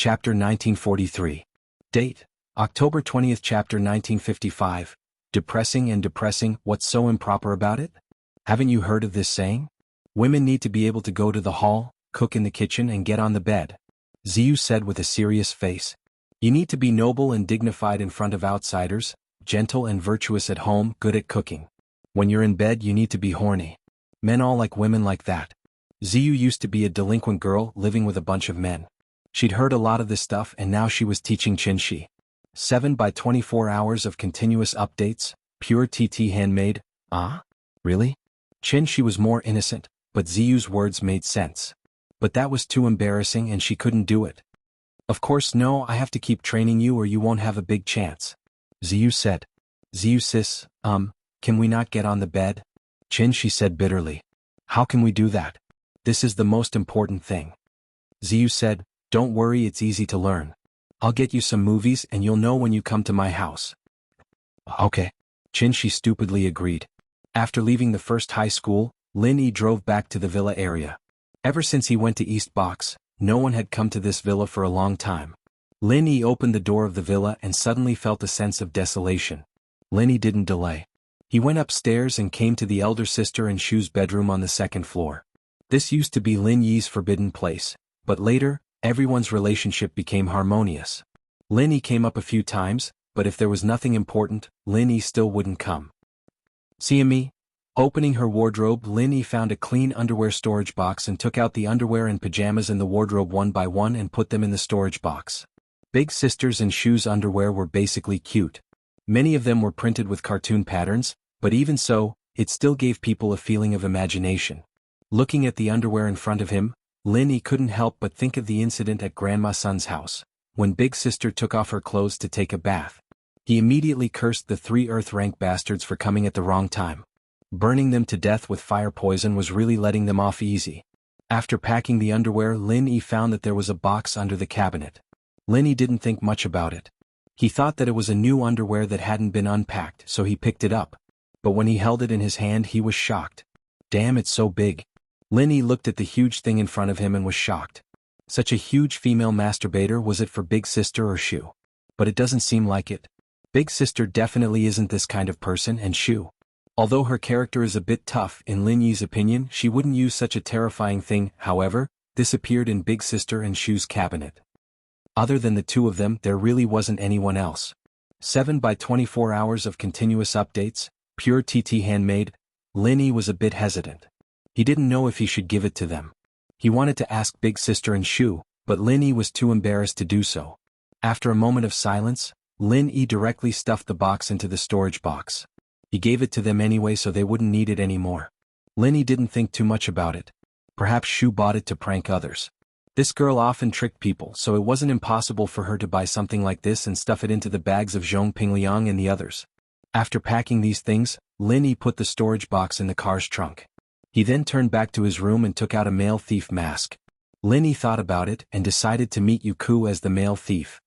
Chapter 1943. Date: October 20th. Chapter 1955. Depressing and depressing, what's so improper about it? Haven't you heard of this saying? Women need to be able to go to the hall, cook in the kitchen and get on the bed. Ziyu said with a serious face. You need to be noble and dignified in front of outsiders, gentle and virtuous at home, good at cooking. When you're in bed you need to be horny. Men all like women like that. Ziyu used to be a delinquent girl living with a bunch of men. She'd heard a lot of this stuff and now she was teaching Qinshi. 7 by 24 hours of continuous updates, pure TT handmade. Ah? Really? Qinshi was more innocent, but Ziyu's words made sense. But that was too embarrassing and she couldn't do it. Of course no, I have to keep training you or you won't have a big chance. Ziyu said. Ziyu sis, can we not get on the bed? Qinshi said bitterly. How can we do that? This is the most important thing. Ziyu said, don't worry, it's easy to learn. I'll get you some movies and you'll know when you come to my house. Okay. Qinshi stupidly agreed. After leaving the first high school, Lin Yi drove back to the villa area. Ever since he went to East Box, no one had come to this villa for a long time. Lin Yi opened the door of the villa and suddenly felt a sense of desolation. Lin Yi didn't delay. He went upstairs and came to the elder sister and Shu's bedroom on the second floor. This used to be Lin Yi's forbidden place, but later, everyone's relationship became harmonious. Lin Yi came up a few times, but if there was nothing important, Lin Yi still wouldn't come. See me? Opening her wardrobe, Lin Yi found a clean underwear storage box and took out the underwear and pajamas in the wardrobe one by one and put them in the storage box. Big Sister's and Shu's underwear were basically cute. Many of them were printed with cartoon patterns, but even so, it still gave people a feeling of imagination. Looking at the underwear in front of him, Lin Yi couldn't help but think of the incident at Grandma Sun's house, when Big Sister took off her clothes to take a bath. He immediately cursed the 3 Earth-rank bastards for coming at the wrong time. Burning them to death with fire poison was really letting them off easy. After packing the underwear, Lin Yi found that there was a box under the cabinet. Lin Yi didn't think much about it. He thought that it was a new underwear that hadn't been unpacked, so he picked it up. But when he held it in his hand he was shocked. Damn, it's so big. Lin Yi looked at the huge thing in front of him and was shocked. Such a huge female masturbator, was it for Big Sister or Shu? But it doesn't seem like it. Big Sister definitely isn't this kind of person, and Shu, although her character is a bit tough, in Lin Yi's opinion, she wouldn't use such a terrifying thing. However, this appeared in Big Sister and Shu's cabinet. Other than the two of them, there really wasn't anyone else. 7 by 24 hours of continuous updates, pure TT handmade. Lin Yi was a bit hesitant. He didn't know if he should give it to them. He wanted to ask Big Sister and Shu, but Lin Yi was too embarrassed to do so. After a moment of silence, Lin Yi directly stuffed the box into the storage box. He gave it to them anyway so they wouldn't need it anymore. Lin Yi didn't think too much about it. Perhaps Shu bought it to prank others. This girl often tricked people, so it wasn't impossible for her to buy something like this and stuff it into the bags of Zhong Pingliang and the others. After packing these things, Lin Yi put the storage box in the car's trunk. He then turned back to his room and took out a male thief mask. Lin Yi thought about it and decided to meet Yuku as the male thief.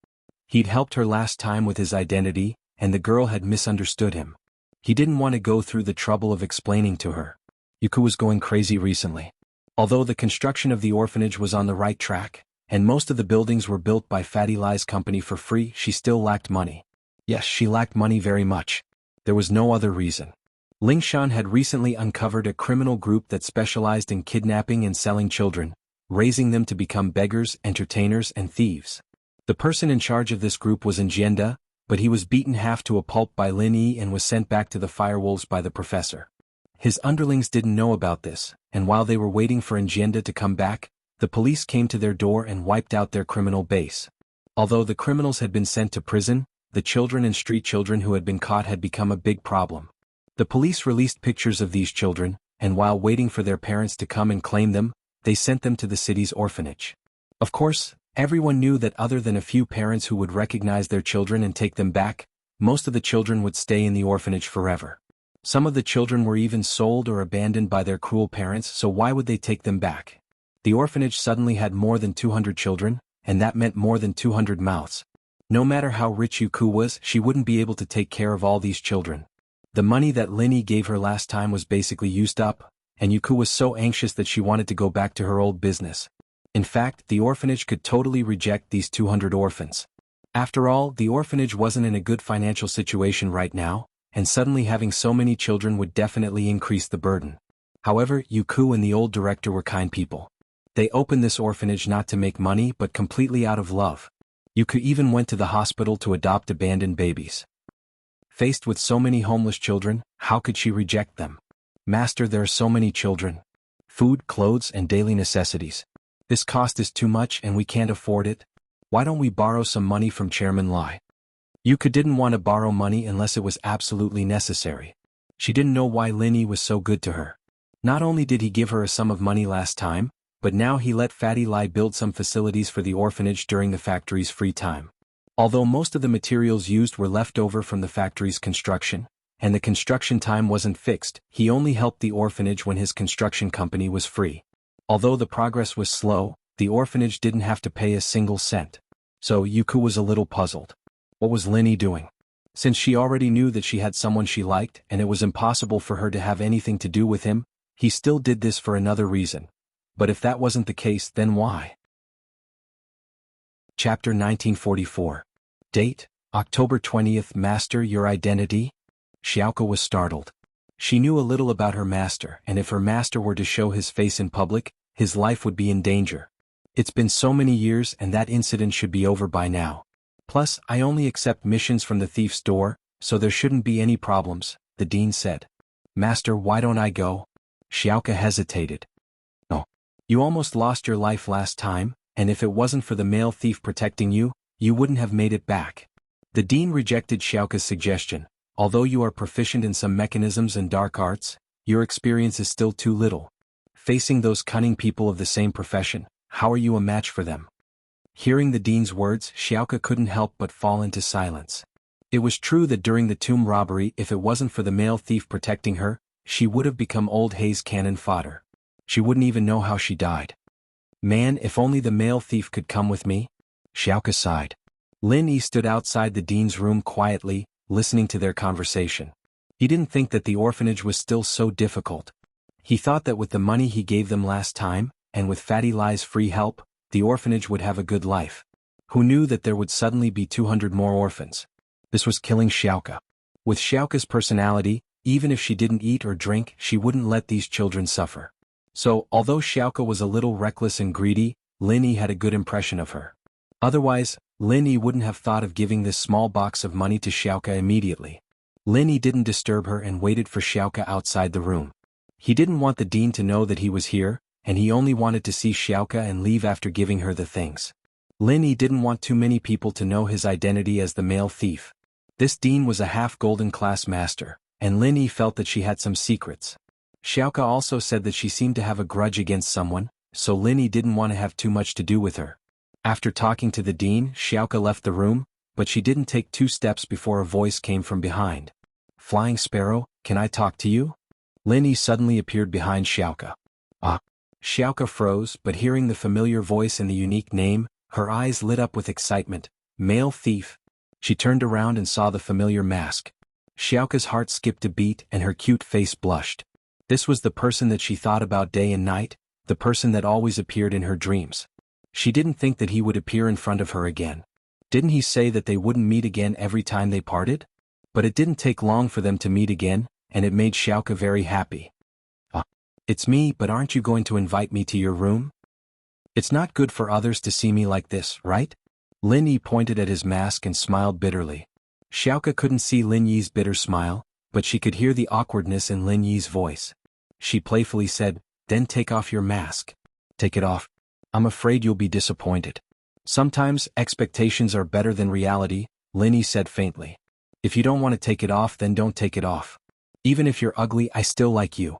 He'd helped her last time with his identity, and the girl had misunderstood him. He didn't want to go through the trouble of explaining to her. Yuku was going crazy recently. Although the construction of the orphanage was on the right track, and most of the buildings were built by Fatty Lai's company for free, she still lacked money. Yes, she lacked money very much. There was no other reason. Lingshan had recently uncovered a criminal group that specialized in kidnapping and selling children, raising them to become beggars, entertainers, and thieves. The person in charge of this group was Enchanted, but he was beaten half to a pulp by Lin Yi and was sent back to the firewolves by the professor. His underlings didn't know about this, and while they were waiting for Enchanted to come back, the police came to their door and wiped out their criminal base. Although the criminals had been sent to prison, the children and street children who had been caught had become a big problem. The police released pictures of these children, and while waiting for their parents to come and claim them, they sent them to the city's orphanage. Of course, everyone knew that other than a few parents who would recognize their children and take them back, most of the children would stay in the orphanage forever. Some of the children were even sold or abandoned by their cruel parents, so why would they take them back? The orphanage suddenly had more than 200 children, and that meant more than 200 mouths. No matter how rich Yuku was, she wouldn't be able to take care of all these children. The money that Lin Yi gave her last time was basically used up, and Yuku was so anxious that she wanted to go back to her old business. In fact, the orphanage could totally reject these 200 orphans. After all, the orphanage wasn't in a good financial situation right now, and suddenly having so many children would definitely increase the burden. However, Yuku and the old director were kind people. They opened this orphanage not to make money but completely out of love. Yuku even went to the hospital to adopt abandoned babies. Faced with so many homeless children, how could she reject them? Master, there are so many children. Food, clothes, and daily necessities. This cost is too much and we can't afford it. Why don't we borrow some money from Chairman Lai? Yuka didn't want to borrow money unless it was absolutely necessary. She didn't know why Lin Yi was so good to her. Not only did he give her a sum of money last time, but now he let Fatty Lai build some facilities for the orphanage during the factory's free time. Although most of the materials used were left over from the factory's construction, and the construction time wasn't fixed, he only helped the orphanage when his construction company was free. Although the progress was slow, the orphanage didn't have to pay a single cent. So Yuku was a little puzzled. What was Lin Yi doing? Since she already knew that she had someone she liked and it was impossible for her to have anything to do with him, he still did this for another reason. But if that wasn't the case, then why? Chapter 1944. Date, October 20th. Master, your identity? Xiaoka was startled. She knew a little about her master, and if her master were to show his face in public, his life would be in danger. It's been so many years and that incident should be over by now. Plus, I only accept missions from the thief's door, so there shouldn't be any problems, the dean said. Master, why don't I go? Xiaoka hesitated. Oh. You almost lost your life last time, and if it wasn't for the male thief protecting you, you wouldn't have made it back. The dean rejected Xiaoka's suggestion. Although you are proficient in some mechanisms and dark arts, your experience is still too little. Facing those cunning people of the same profession, how are you a match for them? Hearing the dean's words, Xiaoka couldn't help but fall into silence. It was true that during the tomb robbery, if it wasn't for the male thief protecting her, she would have become old Hayes cannon fodder. She wouldn't even know how she died. Man, if only the male thief could come with me. Xiaoka sighed. Lin Yi stood outside the dean's room quietly, listening to their conversation. He didn't think that the orphanage was still so difficult. He thought that with the money he gave them last time, and with Fatty Lai's free help, the orphanage would have a good life. Who knew that there would suddenly be 200 more orphans? This was killing Xiaoka. With Xiaoka's personality, even if she didn't eat or drink, she wouldn't let these children suffer. So, although Xiaoka was a little reckless and greedy, Lin Yi had a good impression of her. Otherwise, Lin Yi wouldn't have thought of giving this small box of money to Xiaoka immediately. Lin Yi didn't disturb her and waited for Xiaoka outside the room. He didn't want the dean to know that he was here, and he only wanted to see Xiaoka and leave after giving her the things. Lin Yi didn't want too many people to know his identity as the male thief. This dean was a half-golden class master, and Lin Yi felt that she had some secrets. Xiaoka also said that she seemed to have a grudge against someone, so Lin Yi didn't want to have too much to do with her. After talking to the dean, Xiaoka left the room, but she didn't take 2 steps before a voice came from behind. Flying Sparrow, can I talk to you? Lin Yi suddenly appeared behind Xiaoka. Ah. Xiaoka froze, but hearing the familiar voice and the unique name, her eyes lit up with excitement. Male thief. She turned around and saw the familiar mask. Xiaoka's heart skipped a beat and her cute face blushed. This was the person that she thought about day and night, the person that always appeared in her dreams. She didn't think that he would appear in front of her again. Didn't he say that they wouldn't meet again every time they parted? But it didn't take long for them to meet again, and it made Xiaoka very happy. It's me, but aren't you going to invite me to your room? It's not good for others to see me like this, right? Lin Yi pointed at his mask and smiled bitterly. Xiaoka couldn't see Lin Yi's bitter smile, but she could hear the awkwardness in Lin Yi's voice. She playfully said, "Then take off your mask." "Take it off. I'm afraid you'll be disappointed." "Sometimes expectations are better than reality," Lin Yi said faintly. "If you don't want to take it off, then don't take it off. Even if you're ugly, I still like you."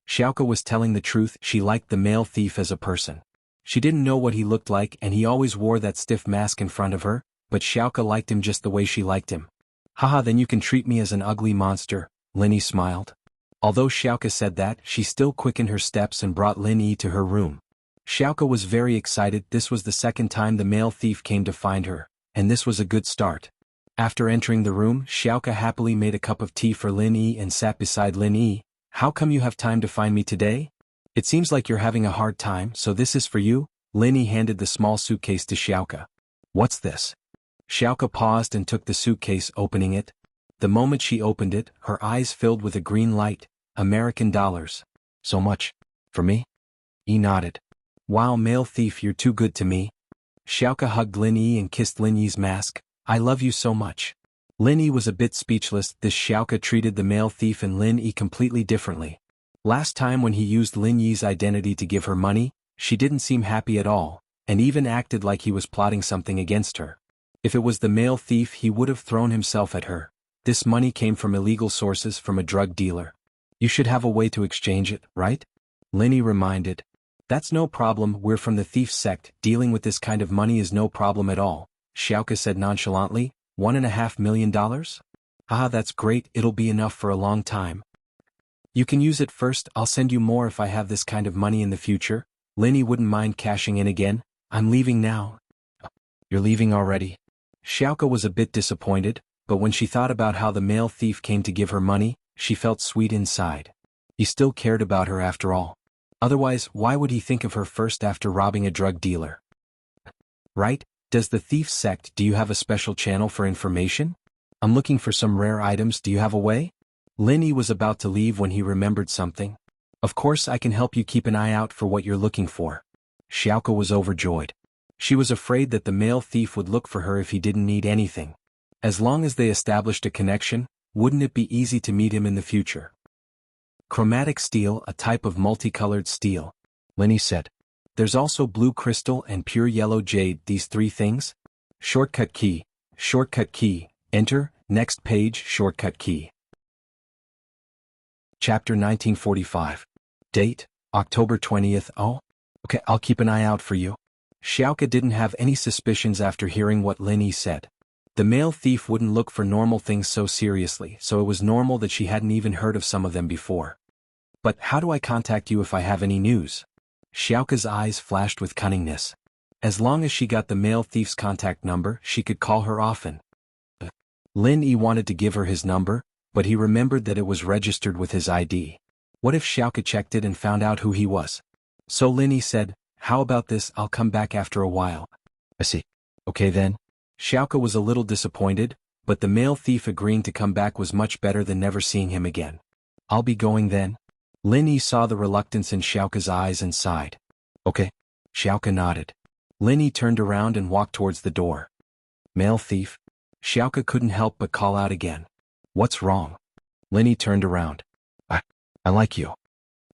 Xiaoka was telling the truth. She liked the male thief as a person. She didn't know what he looked like and he always wore that stiff mask in front of her, but Xiaoka liked him just the way she liked him. "Haha, then you can treat me as an ugly monster," Lin Yi smiled. Although Xiaoka said that, she still quickened her steps and brought Lin Yi to her room. Xiaoka was very excited. This was the second time the male thief came to find her, and this was a good start. After entering the room, Xiaoka happily made a cup of tea for Lin Yi and sat beside Lin Yi. "How come you have time to find me today? It seems like you're having a hard time, so this is for you," Lin Yi handed the small suitcase to Xiaoke. What's this? Xiaoke paused and took the suitcase, opening it. The moment she opened it, her eyes filled with a green light. American dollars. So much. For me? Yi nodded. Wow, male thief, you're too good to me. Xiaoke hugged Lin Yi and kissed Lin Yi's mask. I love you so much. Lin Yi was a bit speechless. This Xiaoke treated the male thief and Lin Yi completely differently. Last time when he used Lin Yi's identity to give her money, she didn't seem happy at all, and even acted like he was plotting something against her. If it was the male thief, he would have thrown himself at her. This money came from illegal sources, from a drug dealer. You should have a way to exchange it, right? Lin Yi reminded. That's no problem, we're from the thief sect, dealing with this kind of money is no problem at all, Xiaoke said nonchalantly. $1.5 million? Ah, that's great, it'll be enough for a long time. You can use it first, I'll send you more if I have this kind of money in the future. Lin Yi wouldn't mind cashing in again. I'm leaving now. You're leaving already? Xiaoke was a bit disappointed, but when she thought about how the male thief came to give her money, she felt sweet inside. He still cared about her after all. Otherwise, why would he think of her first after robbing a drug dealer? Right? Does the thief sect, do you have a special channel for information? I'm looking for some rare items, do you have a way? Lin Yi was about to leave when he remembered something. Of course I can help you, keep an eye out for what you're looking for. Xiaoke was overjoyed. She was afraid that the male thief would look for her if he didn't need anything. As long as they established a connection, wouldn't it be easy to meet him in the future? Chromatic steel, a type of multicolored steel. Lin Yi said. There's also blue crystal and pure yellow jade, these three things. Shortcut key, enter, next page, shortcut key. Chapter 1945. Date, October 20th. Oh, okay, I'll keep an eye out for you. Xiaoke didn't have any suspicions after hearing what Lin Yi said. The male thief wouldn't look for normal things so seriously, so it was normal that she hadn't even heard of some of them before. But how do I contact you if I have any news? Xiaoke's eyes flashed with cunningness. As long as she got the male thief's contact number, she could call her often. Lin Yi wanted to give her his number, but he remembered that it was registered with his ID. What if Xiaoke checked it and found out who he was? So Lin Yi said, how about this, I'll come back after a while. I see. Okay then. Xiaoke was a little disappointed, but the male thief agreeing to come back was much better than never seeing him again. I'll be going then. Lin Yi saw the reluctance in Xiaoke's eyes and sighed. Okay. Xiaoke nodded. Lin Yi turned around and walked towards the door. Male thief? Xiaoke couldn't help but call out again. What's wrong? Lin Yi turned around. I like you.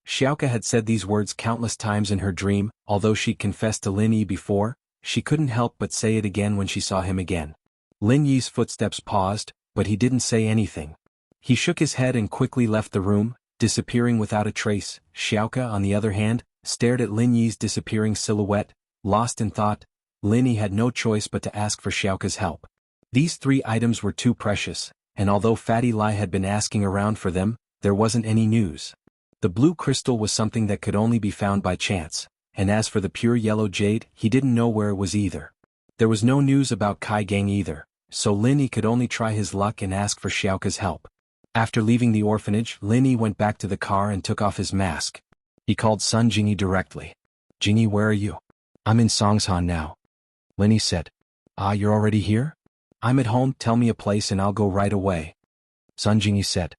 Xiaoke had said these words countless times in her dream, although she'd confessed to Lin Yi before, she couldn't help but say it again when she saw him again. Lin Yi's footsteps paused, but he didn't say anything. He shook his head and quickly left the room, disappearing without a trace. Xiaoke, on the other hand, stared at Lin Yi's disappearing silhouette, lost in thought. Lin Yi had no choice but to ask for Xiaoke's help. These three items were too precious, and although Fatty Lai had been asking around for them, there wasn't any news. The blue crystal was something that could only be found by chance, and as for the pure yellow jade, he didn't know where it was either. There was no news about Kai Gang either, so Lin Yi could only try his luck and ask for Xiaoke's help. After leaving the orphanage, Lin Yi went back to the car and took off his mask. He called Sun Jingyi directly. Jingyi, where are you? I'm in Songshan now. Lin Yi said. Ah, you're already here? I'm at home, tell me a place and I'll go right away. Sun Jingyi said.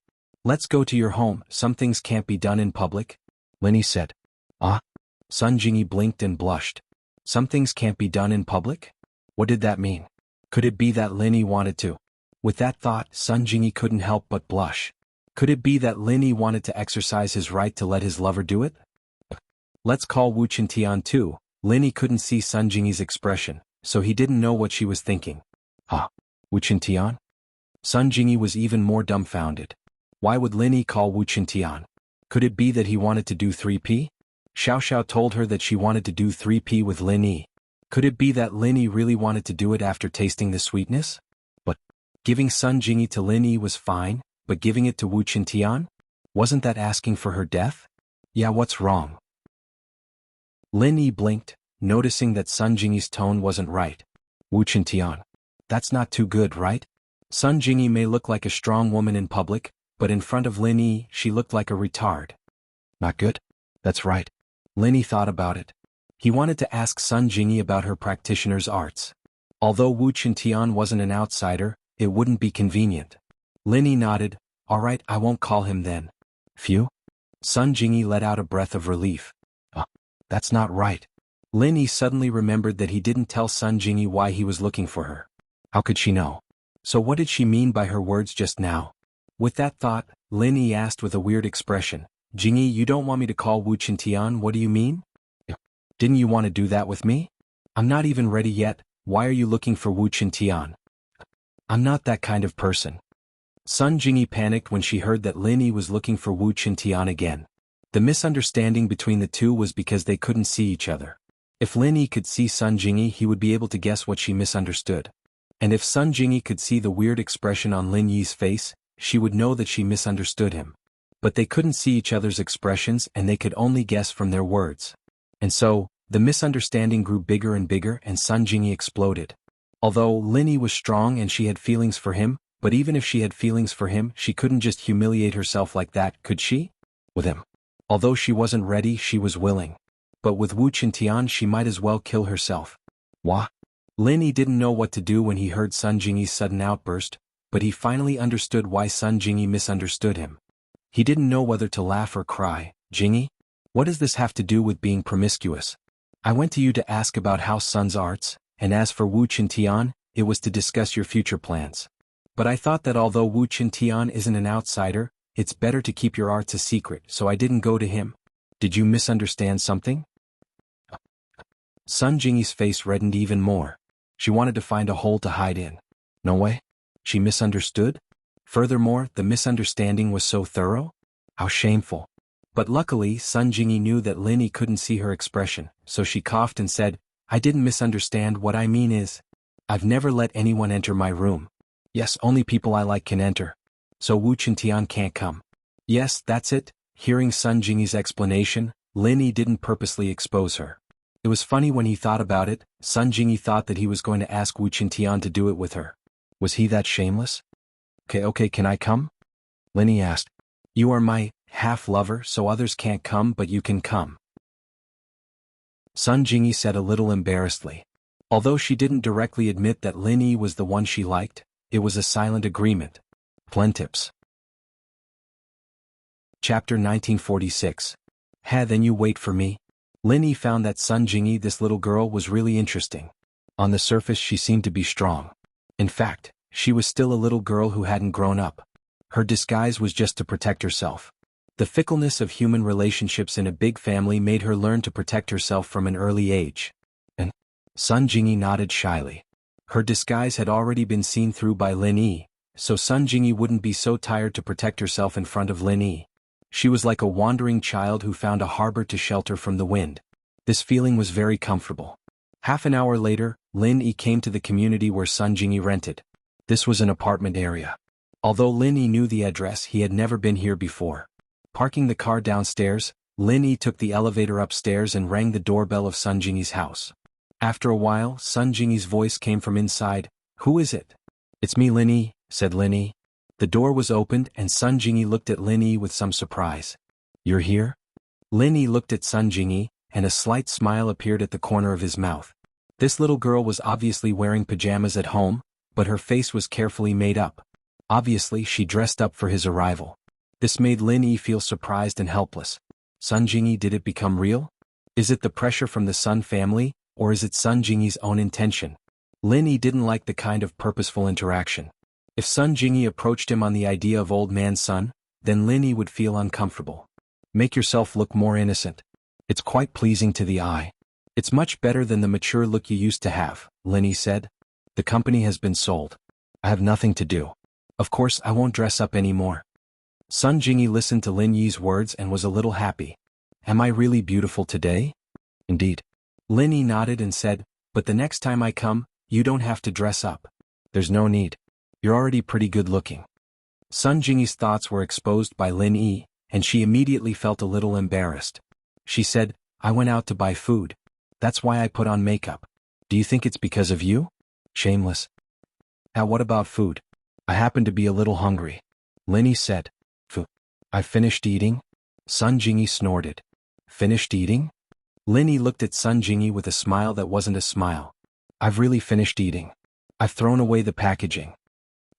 Let's go to your home, some things can't be done in public. Lin Yi said. Ah? Sun Jingyi blinked and blushed. Some things can't be done in public? What did that mean? Could it be that Lin Yi wanted to? With that thought, Sun Jingyi couldn't help but blush. Could it be that Lin Yi wanted to exercise his right to let his lover do it? Let's call Wu Chintian too. Lin Yi couldn't see Sun Jingyi's expression, so he didn't know what she was thinking. Ah, Wu Chintian? Sun Jingyi was even more dumbfounded. Why would Lin Yi call Wu Chintian? Could it be that he wanted to do 3P? Xiao Xiao told her that she wanted to do 3P with Lin Yi. Could it be that Lin Yi really wanted to do it after tasting the sweetness? But giving Sun Jingyi to Lin Yi was fine, but giving it to Wu Chintian? Wasn't that asking for her death? Yeah, what's wrong? Lin Yi blinked, noticing that Sun Jingyi's tone wasn't right. Wu Chintian. That's not too good, right? Sun Jingyi may look like a strong woman in public, but in front of Lin Yi, she looked like a retard. Not good? That's right. Lin Yi thought about it. He wanted to ask Sun Jingyi about her practitioner's arts. Although Wu Qintian wasn't an outsider, it wouldn't be convenient. Lin Yi nodded. All right, I won't call him then. Phew. Sun Jingyi let out a breath of relief. That's not right. Lin Yi suddenly remembered that he didn't tell Sun Jingyi why he was looking for her. How could she know? So what did she mean by her words just now? With that thought, Lin Yi asked with a weird expression, Jingyi, you don't want me to call Wu Qintian, what do you mean? Didn't you want to do that with me? I'm not even ready yet, why are you looking for Wu Qintian? I'm not that kind of person. Sun Jingyi panicked when she heard that Lin Yi was looking for Wu Qintian again. The misunderstanding between the two was because they couldn't see each other. If Lin Yi could see Sun Jingyi, he would be able to guess what she misunderstood. And if Sun Jingyi could see the weird expression on Lin Yi's face, she would know that she misunderstood him. But they couldn't see each other's expressions and they could only guess from their words. And so, the misunderstanding grew bigger and bigger and Sun Jingyi exploded. Although Lin Yi was strong and she had feelings for him, but even if she had feelings for him, she couldn't just humiliate herself like that, could she? With him. Although she wasn't ready, she was willing. But with Wu Qintian she might as well kill herself. Wah? Lin Yi didn't know what to do when he heard Sun Jingyi's sudden outburst, but he finally understood why Sun Jingyi misunderstood him. He didn't know whether to laugh or cry. Jingyi? What does this have to do with being promiscuous? I went to you to ask about House Sun's arts, and as for Wu Qintian, it was to discuss your future plans. But I thought that although Wu Qintian isn't an outsider, it's better to keep your arts a secret, so I didn't go to him. Did you misunderstand something? Sun Jingyi's face reddened even more. She wanted to find a hole to hide in. No way. She misunderstood? Furthermore, the misunderstanding was so thorough? How shameful. But luckily, Sun Jingyi knew that Lin Yi couldn't see her expression, so she coughed and said, I didn't misunderstand. What I mean is, I've never let anyone enter my room. Yes, only people I like can enter. So Wu Qintian can't come. Yes, that's it. Hearing Sun Jingyi's explanation, Lin Yi didn't purposely expose her. It was funny when he thought about it. Sun Jingyi thought that he was going to ask Wu Qintian to do it with her. Was he that shameless? Okay, can I come? Lin Yi asked. You are my half-lover, so others can't come, but you can come. Sun Jingyi said a little embarrassedly. Although she didn't directly admit that Lin Yi was the one she liked, it was a silent agreement. Plentips. Chapter 1946. Then you wait for me. Lin Yi found that Sun Jingyi, this little girl, was really interesting. On the surface she seemed to be strong. In fact, she was still a little girl who hadn't grown up. Her disguise was just to protect herself. The fickleness of human relationships in a big family made her learn to protect herself from an early age. And Sun Jingyi nodded shyly. Her disguise had already been seen through by Lin Yi, so Sun Jingyi wouldn't be so tired to protect herself in front of Lin Yi. She was like a wandering child who found a harbor to shelter from the wind. This feeling was very comfortable. Half an hour later, Lin Yi came to the community where Sun Jingyi rented. This was an apartment area. Although Lin Yi knew the address, he had never been here before. Parking the car downstairs, Lin Yi took the elevator upstairs and rang the doorbell of Sun Jingyi's house. After a while, Sun Jingyi's voice came from inside. Who is it? It's me, Lin Yi, said Lin Yi. The door was opened and Sun Jingyi looked at Lin Yi with some surprise. You're here? Lin Yi looked at Sun Jingyi, and a slight smile appeared at the corner of his mouth. This little girl was obviously wearing pajamas at home, but her face was carefully made up. Obviously, she dressed up for his arrival. This made Lin Yi feel surprised and helpless. Sun Jingyi, did it become real? Is it the pressure from the Sun family, or is it Sun Jingyi's own intention? Lin Yi didn't like the kind of purposeful interaction. If Sun Jingyi approached him on the idea of old man Sun, then Lin Yi would feel uncomfortable. Make yourself look more innocent. It's quite pleasing to the eye. It's much better than the mature look you used to have, Lin Yi said. The company has been sold. I have nothing to do. Of course I won't dress up anymore. Sun Jingyi listened to Lin Yi's words and was a little happy. Am I really beautiful today? Indeed. Lin Yi nodded and said, but the next time I come, you don't have to dress up. There's no need. You're already pretty good looking. Sun Jingyi's thoughts were exposed by Lin Yi, and she immediately felt a little embarrassed. She said, I went out to buy food. That's why I put on makeup. Do you think it's because of you? Shameless. What about food? I happen to be a little hungry. Lin Yi said. Food. I finished eating? Sun Jingyi snorted. Finished eating? Lin Yi looked at Sun Jingyi with a smile that wasn't a smile. I've really finished eating. I've thrown away the packaging.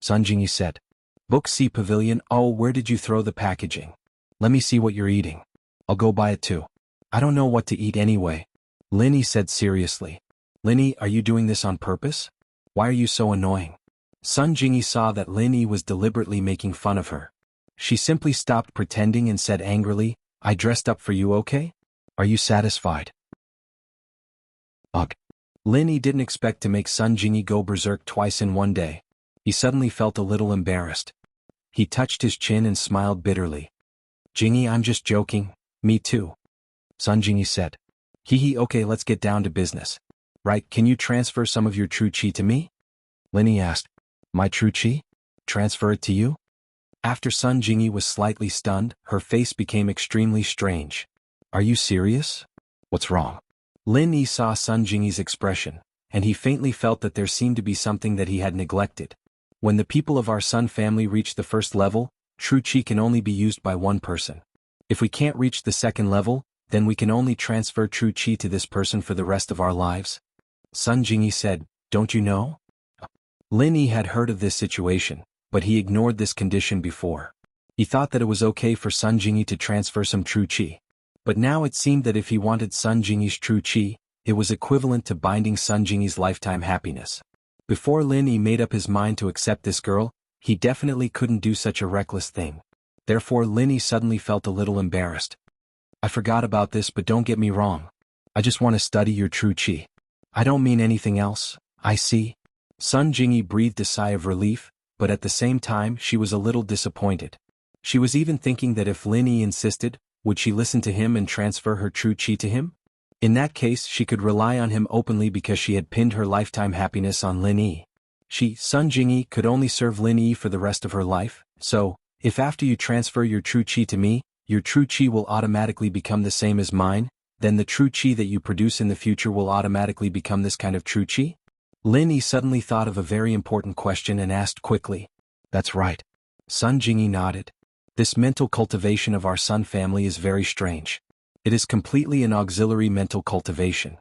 Sun Jingyi said. Book C Pavilion. Oh, where did you throw the packaging? Let me see what you're eating. I'll go buy it too. I don't know what to eat anyway. Lin Yi said seriously. Lin Yi, are you doing this on purpose? Why are you so annoying? Sun Jingyi saw that Lin Yi was deliberately making fun of her. She simply stopped pretending and said angrily, I dressed up for you, okay? Are you satisfied? Ugh. Lin Yi didn't expect to make Sun Jingyi go berserk twice in one day. He suddenly felt a little embarrassed. He touched his chin and smiled bitterly. Jingyi, I'm just joking. Me too. Sun Jingyi said. Hee, okay, let's get down to business. Right, can you transfer some of your true chi to me? Lin Yi asked. My true chi? Transfer it to you? After Sun Jingyi was slightly stunned, her face became extremely strange. Are you serious? What's wrong? Lin Yi saw Sun Jingyi's expression, and he faintly felt that there seemed to be something that he had neglected. When the people of our Sun family reach the first level, true chi can only be used by one person. If we can't reach the second level, then we can only transfer true chi to this person for the rest of our lives. Sun Jingyi said, don't you know? Lin Yi had heard of this situation, but he ignored this condition before. He thought that it was okay for Sun Jingyi to transfer some true chi. But now it seemed that if he wanted Sun Jingyi's true chi, it was equivalent to binding Sun Jingyi's lifetime happiness. Before Lin Yi made up his mind to accept this girl, he definitely couldn't do such a reckless thing. Therefore Lin Yi suddenly felt a little embarrassed. I forgot about this, but don't get me wrong. I just want to study your true chi. I don't mean anything else, I see. Sun Jingyi breathed a sigh of relief, but at the same time she was a little disappointed. She was even thinking that if Lin Yi insisted, would she listen to him and transfer her true chi to him? In that case she could rely on him openly because she had pinned her lifetime happiness on Lin Yi. She, Sun Jingyi, could only serve Lin Yi for the rest of her life, so, if after you transfer your true chi to me, your true chi will automatically become the same as mine, then the true chi that you produce in the future will automatically become this kind of true chi? Lin Yi suddenly thought of a very important question and asked quickly. That's right. Sun Jingyi nodded. This mental cultivation of our Sun family is very strange. It is completely an auxiliary mental cultivation.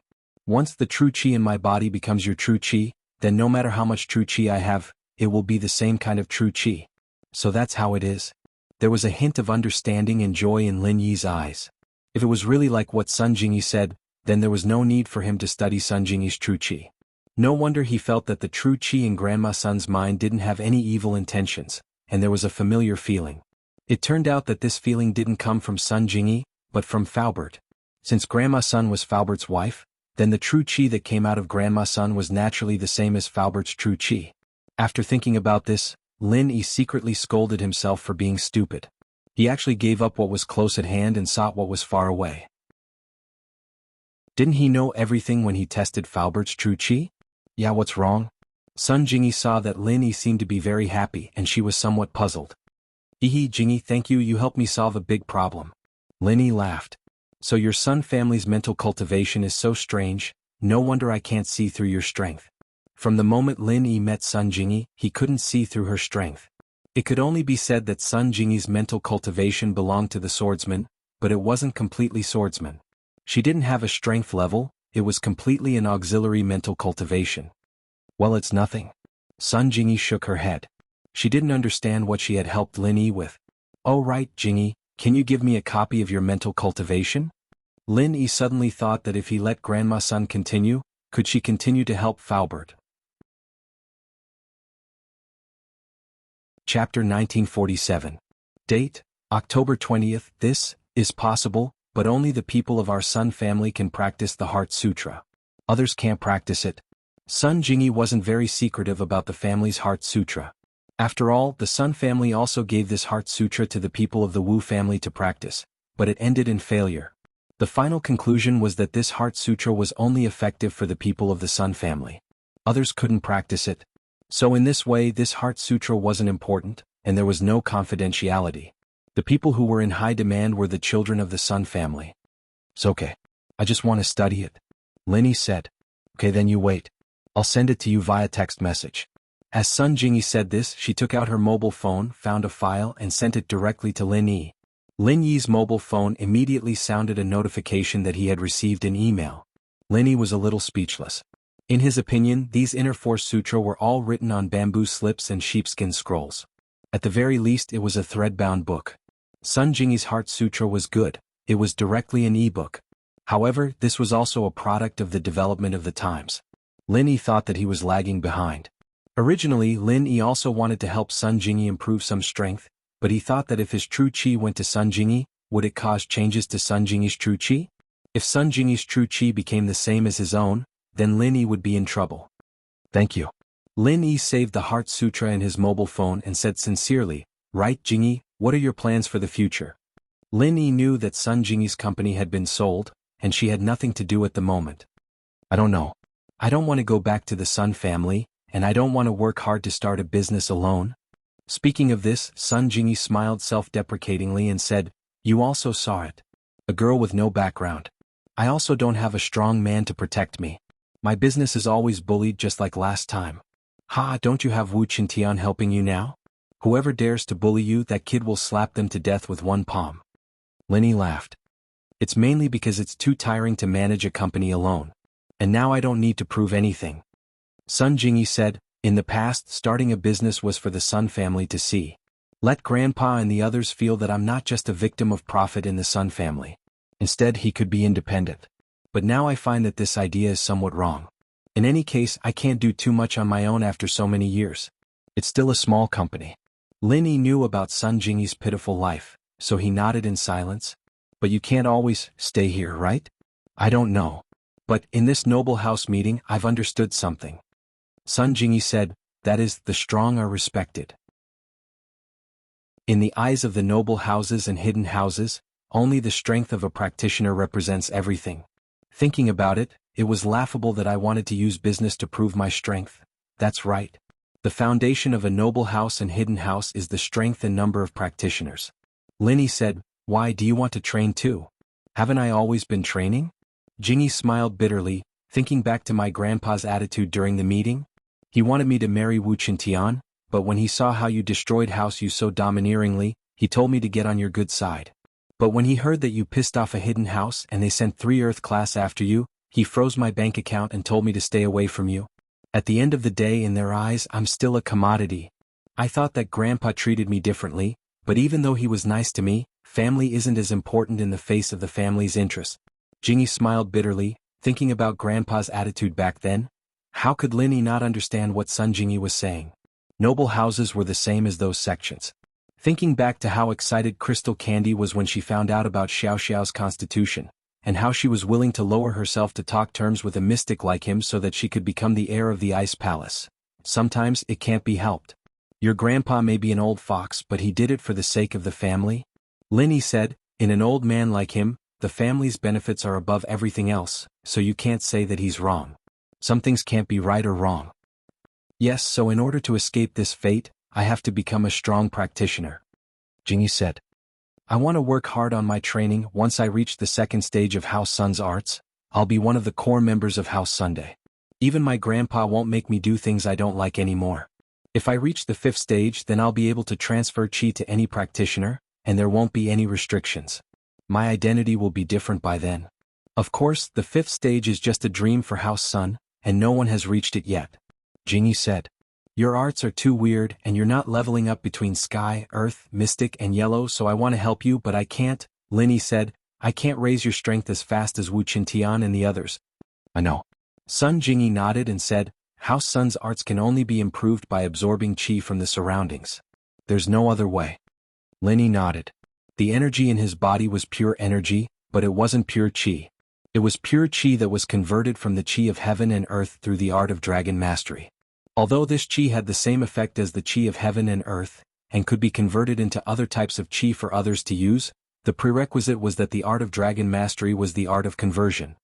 Once the true chi in my body becomes your true chi, then no matter how much true chi I have, it will be the same kind of true chi. So that's how it is. There was a hint of understanding and joy in Lin Yi's eyes. If it was really like what Sun Jingyi said, then there was no need for him to study Sun Jingyi's true chi. No wonder he felt that the true chi in Grandma Sun's mind didn't have any evil intentions, and there was a familiar feeling. It turned out that this feeling didn't come from Sun Jingyi, but from Faubert. Since Grandma Sun was Faubert's wife, then the true chi that came out of Grandma Sun was naturally the same as Faubert's true chi. After thinking about this, Lin Yi secretly scolded himself for being stupid. He actually gave up what was close at hand and sought what was far away. Didn't he know everything when he tested Faubert's true chi? Yeah, what's wrong? Sun Jingyi saw that Lin Yi seemed to be very happy and she was somewhat puzzled. Jingyi, thank you, you helped me solve a big problem. Lin Yi laughed. So your Sun family's mental cultivation is so strange, no wonder I can't see through your strength. From the moment Lin Yi met Sun Jingyi, he couldn't see through her strength. It could only be said that Sun Jingyi's mental cultivation belonged to the swordsman, but it wasn't completely swordsman. She didn't have a strength level, it was completely an auxiliary mental cultivation. Well, it's nothing. Sun Jingyi shook her head. She didn't understand what she had helped Lin Yi with. Oh right, Jingyi, can you give me a copy of your mental cultivation? Lin Yi suddenly thought that if he let Grandma Sun continue, could she continue to help Faubert? Chapter 1947. Date, October 20th. This is possible, but only the people of our Sun family can practice the Heart Sutra. Others can't practice it. Sun Jingyi wasn't very secretive about the family's Heart Sutra. After all, the Sun family also gave this Heart Sutra to the people of the Wu family to practice, but it ended in failure. The final conclusion was that this Heart Sutra was only effective for the people of the Sun family. Others couldn't practice it. So in this way this Heart Sutra wasn't important, and there was no confidentiality. The people who were in high demand were the children of the Sun family. It's okay. I just want to study it. Lin Yi said. Okay, then you wait. I'll send it to you via text message. As Sun Jingyi said this, she took out her mobile phone, found a file and sent it directly to Lin Yi. Lin Yi's mobile phone immediately sounded a notification that he had received an email. Lin Yi was a little speechless. In his opinion, these inner force sutra were all written on bamboo slips and sheepskin scrolls. At the very least it was a thread-bound book. Sun Jingyi's Heart Sutra was good, it was directly an e-book. However, this was also a product of the development of the times. Lin Yi thought that he was lagging behind. Originally, Lin Yi also wanted to help Sun Jingyi improve some strength, but he thought that if his true qi went to Sun Jingyi, would it cause changes to Sun Jingyi's true qi? If Sun Jingyi's true qi became the same as his own, then Lin Yi would be in trouble. Thank you. Lin Yi saved the Heart Sutra in his mobile phone and said sincerely, "Right, Jingyi, what are your plans for the future?" Lin Yi knew that Sun Jingyi's company had been sold, and she had nothing to do at the moment. I don't know. I don't want to go back to the Sun family, and I don't want to work hard to start a business alone. Speaking of this, Sun Jingyi smiled self-deprecatingly and said, "You also saw it. A girl with no background. I also don't have a strong man to protect me. My business is always bullied just like last time. Ha, don't you have Wu Qintian helping you now? Whoever dares to bully you, that kid will slap them to death with one palm." Lin Yi laughed. "It's mainly because it's too tiring to manage a company alone. And now I don't need to prove anything." Sun Jingyi said, "In the past, starting a business was for the Sun family to see. Let Grandpa and the others feel that I'm not just a victim of profit in the Sun family. Instead, he could be independent. But now I find that this idea is somewhat wrong. In any case, I can't do too much on my own after so many years. It's still a small company." Lin Yi knew about Sun Jingyi's pitiful life, so he nodded in silence. "But you can't always stay here, right?" "I don't know. But in this noble house meeting, I've understood something." Sun Jingyi said, "That is, the strong are respected. In the eyes of the noble houses and hidden houses, only the strength of a practitioner represents everything. Thinking about it, it was laughable that I wanted to use business to prove my strength. That's right. The foundation of a noble house and hidden house is the strength and number of practitioners." Lin Yi said, "Why do you want to train too? Haven't I always been training?" Jingyi smiled bitterly, thinking back to my grandpa's attitude during the meeting. He wanted me to marry Wu Qintian, but when he saw how you destroyed House Yu so domineeringly, he told me to get on your good side. But when he heard that you pissed off a hidden house and they sent 3 Earth class after you, he froze my bank account and told me to stay away from you. At the end of the day, in their eyes, I'm still a commodity. I thought that Grandpa treated me differently, but even though he was nice to me, family isn't as important in the face of the family's interests." Jingyi smiled bitterly, thinking about Grandpa's attitude back then. How could Lin Yi not understand what Sun Jingyi was saying? Noble houses were the same as those sections. Thinking back to how excited Crystal Candy was when she found out about Xiao Xiao's constitution, and how she was willing to lower herself to talk terms with a mystic like him so that she could become the heir of the Ice Palace. Sometimes it can't be helped. Your grandpa may be an old fox, but he did it for the sake of the family. Lin Yi said, "In an old man like him, the family's benefits are above everything else, so you can't say that he's wrong. Some things can't be right or wrong." "Yes, so in order to escape this fate, I have to become a strong practitioner," Jingyi said. "I want to work hard on my training. Once I reach the second stage of House Sun's arts, I'll be one of the core members of House Sunday. Even my grandpa won't make me do things I don't like anymore. If I reach the 5th stage, then I'll be able to transfer chi to any practitioner, and there won't be any restrictions. My identity will be different by then. Of course, the 5th stage is just a dream for House Sun, and no one has reached it yet," Jingyi said. "Your arts are too weird and you're not leveling up between sky, earth, mystic and yellow, so I want to help you but I can't," Lin Yi said. "I can't raise your strength as fast as Wu Qintian and the others." "I know." Sun Jingyi nodded and said, "House Sun's arts can only be improved by absorbing qi from the surroundings. There's no other way." Lin Yi nodded. The energy in his body was pure energy, but it wasn't pure qi. It was pure qi that was converted from the qi of heaven and earth through the art of dragon mastery. Although this qi had the same effect as the qi of heaven and earth, and could be converted into other types of qi for others to use, the prerequisite was that the art of dragon mastery was the art of conversion.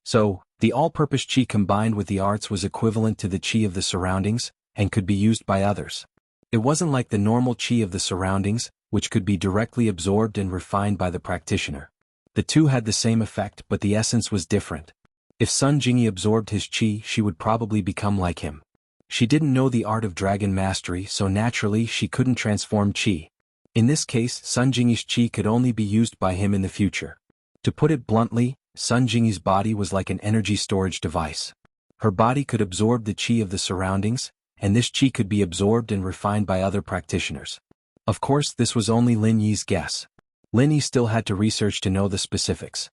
So, the all-purpose qi combined with the arts was equivalent to the qi of the surroundings, and could be used by others. It wasn't like the normal qi of the surroundings, which could be directly absorbed and refined by the practitioner. The two had the same effect, but the essence was different. If Sun Jingyi absorbed his qi, she would probably become like him. She didn't know the art of dragon mastery, so naturally she couldn't transform qi. In this case, Sun Jingyi's qi could only be used by him in the future. To put it bluntly, Sun Jingyi's body was like an energy storage device. Her body could absorb the qi of the surroundings, and this qi could be absorbed and refined by other practitioners. Of course, this was only Lin Yi's guess. Lin Yi still had to research to know the specifics.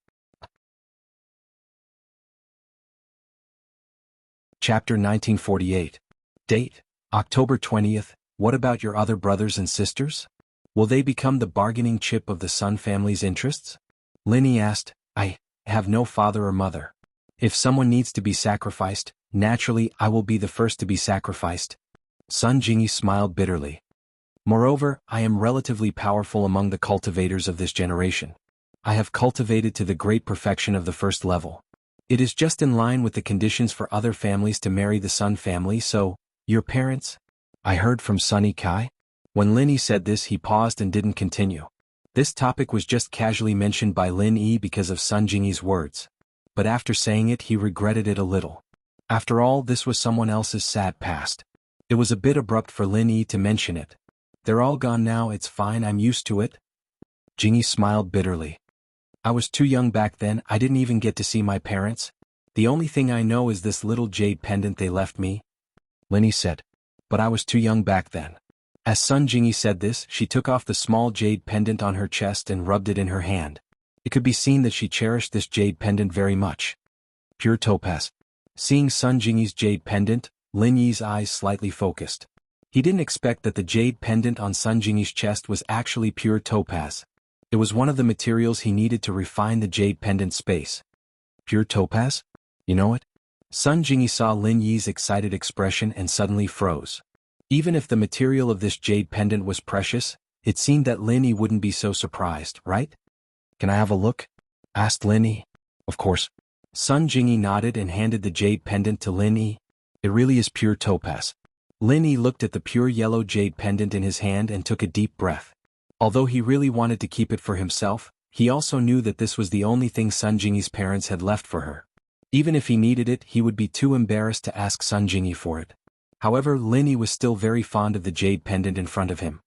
Chapter 1948. Date: October 20th. What about your other brothers and sisters? Will they become the bargaining chip of the Sun family's interests? Lin Yi asked. I have no father or mother. If someone needs to be sacrificed, naturally I will be the first to be sacrificed. Sun Jingyi smiled bitterly. Moreover, I am relatively powerful among the cultivators of this generation. I have cultivated to the great perfection of the first level. It is just in line with the conditions for other families to marry the Sun family, so, your parents? I heard from Sunny Kai. When Lin Yi said this, he paused and didn't continue. This topic was just casually mentioned by Lin Yi because of Sun Jingyi's words. But after saying it, he regretted it a little. After all, this was someone else's sad past. It was a bit abrupt for Lin Yi to mention it. They're all gone now, it's fine, I'm used to it. Jingyi smiled bitterly. I was too young back then, I didn't even get to see my parents. The only thing I know is this little jade pendant they left me. Lin Yi said. But I was too young back then. As Sun Jingyi said this, she took off the small jade pendant on her chest and rubbed it in her hand. It could be seen that she cherished this jade pendant very much. Pure topaz. Seeing Sun Jingyi's jade pendant, Lin Yi's eyes slightly focused. He didn't expect that the jade pendant on Sun Jingyi's chest was actually pure topaz. It was one of the materials he needed to refine the jade pendant space. Pure topaz? You know it? Sun Jingyi saw Lin Yi's excited expression and suddenly froze. Even if the material of this jade pendant was precious, it seemed that Lin Yi wouldn't be so surprised, right? Can I have a look? Asked Lin Yi. Of course. Sun Jingyi nodded and handed the jade pendant to Lin Yi. It really is pure topaz. Lin Yi looked at the pure yellow jade pendant in his hand and took a deep breath. Although he really wanted to keep it for himself, he also knew that this was the only thing Sun Jingyi's parents had left for her. Even if he needed it, he would be too embarrassed to ask Sun Jingyi for it. However, Lin Yi was still very fond of the jade pendant in front of him.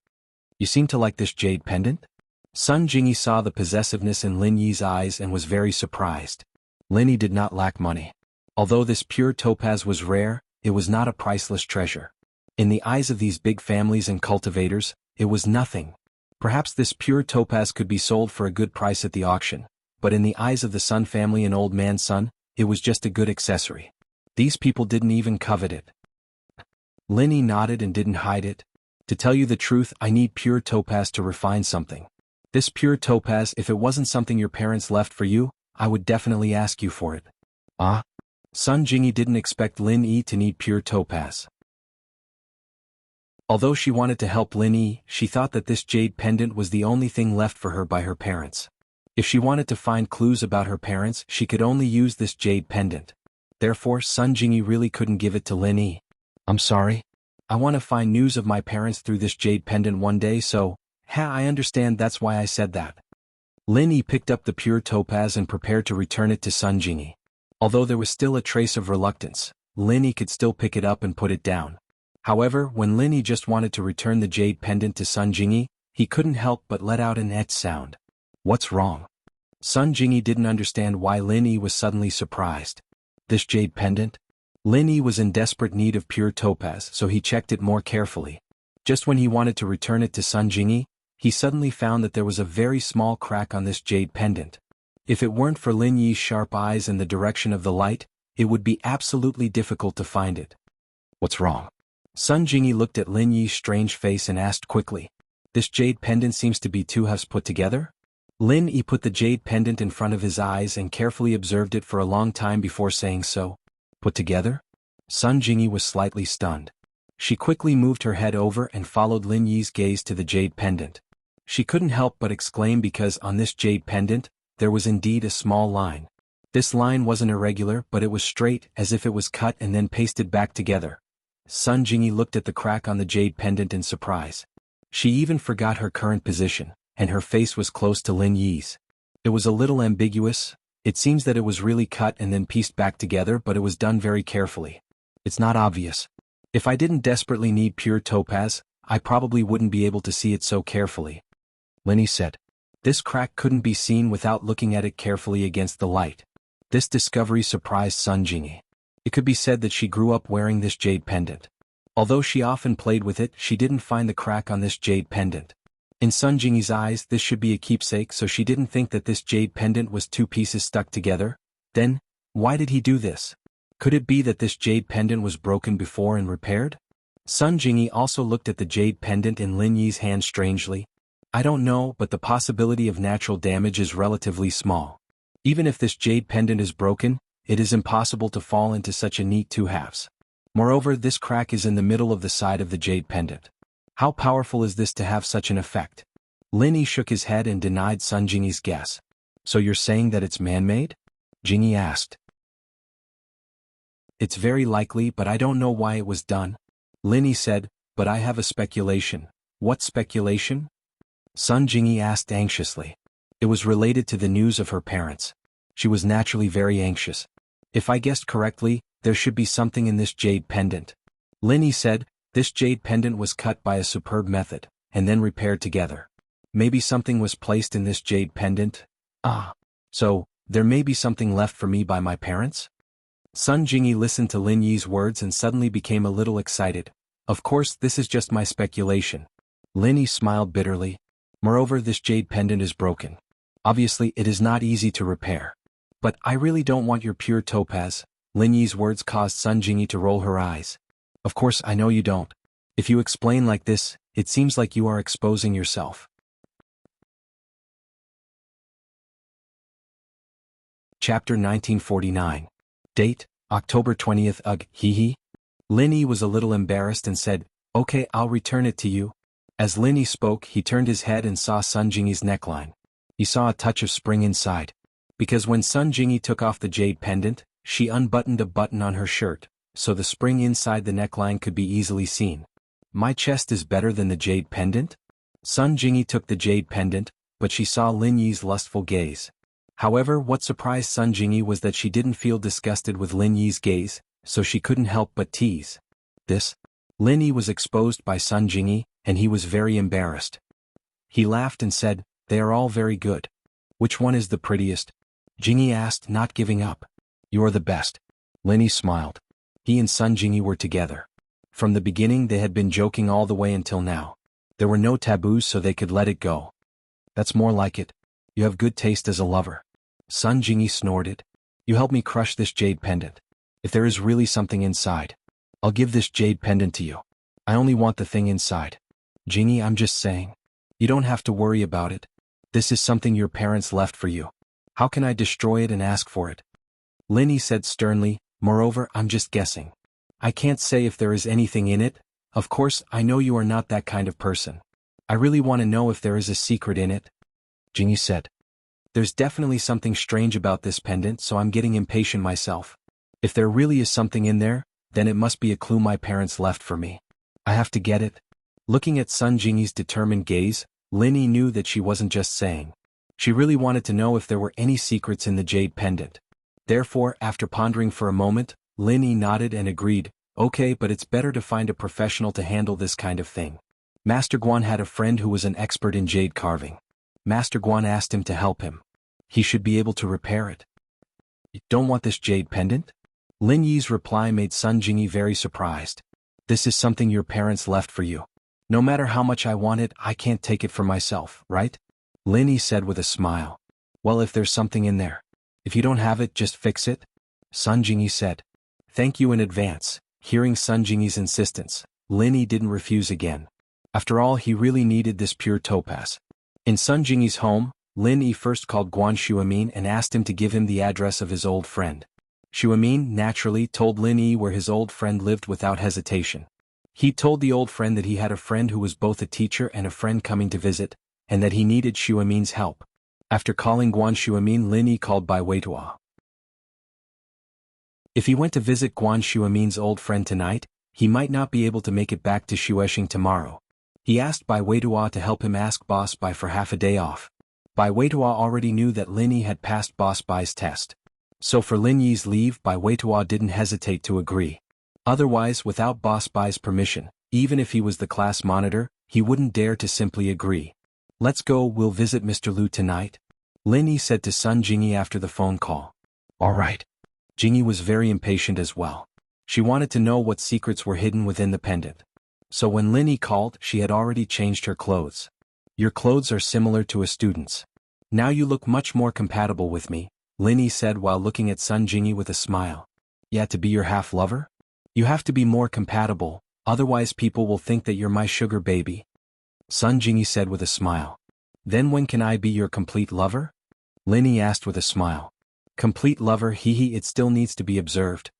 You seem to like this jade pendant? Sun Jingyi saw the possessiveness in Lin Yi's eyes and was very surprised. Lin Yi did not lack money. Although this pure topaz was rare, it was not a priceless treasure. In the eyes of these big families and cultivators, it was nothing. Perhaps this pure topaz could be sold for a good price at the auction, but in the eyes of the Sun family and Old Man Sun, it was just a good accessory. These people didn't even covet it. Lin Yi nodded and didn't hide it. To tell you the truth, I need pure topaz to refine something. This pure topaz, if it wasn't something your parents left for you, I would definitely ask you for it. Ah? Sun Jingyi didn't expect Lin Yi to need pure topaz. Although she wanted to help Lin Yi, she thought that this jade pendant was the only thing left for her by her parents. If she wanted to find clues about her parents, she could only use this jade pendant. Therefore, Sun Jingyi really couldn't give it to Lin Yi. I'm sorry. I want to find news of my parents through this jade pendant one day, so, I understand, that's why I said that. Lin Yi picked up the pure topaz and prepared to return it to Sun Jingyi. Although there was still a trace of reluctance, Lin Yi could still pick it up and put it down. However, when Lin Yi just wanted to return the jade pendant to Sun Jingyi, he couldn't help but let out an et sound. What's wrong? Sun Jingyi didn't understand why Lin Yi was suddenly surprised. This jade pendant? Lin Yi was in desperate need of pure topaz, so he checked it more carefully. Just when he wanted to return it to Sun Jingyi, he suddenly found that there was a very small crack on this jade pendant. If it weren't for Lin Yi's sharp eyes and the direction of the light, it would be absolutely difficult to find it. What's wrong? Sun Jingyi looked at Lin Yi's strange face and asked quickly. This jade pendant seems to be too halves put together? Lin Yi put the jade pendant in front of his eyes and carefully observed it for a long time before saying so. Put together? Sun Jingyi was slightly stunned. She quickly moved her head over and followed Lin Yi's gaze to the jade pendant. She couldn't help but exclaim because on this jade pendant, there was indeed a small line. This line wasn't irregular, but it was straight, as if it was cut and then pasted back together. Sun Jingyi looked at the crack on the jade pendant in surprise. She even forgot her current position, and her face was close to Lin Yi's. It was a little ambiguous. It seems that it was really cut and then pieced back together, but it was done very carefully. It's not obvious. If I didn't desperately need pure topaz, I probably wouldn't be able to see it so carefully. Linny said. This crack couldn't be seen without looking at it carefully against the light. This discovery surprised Sun Jingyi. It could be said that she grew up wearing this jade pendant. Although she often played with it, she didn't find the crack on this jade pendant. In Sun Jingyi's eyes, this should be a keepsake, so she didn't think that this jade pendant was two pieces stuck together. Then, why did he do this? Could it be that this jade pendant was broken before and repaired? Sun Jingyi also looked at the jade pendant in Lin Yi's hand strangely. I don't know, but the possibility of natural damage is relatively small. Even if this jade pendant is broken, it is impossible to fall into such a neat two halves. Moreover, this crack is in the middle of the side of the jade pendant. How powerful is this to have such an effect? Lin Yi shook his head and denied Sun Jingyi's guess. So you're saying that it's man-made? Jingyi asked. It's very likely, but I don't know why it was done. Lin Yi said, but I have a speculation. What speculation? Sun Jingyi asked anxiously. It was related to the news of her parents. She was naturally very anxious. If I guessed correctly, there should be something in this jade pendant. Lin Yi said, this jade pendant was cut by a superb method, and then repaired together. Maybe something was placed in this jade pendant? So, there may be something left for me by my parents? Sun Jingyi listened to Lin Yi's words and suddenly became a little excited. Of course, this is just my speculation. Lin Yi smiled bitterly. Moreover, this jade pendant is broken. Obviously, it is not easy to repair. But I really don't want your pure topaz. Lin Yi's words caused Sun Jingyi to roll her eyes. Of course, I know you don't. If you explain like this, it seems like you are exposing yourself. Chapter 1949. Date, October 20th. Ugh, hee. Lin Yi was a little embarrassed and said, okay, I'll return it to you. As Lin Yi spoke, he turned his head and saw Sun Jingyi's neckline. He saw a touch of spring inside. Because when Sun Jingyi took off the jade pendant, she unbuttoned a button on her shirt, so the spring inside the neckline could be easily seen. My chest is better than the jade pendant? Sun Jingyi took the jade pendant, but she saw Lin Yi's lustful gaze. However, what surprised Sun Jingyi was that she didn't feel disgusted with Lin Yi's gaze, so she couldn't help but tease. This? Lin Yi was exposed by Sun Jingyi, and he was very embarrassed. He laughed and said, they are all very good. Which one is the prettiest? Jingyi asked, not giving up. You are the best. Lin Yi smiled. He and Sun Jingyi were together. From the beginning they had been joking all the way until now. There were no taboos, so they could let it go. That's more like it. You have good taste as a lover. Sun Jingyi snorted. You help me crush this jade pendant. If there is really something inside, I'll give this jade pendant to you. I only want the thing inside. Jingyi, I'm just saying. You don't have to worry about it. This is something your parents left for you. How can I destroy it and ask for it? Lin Yi said sternly, moreover, I'm just guessing. I can't say if there is anything in it. Of course, I know you are not that kind of person. I really want to know if there is a secret in it. Jingyi said. There's definitely something strange about this pendant, so I'm getting impatient myself. If there really is something in there, then it must be a clue my parents left for me. I have to get it. Looking at Sun Jingyi's determined gaze, Lin Yi knew that she wasn't just saying. She really wanted to know if there were any secrets in the jade pendant. Therefore, after pondering for a moment, Lin Yi nodded and agreed, okay, but it's better to find a professional to handle this kind of thing. Master Guan had a friend who was an expert in jade carving. Master Guan asked him to help him. He should be able to repair it. You don't want this jade pendant? Lin Yi's reply made Sun Jingyi very surprised. This is something your parents left for you. No matter how much I want it, I can't take it for myself, right? Lin Yi said with a smile. Well, if there's something in there. If you don't have it, just fix it. Sun Jingyi said. Thank you in advance. Hearing Sun Jingyi's insistence, Lin Yi didn't refuse again. After all, he really needed this pure topaz. In Sun Jingyi's home, Lin Yi first called Guan Xuemin and asked him to give him the address of his old friend. Xuemin, naturally, told Lin Yi where his old friend lived without hesitation. He told the old friend that he had a friend who was both a teacher and a friend coming to visit, and that he needed Xuemin's help. After calling Guan Xuemin, Lin Yi called Bai Weitua. If he went to visit Guan Xuemin's old friend tonight, he might not be able to make it back to Xuexing tomorrow. He asked Bai Weitua to help him ask Boss Bai for half a day off. Bai Weitua already knew that Lin Yi had passed Boss Bai's test. So for Lin Yi's leave, Bai Weitua didn't hesitate to agree. Otherwise, without Boss Bai's permission, Even if he was the class monitor, he wouldn't dare to simply agree. Let's go, we'll visit Mr. Liu tonight, Lin Yi said to Sun Jingyi after the phone call. All right. Jingyi was very impatient as well. She wanted to know what secrets were hidden within the pendant. So when Lin Yi called, she had already changed her clothes. Your clothes are similar to a student's. Now you look much more compatible with me, Lin Yi said while looking at Sun Jingyi with a smile. Yeah, to be your half-lover? You have to be more compatible, otherwise people will think that you're my sugar baby. Sun Jingyi said with a smile. Then when can I be your complete lover? Lin Yi asked with a smile. Complete lover, hee, it still needs to be observed,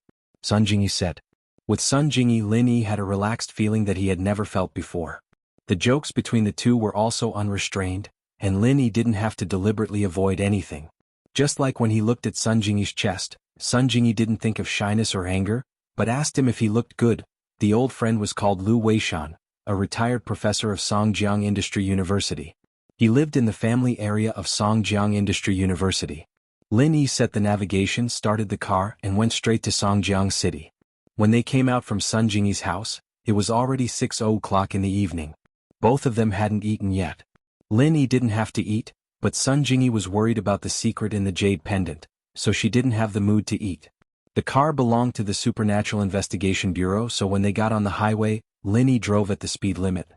Sun Jingyi said. With Sun Jingyi, Lin Yi had a relaxed feeling that he had never felt before. The jokes between the two were also unrestrained, and Lin Yi didn't have to deliberately avoid anything. Just like when he looked at Sun Jingyi's chest, Sun Jingyi didn't think of shyness or anger, but asked him if he looked good. The old friend was called Lu Weishan, a retired professor of Songjiang Industry University. He lived in the family area of Songjiang Industry University. Lin Yi set the navigation, started the car, and went straight to Songjiang City. When they came out from Sun Jingyi's house, it was already 6 o'clock in the evening. Both of them hadn't eaten yet. Lin Yi didn't have to eat, but Sun Jingyi was worried about the secret in the jade pendant, so she didn't have the mood to eat. The car belonged to the Supernatural Investigation Bureau, so when they got on the highway, Lin Yi drove at the speed limit.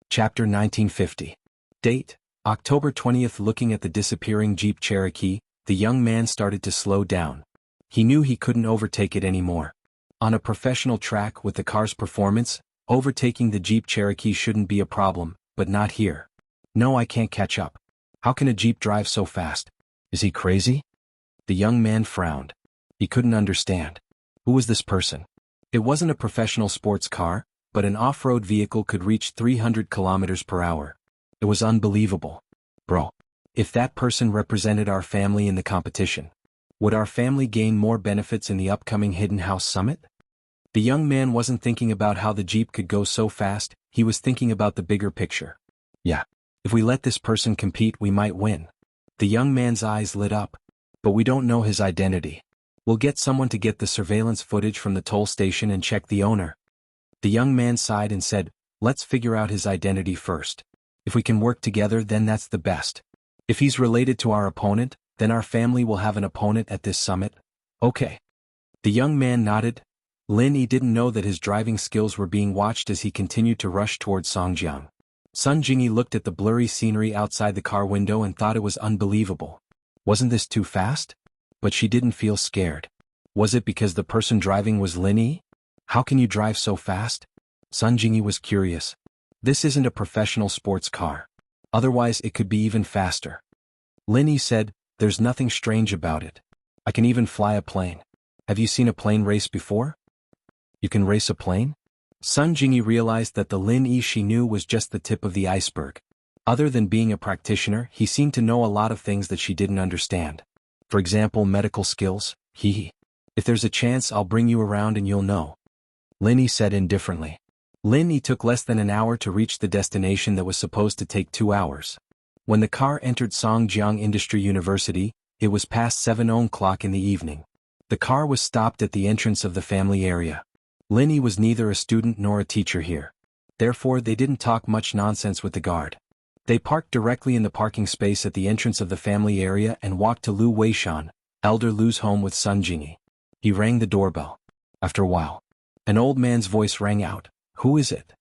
Chapter 1950. Date, October 20th. Looking at the disappearing Jeep Cherokee, the young man started to slow down. He knew he couldn't overtake it anymore. On a professional track with the car's performance, overtaking the Jeep Cherokee shouldn't be a problem, but not here. No, I can't catch up. How can a Jeep drive so fast? Is he crazy? The young man frowned. He couldn't understand. Who was this person? It wasn't a professional sports car, but an off-road vehicle could reach 300 kilometers per hour. It was unbelievable. Bro, if that person represented our family in the competition, would our family gain more benefits in the upcoming Hidden House Summit? The young man wasn't thinking about how the Jeep could go so fast, he was thinking about the bigger picture. Yeah, if we let this person compete, we might win. The young man's eyes lit up. But we don't know his identity. We'll get someone to get the surveillance footage from the toll station and check the owner. The young man sighed and said, let's figure out his identity first. If we can work together, then that's the best. If he's related to our opponent, then our family will have an opponent at this summit. Okay. The young man nodded. Lin Yi didn't know that his driving skills were being watched as he continued to rush towards Songjiang. Sun Jingyi looked at the blurry scenery outside the car window and thought it was unbelievable. Wasn't this too fast? But she didn't feel scared. Was it because the person driving was Lin Yi? How can you drive so fast? Sun Jingyi was curious. This isn't a professional sports car. Otherwise it could be even faster. Lin Yi said, there's nothing strange about it. I can even fly a plane. Have you seen a plane race before? You can race a plane? Sun Jingyi realized that the Lin Yi she knew was just the tip of the iceberg. Other than being a practitioner, he seemed to know a lot of things that she didn't understand. For example, medical skills. If there's a chance, I'll bring you around and you'll know. Lin Yi said indifferently. Lin Yi took less than an hour to reach the destination that was supposed to take 2 hours. When the car entered Songjiang Industry University, it was past 7 o'clock in the evening. The car was stopped at the entrance of the family area. Lin Yi was neither a student nor a teacher here. Therefore, they didn't talk much nonsense with the guard. They parked directly in the parking space at the entrance of the family area and walked to Lu Weishan, Elder Lu's home with Sun Jingyi. He rang the doorbell. After a while, an old man's voice rang out. Who is it?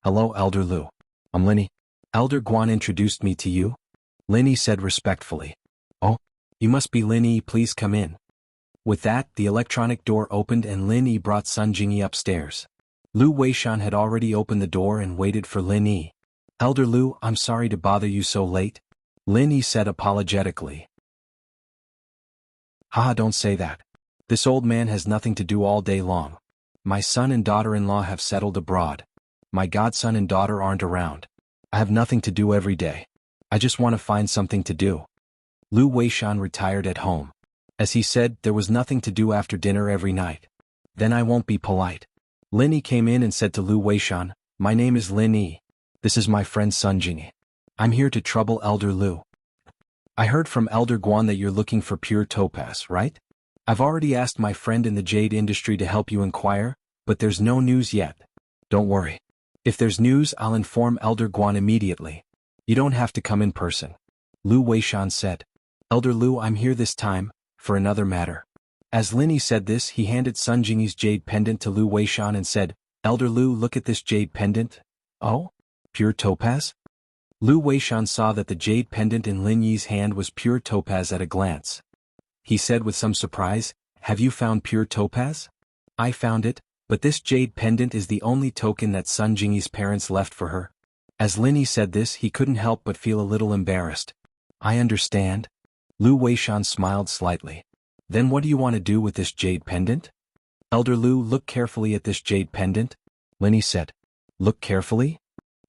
Hello, Elder Lu. I'm Lin Yi. Elder Guan introduced me to you. Lin Yi said respectfully. Oh, you must be Lin Yi, please come in. With that, the electronic door opened and Lin Yi brought Sun Jingyi upstairs. Lu Weishan had already opened the door and waited for Lin Yi. Elder Lu, I'm sorry to bother you so late, Lin Yi said apologetically. Haha, don't say that. This old man has nothing to do all day long. My son and daughter-in-law have settled abroad. My godson and daughter aren't around. I have nothing to do every day. I just want to find something to do. Lu Weishan retired at home. As he said, there was nothing to do after dinner every night. Then I won't be polite. Lin Yi came in and said to Lu Weishan, my name is Lin Yi. This is my friend Sun Jingyi. I'm here to trouble Elder Lu. I heard from Elder Guan that you're looking for pure topaz, right? I've already asked my friend in the jade industry to help you inquire, but there's no news yet. Don't worry. If there's news, I'll inform Elder Guan immediately. You don't have to come in person. Lu Weishan said. Elder Lu, I'm here this time, for another matter. As Lin Yi said this, he handed Sun Jingyi's jade pendant to Lu Weishan and said, Elder Lu, look at this jade pendant. Oh? Pure topaz? Lu Weishan saw that the jade pendant in Lin Yi's hand was pure topaz at a glance. He said with some surprise, Have you found pure topaz? I found it, but this jade pendant is the only token that Sun Jingyi's parents left for her. As Lin Yi said this, he couldn't help but feel a little embarrassed. I understand. Lu Weishan smiled slightly. Then what do you want to do with this jade pendant? Elder Lu, look carefully at this jade pendant. Lin Yi said. Look carefully?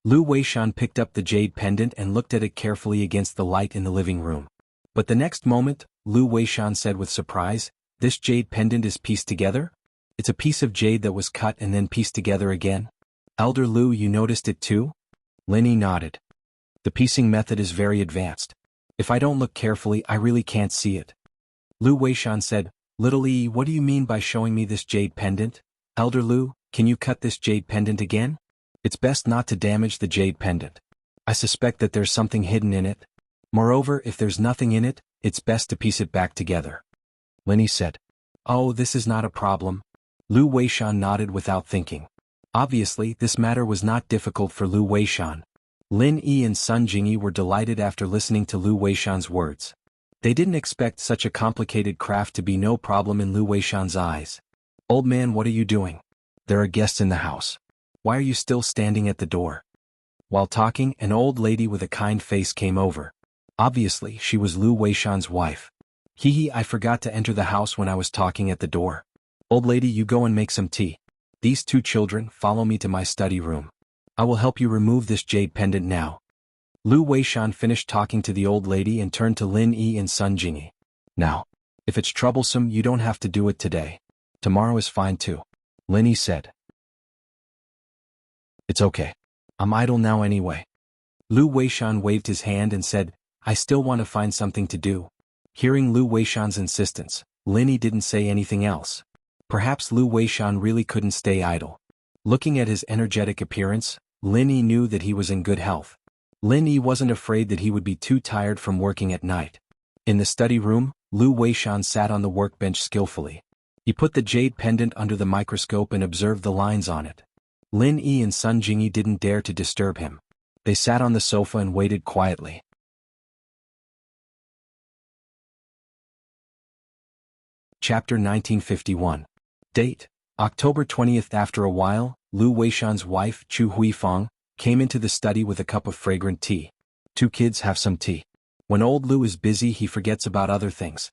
Lu Weishan picked up the jade pendant and looked at it carefully against the light in the living room. But the next moment, Lu Weishan said with surprise, This jade pendant is pieced together? It's a piece of jade that was cut and then pieced together again? Elder Lu, you noticed it too? Lin Yi nodded. The piecing method is very advanced. If I don't look carefully, I really can't see it. Lu Weishan said, Little Yi, what do you mean by showing me this jade pendant? Elder Lu, can you cut this jade pendant again? It's best not to damage the jade pendant. I suspect that there's something hidden in it. Moreover, if there's nothing in it, it's best to piece it back together. Lin Yi said. Oh, this is not a problem. Lu Weishan nodded without thinking. Obviously, this matter was not difficult for Lu Weishan. Lin Yi and Sun Jingyi were delighted after listening to Lu Weishan's words. They didn't expect such a complicated craft to be no problem in Lu Weishan's eyes. Old man, what are you doing? There are guests in the house. Why are you still standing at the door? While talking, an old lady with a kind face came over. Obviously, she was Lu Weishan's wife. Hee, I forgot to enter the house when I was talking at the door. Old lady, you go and make some tea. These two children, follow me to my study room. I will help you remove this jade pendant now. Lu Weishan finished talking to the old lady and turned to Lin Yi and Sun Jingyi. Now, if it's troublesome, you don't have to do it today. Tomorrow is fine too. Lin Yi said. It's okay. I'm idle now anyway. Lu Weishan waved his hand and said, I still want to find something to do. Hearing Lu Weishan's insistence, Lin Yi didn't say anything else. Perhaps Lu Weishan really couldn't stay idle. Looking at his energetic appearance, Lin Yi knew that he was in good health. Lin Yi wasn't afraid that he would be too tired from working at night. In the study room, Lu Weishan sat on the workbench skillfully. He put the jade pendant under the microscope and observed the lines on it. Lin Yi and Sun Jingyi didn't dare to disturb him. They sat on the sofa and waited quietly. Chapter 1951. Date: October 20th. After a while, Lu Weishan's wife, Chu Huifang, came into the study with a cup of fragrant tea. Two kids, have some tea. When old Lu is busy, he forgets about other things.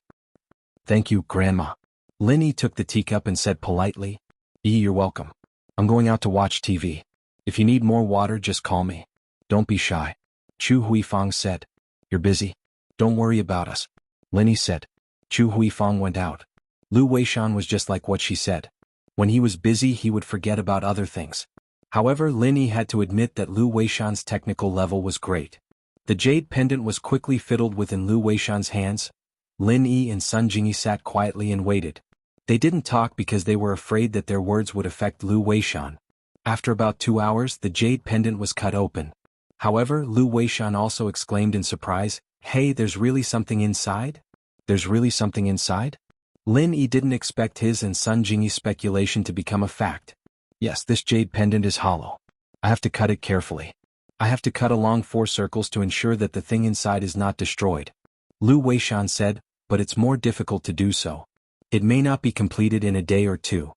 Thank you, Grandma. Lin Yi took the teacup and said politely, You're welcome. I'm going out to watch TV. If you need more water, just call me. Don't be shy. Chu Huifang said. You're busy? Don't worry about us. Lin Yi said. Chu Huifang went out. Lu Weishan was just like what she said. When he was busy, he would forget about other things. However, Lin Yi had to admit that Lu Weishan's technical level was great. The jade pendant was quickly fiddled within Lu Weishan's hands. Lin Yi and Sun Jingyi sat quietly and waited. They didn't talk because they were afraid that their words would affect Lu Weishan. After about 2 hours, the jade pendant was cut open. However, Lu Weishan also exclaimed in surprise, Hey, there's really something inside? There's really something inside? Lin Yi didn't expect his and Sun Jingyi's speculation to become a fact. Yes, this jade pendant is hollow. I have to cut it carefully. I have to cut along 4 circles to ensure that the thing inside is not destroyed. Lu Weishan said, but it's more difficult to do so. It may not be completed in a day or 2.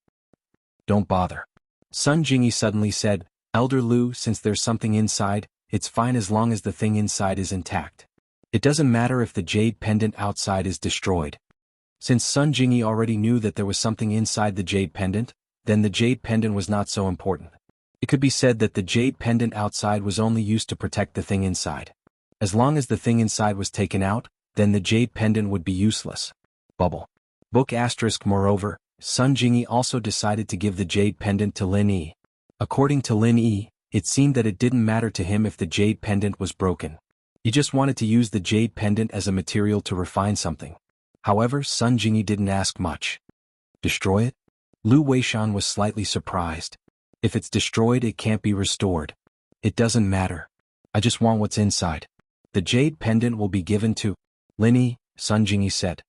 Don't bother. Sun Jingyi suddenly said, Elder Lu, since there's something inside, it's fine as long as the thing inside is intact. It doesn't matter if the jade pendant outside is destroyed. Since Sun Jingyi already knew that there was something inside the jade pendant, then the jade pendant was not so important. It could be said that the jade pendant outside was only used to protect the thing inside. As long as the thing inside was taken out, then the jade pendant would be useless. Bubble. Book *. Moreover, Sun Jingyi also decided to give the jade pendant to Lin Yi. According to Lin Yi, it seemed that it didn't matter to him if the jade pendant was broken. He just wanted to use the jade pendant as a material to refine something. However, Sun Jingyi didn't ask much. Destroy it? Lu Weishan was slightly surprised. If it's destroyed, it can't be restored. It doesn't matter. I just want what's inside. The jade pendant will be given to Linny, Sun Jingyi said.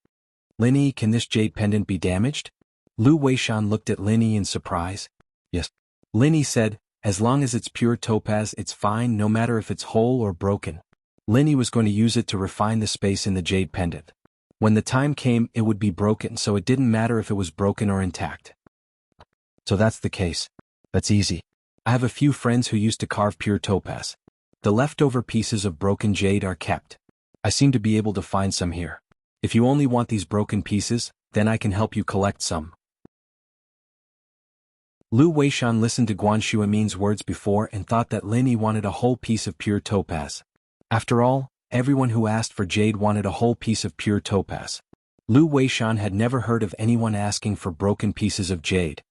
Linny, can this jade pendant be damaged? Lu Weishan looked at Linny in surprise. Yes. Linny said, as long as it's pure topaz, it's fine, no matter if it's whole or broken. Linny was going to use it to refine the space in the jade pendant. When the time came, it would be broken, so it didn't matter if it was broken or intact. So that's the case. That's easy. I have a few friends who used to carve pure topaz. The leftover pieces of broken jade are kept. I seem to be able to find some here. If you only want these broken pieces, then I can help you collect some. Lu Weishan listened to Guan Shuimin's words before and thought that Linny wanted a whole piece of pure topaz. After all, everyone who asked for jade wanted a whole piece of pure topaz. Lu Weishan had never heard of anyone asking for broken pieces of jade.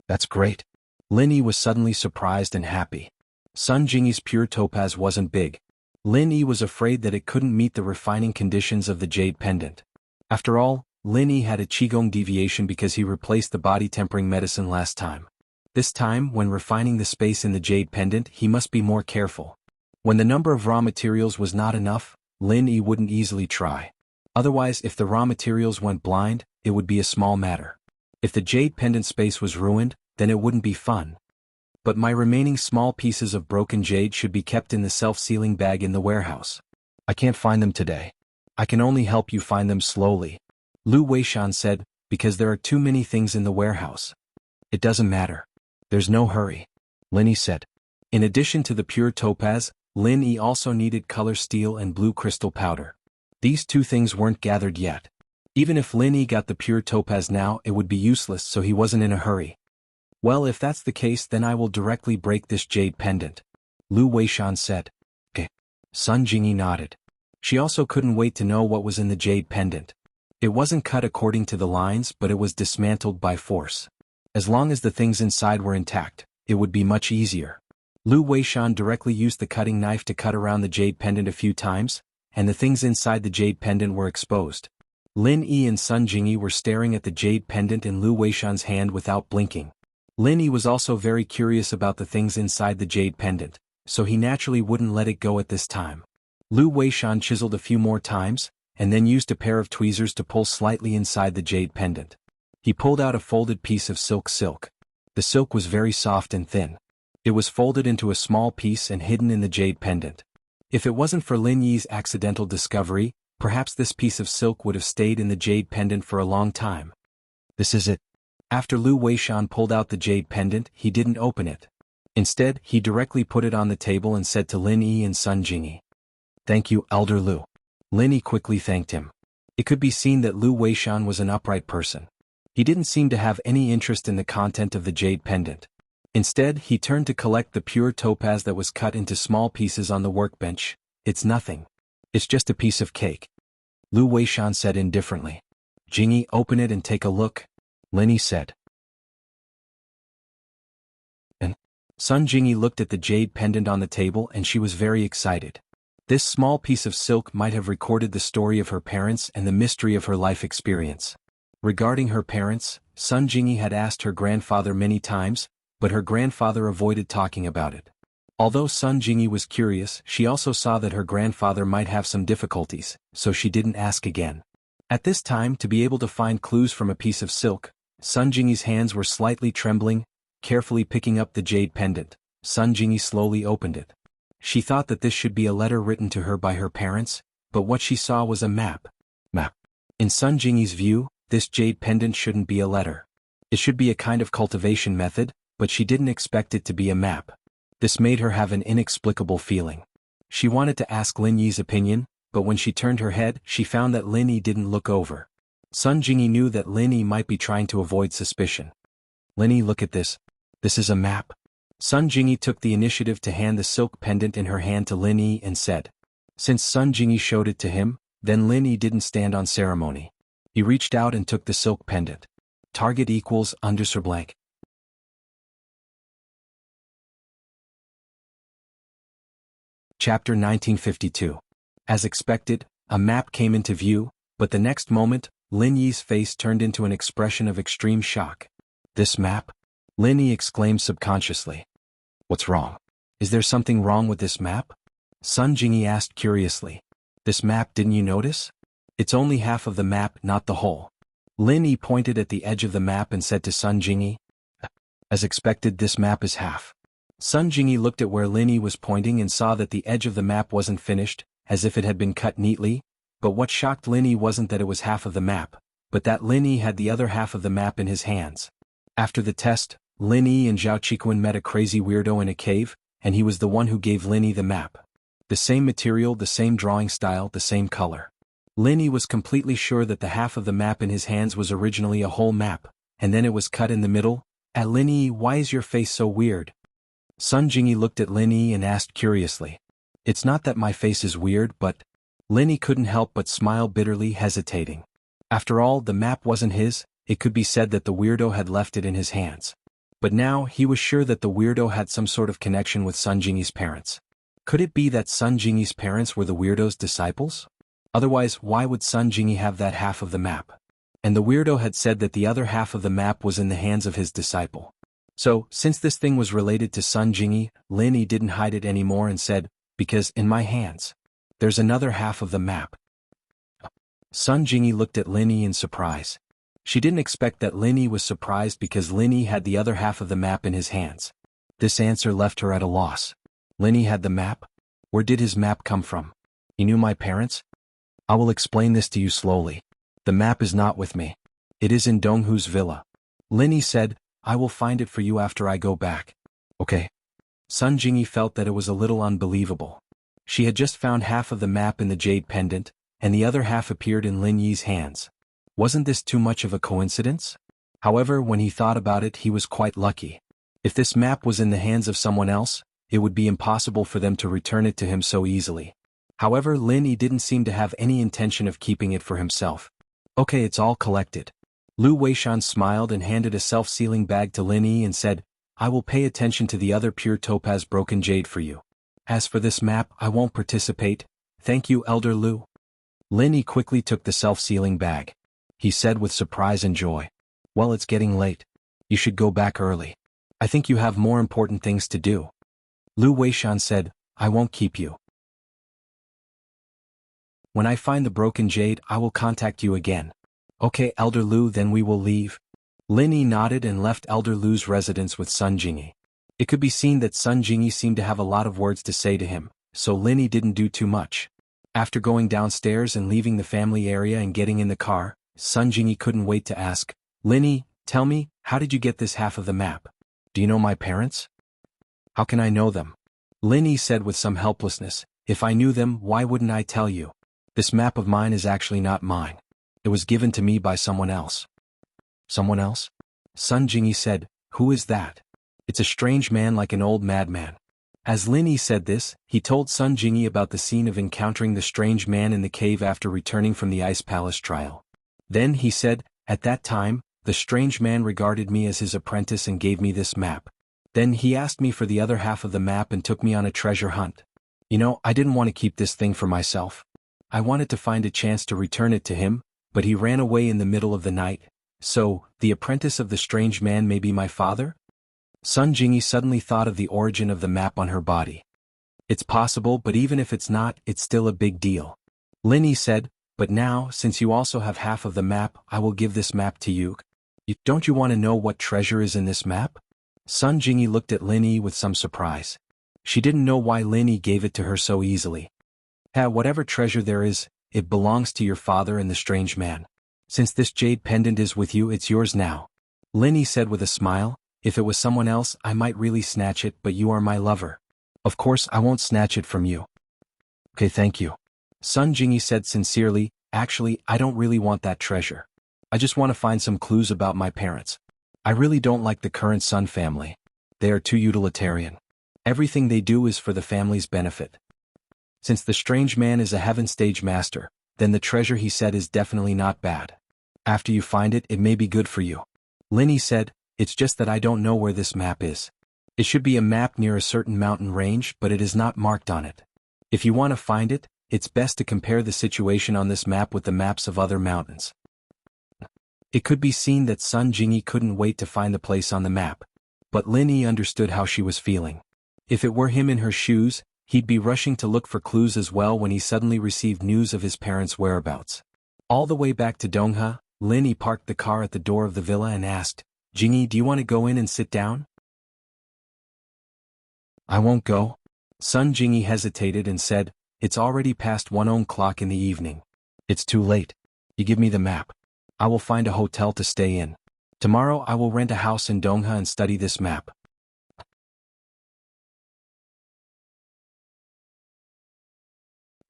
That's great. Linny was suddenly surprised and happy. Sun Jingyi's pure topaz wasn't big. Linny was afraid that it couldn't meet the refining conditions of the jade pendant. After all, Linny had a qigong deviation because he replaced the body tempering medicine last time. This time, when refining the space in the jade pendant, he must be more careful. When the number of raw materials was not enough, Linny wouldn't easily try. Otherwise, if the raw materials went blind, it would be a small matter. If the jade pendant space was ruined, then it wouldn't be fun. But my remaining small pieces of broken jade should be kept in the self-sealing bag in the warehouse. I can't find them today. I can only help you find them slowly. Lu Weishan said, because there are too many things in the warehouse. It doesn't matter. There's no hurry. Linny said. In addition to the pure topaz, Linny also needed color steel and blue crystal powder. These two things weren't gathered yet. Even if Linny got the pure topaz now, it would be useless, so he wasn't in a hurry. Well, if that's the case, then I will directly break this jade pendant. Lu Weishan said. Okay. Sun Jingyi nodded. She also couldn't wait to know what was in the jade pendant. It wasn't cut according to the lines, but it was dismantled by force. As long as the things inside were intact, it would be much easier. Lu Weishan directly used the cutting knife to cut around the jade pendant a few times, and the things inside the jade pendant were exposed. Lin Yi and Sun Jingyi were staring at the jade pendant in Lu Weishan's hand without blinking. Lin Yi was also very curious about the things inside the jade pendant, so he naturally wouldn't let it go at this time. Lu Weishan chiseled a few more times, and then used a pair of tweezers to pull slightly inside the jade pendant. He pulled out a folded piece of silk. The silk was very soft and thin. It was folded into a small piece and hidden in the jade pendant. If it wasn't for Lin Yi's accidental discovery, perhaps this piece of silk would have stayed in the jade pendant for a long time. This is it. After Lu Weishan pulled out the jade pendant, he didn't open it. Instead, he directly put it on the table and said to Lin Yi and Sun Jingyi, "Thank you, Elder Lu." Lin Yi quickly thanked him. It could be seen that Lu Weishan was an upright person. He didn't seem to have any interest in the content of the jade pendant. Instead, he turned to collect the pure topaz that was cut into small pieces on the workbench. "It's nothing. It's just a piece of cake," Lu Weishan said indifferently. "Jingyi, open it and take a look," Lin Yi said. And Sun Jingyi looked at the jade pendant on the table and she was very excited. This small piece of silk might have recorded the story of her parents and the mystery of her life experience. Regarding her parents, Sun Jingyi had asked her grandfather many times, but her grandfather avoided talking about it. Although Sun Jingyi was curious, she also saw that her grandfather might have some difficulties, so she didn't ask again. At this time, to be able to find clues from a piece of silk, Sun Jingyi's hands were slightly trembling. Carefully picking up the jade pendant, Sun Jingyi slowly opened it. She thought that this should be a letter written to her by her parents, but what she saw was a map. In Sun Jingyi's view, this jade pendant shouldn't be a letter. It should be a kind of cultivation method, but she didn't expect it to be a map. This made her have an inexplicable feeling. She wanted to ask Lin Yi's opinion, but when she turned her head, she found that Lin Yi didn't look over. Sun Jingyi knew that Lin Yi might be trying to avoid suspicion. "Lin Yi, look at this. This is a map." Sun Jingyi took the initiative to hand the silk pendant in her hand to Lin Yi and said. Since Sun Jingyi showed it to him, then Lin Yi didn't stand on ceremony. He reached out and took the silk pendant. Target equals _blank. Chapter 1952. As expected, a map came into view, but the next moment, Lin Yi's face turned into an expression of extreme shock. This map? Lin Yi exclaimed subconsciously. What's wrong? Is there something wrong with this map? Sun Jingyi asked curiously. This map, didn't you notice? It's only half of the map, not the whole. Lin Yi pointed at the edge of the map and said to Sun Jingyi, as expected, this map is half. Sun Jingyi looked at where Lin Yi was pointing and saw that the edge of the map wasn't finished, as if it had been cut neatly, but what shocked Lin Yi wasn't that it was half of the map, but that Lin Yi had the other half of the map in his hands. After the test, Lin Yi and Zhao Qiquan met a crazy weirdo in a cave, and he was the one who gave Lin Yi the map. The same material, the same drawing style, the same color. Lin Yi was completely sure that the half of the map in his hands was originally a whole map, and then it was cut in the middle. At Lin Yi, why is your face so weird? Sun Jingyi looked at Lin Yi and asked curiously. It's not that my face is weird, but... Lin Yi couldn't help but smile bitterly, hesitating. After all, the map wasn't his, it could be said that the weirdo had left it in his hands. But now, he was sure that the weirdo had some sort of connection with Sun Jingyi's parents. Could it be that Sun Jingyi's parents were the weirdo's disciples? Otherwise, why would Sun Jingyi have that half of the map? And the weirdo had said that the other half of the map was in the hands of his disciple. So, since this thing was related to Sun Jingyi, Lin Yi didn't hide it anymore and said, because in my hands, there's another half of the map. Sun Jingyi looked at Lin Yi in surprise. She didn't expect that Lin Yi was surprised because Lin Yi had the other half of the map in his hands. This answer left her at a loss. Lin Yi had the map? Where did his map come from? He knew my parents? I will explain this to you slowly. The map is not with me. It is in Donghu's villa. Lin Yi said, I will find it for you after I go back. Okay. Sun Jingyi felt that it was a little unbelievable. She had just found half of the map in the jade pendant, and the other half appeared in Lin Yi's hands. Wasn't this too much of a coincidence? However, when he thought about it, he was quite lucky. If this map was in the hands of someone else, it would be impossible for them to return it to him so easily. However, Lin Yi didn't seem to have any intention of keeping it for himself. Okay, it's all collected. Lu Weishan smiled and handed a self-sealing bag to Lin Yi and said, I will pay attention to the other pure topaz broken jade for you. As for this map, I won't participate. Thank you, Elder Lu. Lin Yi quickly took the self-sealing bag. He said with surprise and joy. Well, it's getting late. You should go back early. I think you have more important things to do. Lu Weishan said, I won't keep you. When I find the broken jade, I will contact you again. Okay, Elder Lu, then we will leave. Lin Yi nodded and left Elder Lu's residence with Sun Jingyi. It could be seen that Sun Jingyi seemed to have a lot of words to say to him, so Lin Yi didn't do too much. After going downstairs and leaving the family area and getting in the car, Sun Jingyi couldn't wait to ask, Lin Yi, tell me, how did you get this half of the map? Do you know my parents? How can I know them? Lin Yi said with some helplessness, if I knew them, why wouldn't I tell you? This map of mine is actually not mine. It was given to me by someone else. Someone else? Sun Jingyi said, who is that? It's a strange man like an old madman. As Lin Yi said this, he told Sun Jingyi about the scene of encountering the strange man in the cave after returning from the Ice Palace trial. Then he said, at that time, the strange man regarded me as his apprentice and gave me this map. Then he asked me for the other half of the map and took me on a treasure hunt. You know, I didn't want to keep this thing for myself. I wanted to find a chance to return it to him, but he ran away in the middle of the night. So, the apprentice of the strange man may be my father? Sun Jingyi suddenly thought of the origin of the map on her body. It's possible, but even if it's not, it's still a big deal. Lin Yi said, but now, since you also have half of the map, I will give this map to you. Don't you want to know what treasure is in this map? Sun Jingyi looked at Lin Yi with some surprise. She didn't know why Lin Yi gave it to her so easily. Whatever treasure there is, it belongs to your father and the strange man. Since this jade pendant is with you, it's yours now. Lin Yi said with a smile, if it was someone else, I might really snatch it, but you are my lover. Of course, I won't snatch it from you. Okay, thank you. Sun Jingyi said sincerely, actually, I don't really want that treasure. I just want to find some clues about my parents. I really don't like the current Sun family. They are too utilitarian. Everything they do is for the family's benefit. Since the strange man is a heaven stage master, then the treasure he said is definitely not bad. After you find it, it may be good for you. Lin Yi said, it's just that I don't know where this map is. It should be a map near a certain mountain range, but it is not marked on it. If you want to find it, it's best to compare the situation on this map with the maps of other mountains. It could be seen that Sun Jingyi couldn't wait to find the place on the map. But Lin Yi understood how she was feeling. If it were him in her shoes, he'd be rushing to look for clues as well when he suddenly received news of his parents' whereabouts. All the way back to Dongha, Lin Yi parked the car at the door of the villa and asked, "Jingyi, do you want to go in and sit down?" "I won't go." Sun Jingyi hesitated and said, "It's already past 1 o'clock in the evening. It's too late. You give me the map. I will find a hotel to stay in. Tomorrow I will rent a house in Dongha and study this map."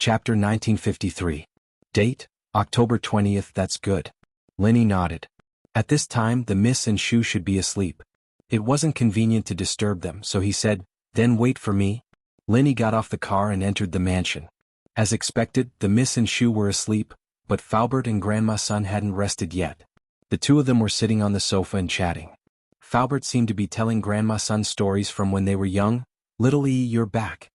Chapter 1953. Date, October 20th. That's good. Lin Yi nodded. At this time the Miss and Shu should be asleep. It wasn't convenient to disturb them, so he said, "Then wait for me." Lin Yi got off the car and entered the mansion. As expected, the Miss and Shu were asleep, but Faubert and Grandma Sun hadn't rested yet. The two of them were sitting on the sofa and chatting. Faubert seemed to be telling Grandma Sun stories from when they were young. "Little E, you're back."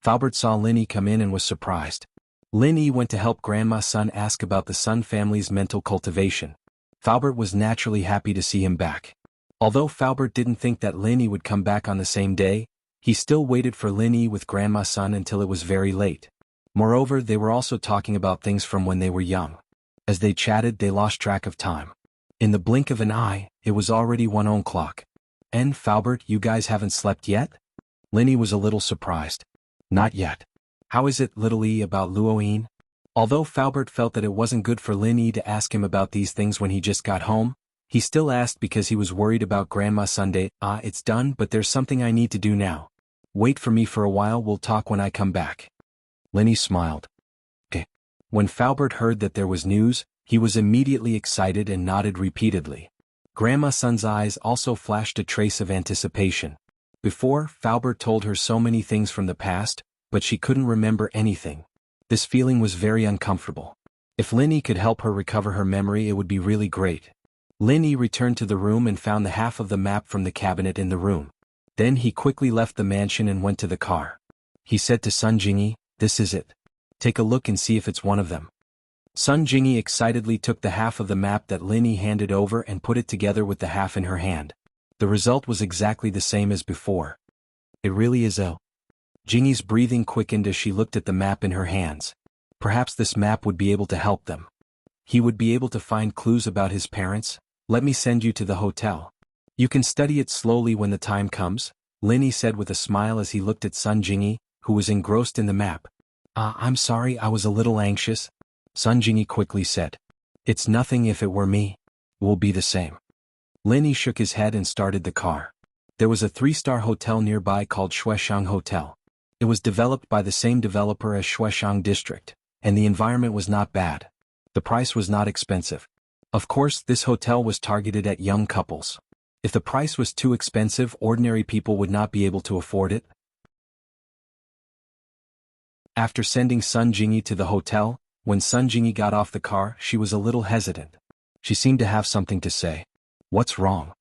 Faubert saw Lin Yi come in and was surprised. Lin Yi went to help Grandma Sun ask about the Sun family's mental cultivation. Faubert was naturally happy to see him back. Although Faubert didn't think that Lin Yi would come back on the same day, he still waited for Lin Yi with Grandma Sun until it was very late. Moreover, they were also talking about things from when they were young. As they chatted, they lost track of time. In the blink of an eye, it was already 1 o'clock. "And Faubert, you guys haven't slept yet?" Lin Yi was a little surprised. "Not yet. How is it, little E, about Luoyin?" Although Faubert felt that it wasn't good for Lin Yi to ask him about these things when he just got home, he still asked because he was worried about Grandma Sunday. It's done, but there's something I need to do now. Wait for me for a while, we'll talk when I come back." Lin Yi smiled. "Okay." When Faubert heard that there was news, he was immediately excited and nodded repeatedly. Grandma Sun's eyes also flashed a trace of anticipation. Before, Faubert told her so many things from the past, but she couldn't remember anything. This feeling was very uncomfortable. If Lin Yi could help her recover her memory, it would be really great. Lin Yi returned to the room and found the half of the map from the cabinet in the room. Then he quickly left the mansion and went to the car. He said to Sun Jingyi, "This is it. Take a look and see if it's one of them." Sun Jingyi excitedly took the half of the map that Lin Yi handed over and put it together with the half in her hand. The result was exactly the same as before. "It really is a..." Jingyi's breathing quickened as she looked at the map in her hands. Perhaps this map would be able to help them. He would be able to find clues about his parents. "Let me send you to the hotel. You can study it slowly when the time comes," Lin Yi said with a smile as he looked at Sun Jingyi, who was engrossed in the map. I'm sorry, I was a little anxious," Sun Jingyi quickly said. "It's nothing. If it were me, it will be the same." Lin Yi shook his head and started the car. There was a 3-star hotel nearby called Shueshang Hotel. It was developed by the same developer as Shueshang District, and the environment was not bad. The price was not expensive. Of course, this hotel was targeted at young couples. If the price was too expensive, ordinary people would not be able to afford it. After sending Sun Jingyi to the hotel, when Sun Jingyi got off the car, she was a little hesitant. She seemed to have something to say. "What's wrong?"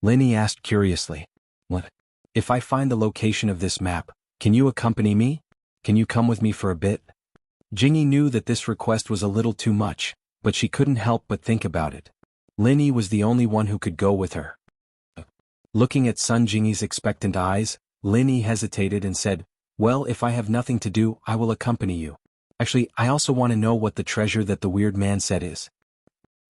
Lin Yi asked curiously. "What? If I find the location of this map, can you accompany me? Can you come with me for a bit?" Jingyi knew that this request was a little too much, but she couldn't help but think about it. Lin Yi was the only one who could go with her. Looking at Sun Jingyi's expectant eyes, Lin Yi hesitated and said, "Well, if I have nothing to do, I will accompany you. Actually, I also want to know what the treasure that the weird man said is."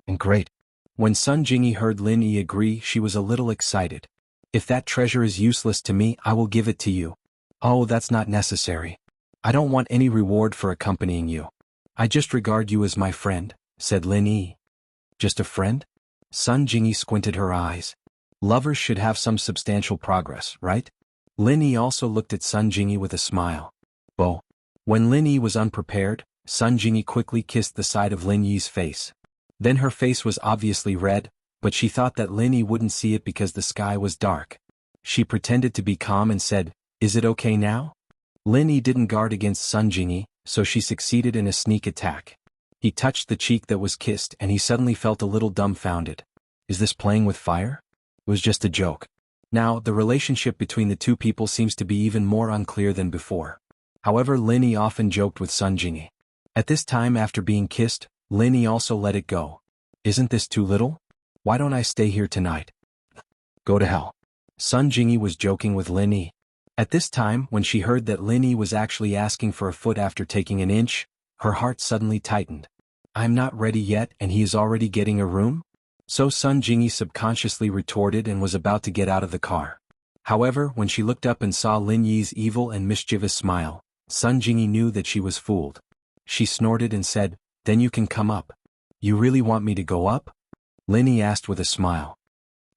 "And great." When Sun Jingyi heard Lin Yi agree, she was a little excited. "If that treasure is useless to me, I will give it to you." "Oh, that's not necessary. I don't want any reward for accompanying you. I just regard you as my friend," said Lin Yi. "Just a friend?" Sun Jingyi squinted her eyes. Lovers should have some substantial progress, right? Lin Yi also looked at Sun Jingyi with a smile. "Bo." When Lin Yi was unprepared, Sun Jingyi quickly kissed the side of Lin Yi's face. Then her face was obviously red, but she thought that Lin Yi wouldn't see it because the sky was dark. She pretended to be calm and said, "Is it okay now?" Lin Yi didn't guard against Sun Jingyi, so she succeeded in a sneak attack. He touched the cheek that was kissed and he suddenly felt a little dumbfounded. Is this playing with fire? It was just a joke. Now, the relationship between the two people seems to be even more unclear than before. However, Lin Yi often joked with Sun Jingyi. At this time, after being kissed, Lin Yi also let it go. "Isn't this too little?" Why don't I stay here tonight? Go to hell. Sun Jingyi was joking with Lin Yi. At this time, when she heard that Lin Yi was actually asking for a foot after taking an inch, her heart suddenly tightened. I'm not ready yet and he is already getting a room? So Sun Jingyi subconsciously retorted and was about to get out of the car. However, when she looked up and saw Lin Yi's evil and mischievous smile, Sun Jingyi knew that she was fooled. She snorted and said, "Then you can come up." "You really want me to go up?" Lin Yi asked with a smile.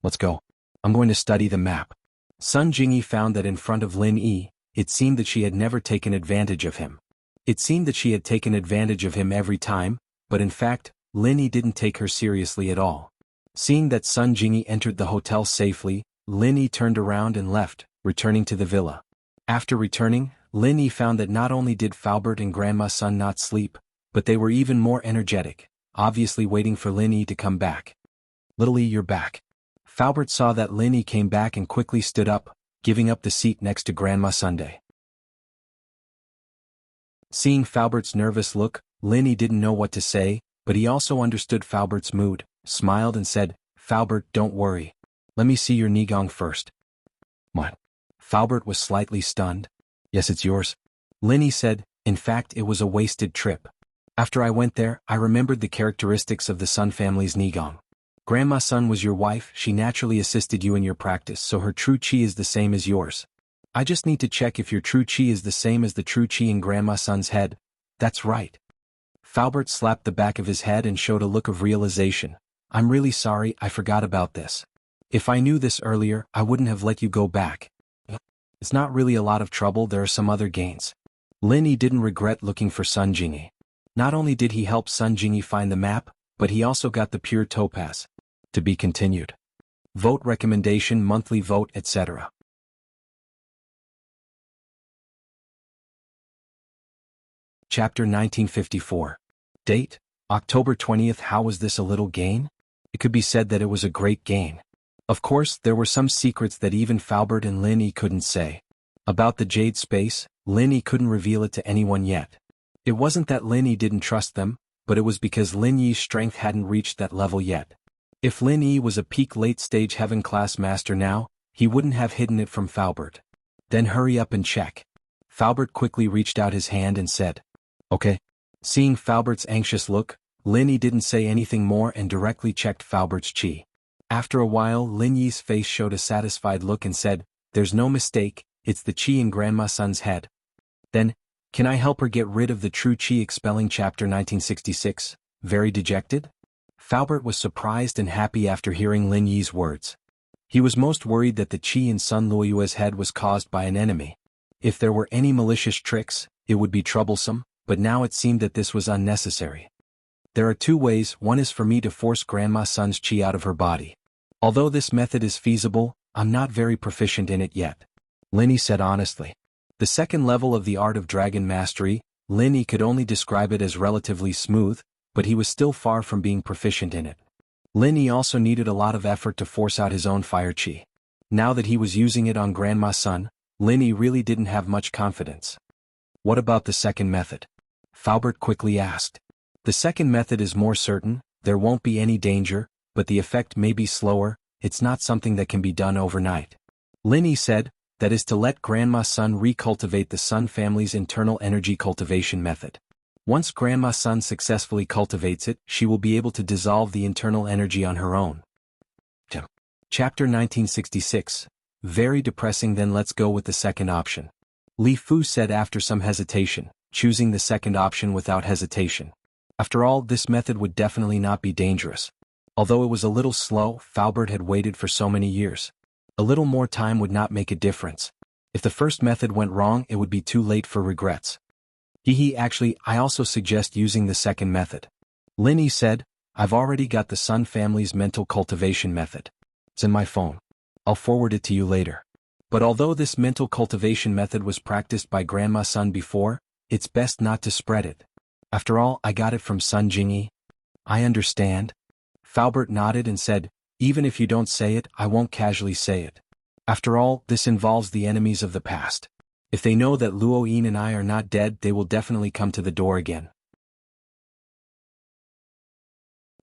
"Let's go. I'm going to study the map." Sun Jingyi found that in front of Lin Yi, it seemed that she had never taken advantage of him. It seemed that she had taken advantage of him every time, but in fact, Lin Yi didn't take her seriously at all. Seeing that Sun Jingyi entered the hotel safely, Lin Yi turned around and left, returning to the villa. After returning, Lin Yi found that not only did Faubert and Grandma Sun not sleep, but they were even more energetic, obviously waiting for Lin Yi to come back. "Little Yi, you're back." Faubert saw that Lin Yi came back and quickly stood up, giving up the seat next to Grandma Sunday. Seeing Faubert's nervous look, Lin Yi didn't know what to say, but he also understood Faubert's mood, smiled and said, "Faubert, don't worry. Let me see your Nigong first." "What?" Faubert was slightly stunned. "Yes, it's yours." Lin Yi said, "In fact, it was a wasted trip. After I went there, I remembered the characteristics of the Sun family's Nigong. Grandma Sun was your wife, she naturally assisted you in your practice, so her true chi is the same as yours. I just need to check if your true chi is the same as the true chi in Grandma Sun's head." "That's right." Faubert slapped the back of his head and showed a look of realization. "I'm really sorry, I forgot about this. If I knew this earlier, I wouldn't have let you go back." "It's not really a lot of trouble, there are some other gains." Lin Yi didn't regret looking for Sun Jingyi. Not only did he help Sun Jingyi find the map, but he also got the pure topaz. To be continued. Vote recommendation, monthly vote, etc. Chapter 1954. Date, October 20th. How was this a little gain? It could be said that it was a great gain. Of course, there were some secrets that even Faubert and Lin Yi couldn't say. About the Jade Space, Lin Yi couldn't reveal it to anyone yet. It wasn't that Lin Yi didn't trust them, but it was because Lin Yi's strength hadn't reached that level yet. If Lin Yi was a peak late-stage heaven-class master now, he wouldn't have hidden it from Faubert. "Then hurry up and check." Faubert quickly reached out his hand and said, "Okay." Seeing Faubert's anxious look, Lin Yi didn't say anything more and directly checked Faubert's chi. After a while, Lin Yi's face showed a satisfied look and said, "There's no mistake, it's the chi in Grandma Sun's head." "Then, can I help her get rid of the true chi expelling?" Chapter 1966. Very dejected? Faubert was surprised and happy after hearing Lin Yi's words. He was most worried that the chi in Sun Luoyue's head was caused by an enemy. If there were any malicious tricks, it would be troublesome, but now it seemed that this was unnecessary. "There are two ways. One is for me to force Grandma Sun's chi out of her body. Although this method is feasible, I'm not very proficient in it yet," Lin Yi said honestly. The second level of the art of dragon mastery, Lin Yi could only describe it as relatively smooth, but he was still far from being proficient in it. Lin Yi also needed a lot of effort to force out his own fire chi. Now that he was using it on Grandma Sun, Lin Yi really didn't have much confidence. "What about the second method?" Faubert quickly asked. "The second method is more certain, there won't be any danger, but the effect may be slower, it's not something that can be done overnight." Lin Yi said, "That is to let Grandma Sun recultivate the Sun family's internal energy cultivation method. Once Grandma Sun successfully cultivates it, she will be able to dissolve the internal energy on her own." Chapter 1966. Very depressing. Then let's go with the second option. Li Fu said after some hesitation, choosing the second option without hesitation. After all, this method would definitely not be dangerous. Although it was a little slow, Faubert had waited for so many years. A little more time would not make a difference. If the first method went wrong, it would be too late for regrets. Actually, I also suggest using the second method. Lin Yi said, "I've already got the Sun family's mental cultivation method. It's in my phone. I'll forward it to you later. But although this mental cultivation method was practiced by Grandma Sun before, it's best not to spread it. After all, I got it from Sun Jingyi." "I understand." Faubert nodded and said, "Even if you don't say it, I won't casually say it. After all, this involves the enemies of the past. If they know that Luo Yin and I are not dead, they will definitely come to the door again.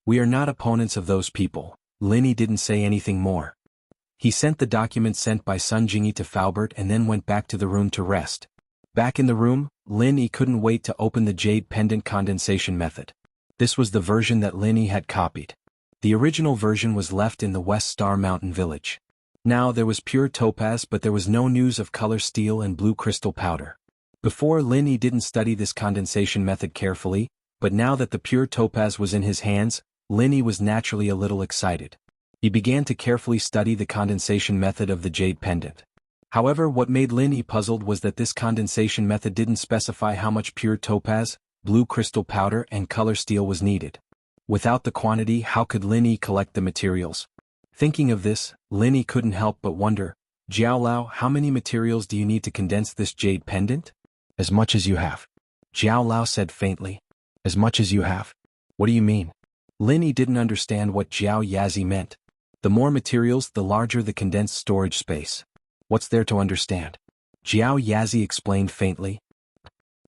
We are not opponents of those people. Linny didn't say anything more. He sent the document sent by Sun Jingyi to Faubert and then went back to the room to rest. Back in the room, Linny couldn't wait to open the jade pendant condensation method. This was the version that Linny had copied. The original version was left in the West Star Mountain village. Now there was pure topaz, but there was no news of color steel and blue crystal powder. Before, Linny didn't study this condensation method carefully, but now that the pure topaz was in his hands, Linny was naturally a little excited. He began to carefully study the condensation method of the jade pendant. However, what made Linny puzzled was that this condensation method didn't specify how much pure topaz, blue crystal powder and color steel was needed. Without the quantity, how could Linny collect the materials? Thinking of this, Linny couldn't help but wonder, Jiao Lao, how many materials do you need to condense this jade pendant? As much as you have. Jiao Lao said faintly. As much as you have? What do you mean? Linny didn't understand what Jiao Yazi meant. The more materials, the larger the condensed storage space. What's there to understand? Jiao Yazi explained faintly.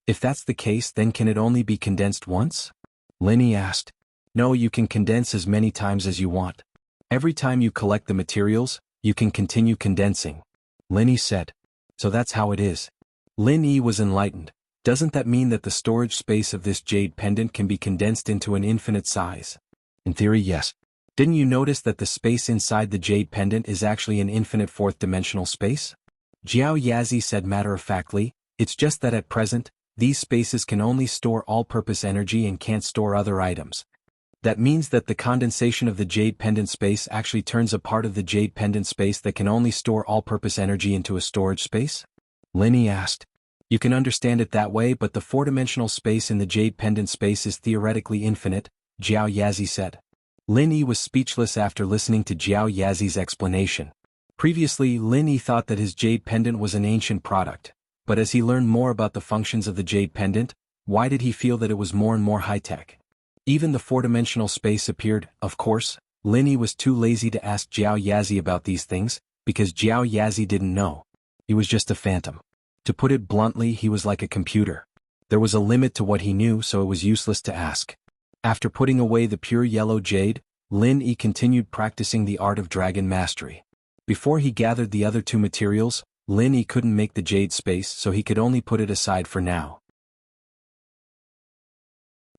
If that's the case, then can it only be condensed once? Linny asked. No, you can condense as many times as you want. Every time you collect the materials, you can continue condensing. Linny said. So that's how it is. Linny was enlightened. Doesn't that mean that the storage space of this jade pendant can be condensed into an infinite size? In theory, yes. Didn't you notice that the space inside the jade pendant is actually an infinite fourth-dimensional space? Jiao Yazi said matter-of-factly, it's just that at present, these spaces can only store all-purpose energy and can't store other items. That means that the condensation of the jade pendant space actually turns a part of the jade pendant space that can only store all-purpose energy into a storage space? Linny asked. You can understand it that way, but the four-dimensional space in the jade pendant space is theoretically infinite, Jiao Yazi said. Linny was speechless after listening to Jiao Yazi's explanation. Previously, Linny thought that his jade pendant was an ancient product, but as he learned more about the functions of the jade pendant, why did he feel that it was more and more high-tech? Even the four-dimensional space appeared. Of course, Linny was too lazy to ask Jiao Yazi about these things, because Jiao Yazi didn't know. He was just a phantom. To put it bluntly, he was like a computer. There was a limit to what he knew, so it was useless to ask. After putting away the pure yellow jade, Linny continued practicing the art of dragon mastery. Before he gathered the other two materials, Linny couldn't make the jade space, so he could only put it aside for now.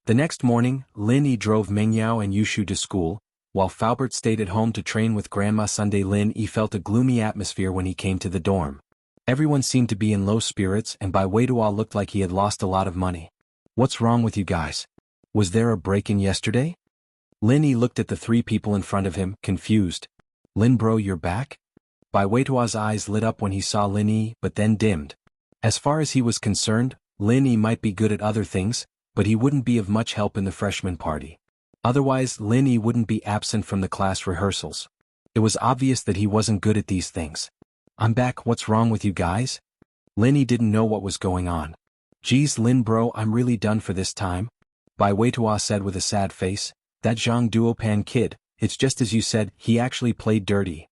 The next morning, Linny drove Mengyao and Yushu to school, while Faubert stayed at home to train with Grandma Sunday. Linny felt a gloomy atmosphere when he came to the dorm. Everyone seemed to be in low spirits, and Bai Weituo looked like he had lost a lot of money. What's wrong with you guys? Was there a break-in yesterday? Linny looked at the three people in front of him, confused. Lin bro, you're back? Bai Weituo's eyes lit up when he saw Linny, but then dimmed. As far as he was concerned, Linny might be good at other things, but he wouldn't be of much help in the freshman party. Otherwise, Linny wouldn't be absent from the class rehearsals. It was obvious that he wasn't good at these things. I'm back, what's wrong with you guys? Linny didn't know what was going on. Geez, Lin bro, I'm really done for this time. Bai Weituo said with a sad face. That Zhang Duopan kid, it's just as you said, he actually played dirty.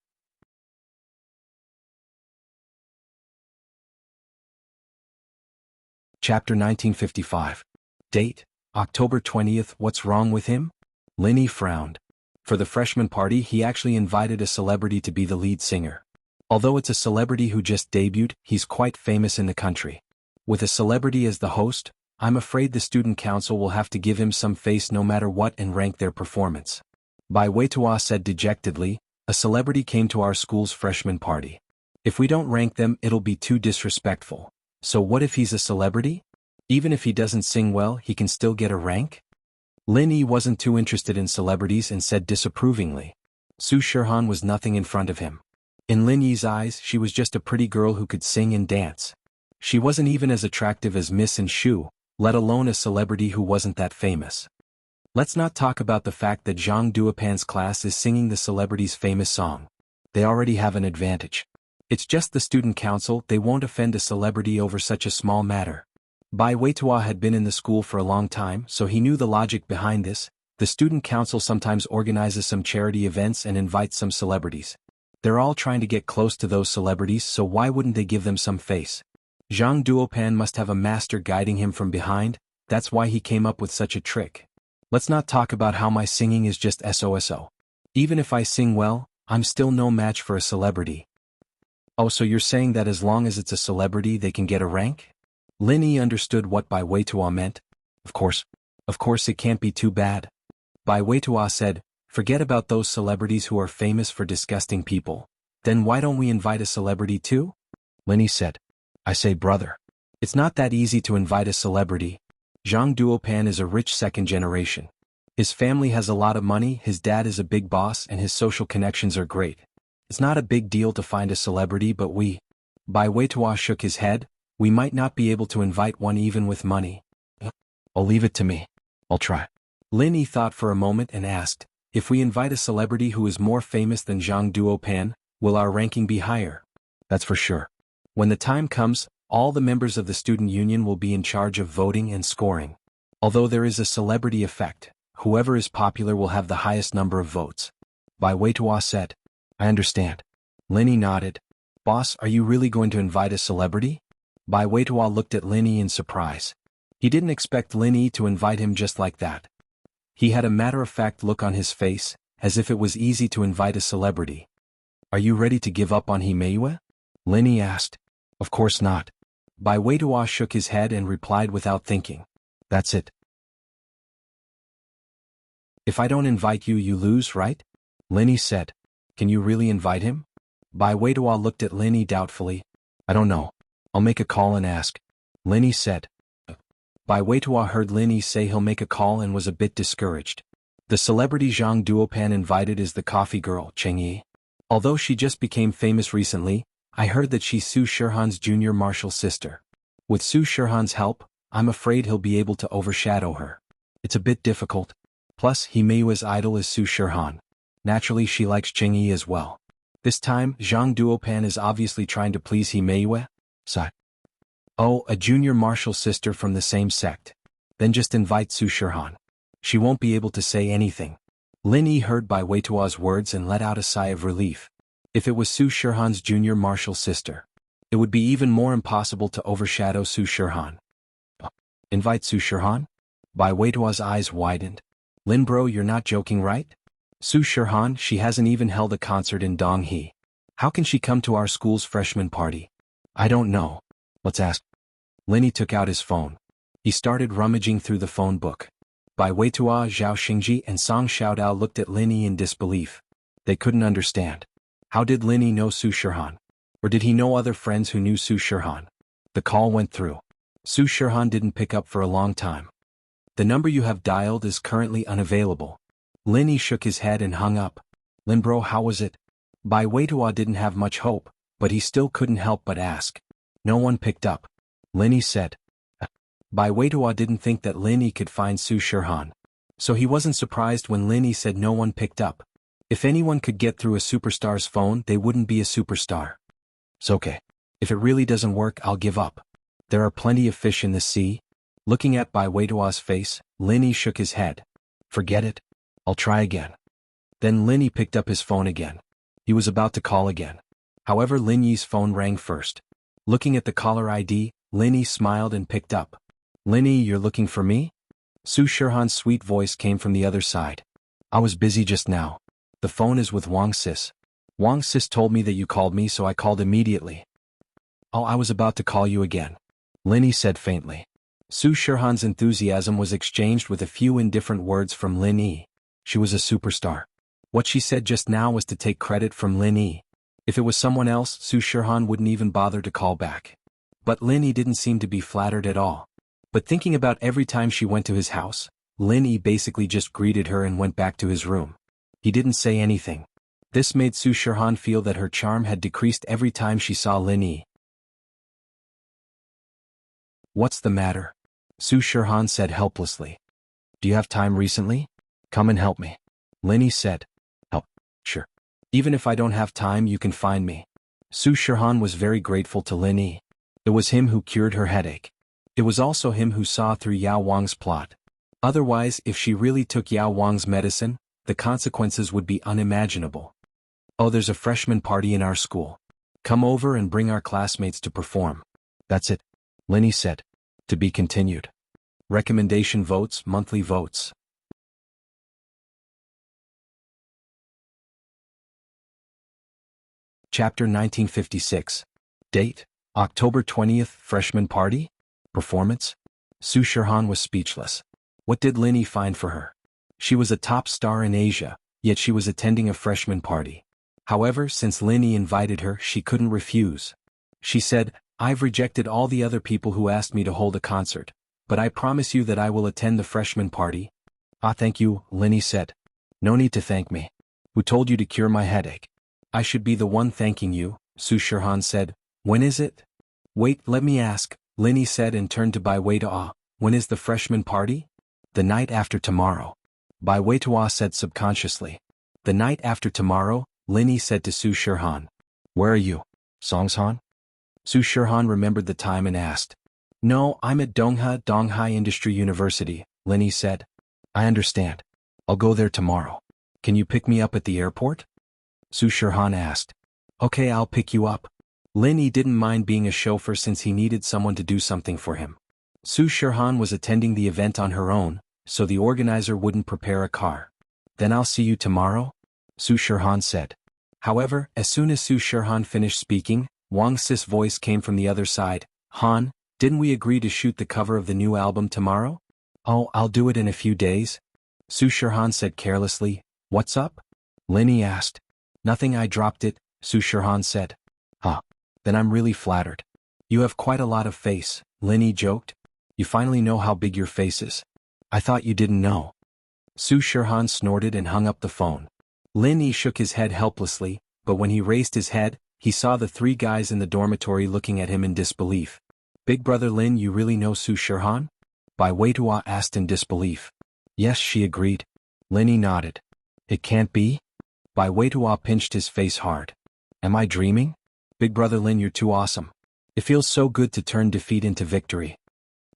Chapter 1955. Date, October 20th. What's wrong with him? Linny frowned. For the freshman party, he actually invited a celebrity to be the lead singer. Although it's a celebrity who just debuted, he's quite famous in the country. With a celebrity as the host, I'm afraid the student council will have to give him some face no matter what and rank their performance. Bai Weituo said dejectedly, a celebrity came to our school's freshman party. If we don't rank them, it'll be too disrespectful. So what if he's a celebrity? Even if he doesn't sing well, he can still get a rank? Linny wasn't too interested in celebrities and said disapprovingly. Su Shirhan was nothing in front of him. In Linny's eyes, she was just a pretty girl who could sing and dance. She wasn't even as attractive as Miss and Shu, let alone a celebrity who wasn't that famous. Let's not talk about the fact that Zhang Duopan's class is singing the celebrity's famous song. They already have an advantage. It's just the student council, they won't offend a celebrity over such a small matter. Bai Weituo had been in the school for a long time, so he knew the logic behind this. The student council sometimes organizes some charity events and invites some celebrities. They're all trying to get close to those celebrities, so why wouldn't they give them some face? Zhang Duopan must have a master guiding him from behind, that's why he came up with such a trick. Let's not talk about how my singing is just SOSO. Even if I sing well, I'm still no match for a celebrity. Oh, so you're saying that as long as it's a celebrity they can get a rank? Linny understood what Bai Weitua meant. Of course it can't be too bad. Bai Weitua said, forget about those celebrities who are famous for disgusting people. Then why don't we invite a celebrity too? Linny said, I say brother. It's not that easy to invite a celebrity. Zhang Duopan is a rich second generation. His family has a lot of money, his dad is a big boss, and his social connections are great. It's not a big deal to find a celebrity, but Bai Weitua shook his head, we might not be able to invite one even with money. I'll leave it to me. I'll try. Linny thought for a moment and asked, if we invite a celebrity who is more famous than Zhang Duopan, will our ranking be higher? That's for sure. When the time comes, all the members of the student union will be in charge of voting and scoring. Although there is a celebrity effect, whoever is popular will have the highest number of votes. Bai Weitua said, I understand. Linny nodded. Boss, are you really going to invite a celebrity? Bai Weitua looked at Linny in surprise. He didn't expect Linny to invite him just like that. He had a matter-of-fact look on his face, as if it was easy to invite a celebrity. Are you ready to give up on Himeiwa? Linny asked. Of course not. Bai Weitua shook his head and replied without thinking. That's it. If I don't invite you, you lose, right? Linny said. Can you really invite him? Bai Weitua looked at Linny doubtfully. I don't know. I'll make a call and ask. Linny said. Bai Weitua heard Linny say he'll make a call and was a bit discouraged. The celebrity Zhang Duopan invited is the coffee girl, Cheng Yi. Although she just became famous recently, I heard that she's Su Shirhan's junior martial sister. With Su Shirhan's help, I'm afraid he'll be able to overshadow her. It's a bit difficult. Plus, Himeiwa's idol is Su Shirhan. Naturally, she likes Cheng Yi as well. This time, Zhang Duopan is obviously trying to please Himeiwa. Sigh. Oh, a junior martial sister from the same sect. Then just invite Su Shirhan. She won't be able to say anything. Linny heard Bai Weitua's words and let out a sigh of relief. If it was Su Shirhan's junior martial sister, it would be even more impossible to overshadow Su Shirhan. Invite Su Shirhan? Bai Weitua's eyes widened. Lin bro, you're not joking, right? Su Shirhan, she hasn't even held a concert in Donghe. How can she come to our school's freshman party? I don't know. Let's ask. Linny took out his phone. He started rummaging through the phone book. Bai Weitua, Zhao Xingji, and Song Xiaodao looked at Linny in disbelief. They couldn't understand. How did Linny know Su Shirhan? Or did he know other friends who knew Su Shirhan? The call went through. Su Shirhan didn't pick up for a long time. The number you have dialed is currently unavailable. Linny shook his head and hung up. Lin bro, how was it? Bai Weitua didn't have much hope, but he still couldn't help but ask. No one picked up. Linny said. Bai Weitua didn't think that Linny could find Su Shirhan. So he wasn't surprised when Linny said no one picked up. If anyone could get through a superstar's phone, they wouldn't be a superstar. It's okay. If it really doesn't work, I'll give up. There are plenty of fish in the sea. Looking at Bai Weitua's face, Linny shook his head. Forget it. I'll try again. Then Linny picked up his phone again. He was about to call again. However, Linny's phone rang first. Looking at the caller ID, Linny smiled and picked up. Linny, you're looking for me? Su Shirhan's sweet voice came from the other side. I was busy just now. The phone is with Wang Sis. Wang Sis told me that you called me, so I called immediately. Oh, I was about to call you again. Linny said faintly. Su Shirhan's enthusiasm was exchanged with a few indifferent words from Linny. She was a superstar. What she said just now was to take credit from Linny. If it was someone else, Su Shirhan wouldn't even bother to call back. But Linny didn't seem to be flattered at all. But thinking about every time she went to his house, Linny basically just greeted her and went back to his room. He didn't say anything. This made Su Shirhan feel that her charm had decreased every time she saw Linny. What's the matter? Su Shirhan said helplessly. Do you have time recently? Come and help me. Linny said. Help? Sure. Even if I don't have time, you can find me. Su Shirhan was very grateful to Linny. It was him who cured her headache. It was also him who saw through Yao Wang's plot. Otherwise, if she really took Yao Wang's medicine, the consequences would be unimaginable. Oh, there's a freshman party in our school. Come over and bring our classmates to perform. That's it. Linny said. To be continued. Recommendation votes, monthly votes. Chapter 1956. Date, October 20th, freshman party? Performance? Su Shirhan was speechless. What did Lin Yi find for her? She was a top star in Asia, yet she was attending a freshman party. However, since Lin Yi invited her, she couldn't refuse. She said, "I've rejected all the other people who asked me to hold a concert, but I promise you that I will attend the freshman party." "Ah, thank you," Lin Yi said. "No need to thank me. Who told you to cure my headache?" "I should be the one thanking you," Su Shirhan said. "When is it?" "Wait, let me ask," Lin Yi said and turned to Bai Wei-to-ah. "When is the freshman party?" "The night after tomorrow," Bai Wei-to-ah said subconsciously. "The night after tomorrow," Lin Yi said to Su Shirhan. "Where are you, Songshan?" Su Shirhan remembered the time and asked. "No, I'm at Donghai Industry University," Lin Yi said. "I understand. I'll go there tomorrow. Can you pick me up at the airport?" Su Shirhan asked. "Okay, I'll pick you up." Lin Yi didn't mind being a chauffeur since he needed someone to do something for him. Su Shirhan was attending the event on her own, so the organizer wouldn't prepare a car. "Then I'll see you tomorrow?" Su Shirhan said. However, as soon as Su Shirhan finished speaking, Wang Si's voice came from the other side. "Han, didn't we agree to shoot the cover of the new album tomorrow?" "Oh, I'll do it in a few days," Su Shirhan said carelessly. "What's up?" Lin Yi asked. "Nothing, I dropped it," Su Shirhan said. "Huh. Then I'm really flattered. You have quite a lot of face," Lin Yi joked. "You finally know how big your face is. I thought you didn't know." Su Shirhan snorted and hung up the phone. Lin Yi shook his head helplessly, but when he raised his head, he saw the three guys in the dormitory looking at him in disbelief. "Big brother Lin, you really know Su Shirhan?" Bai Wei-to-ah asked in disbelief. "Yes," she agreed. Lin Yi nodded. "It can't be?" Bai Wei-to-ah pinched his face hard. "Am I dreaming? Big brother Lin, you're too awesome. It feels so good to turn defeat into victory."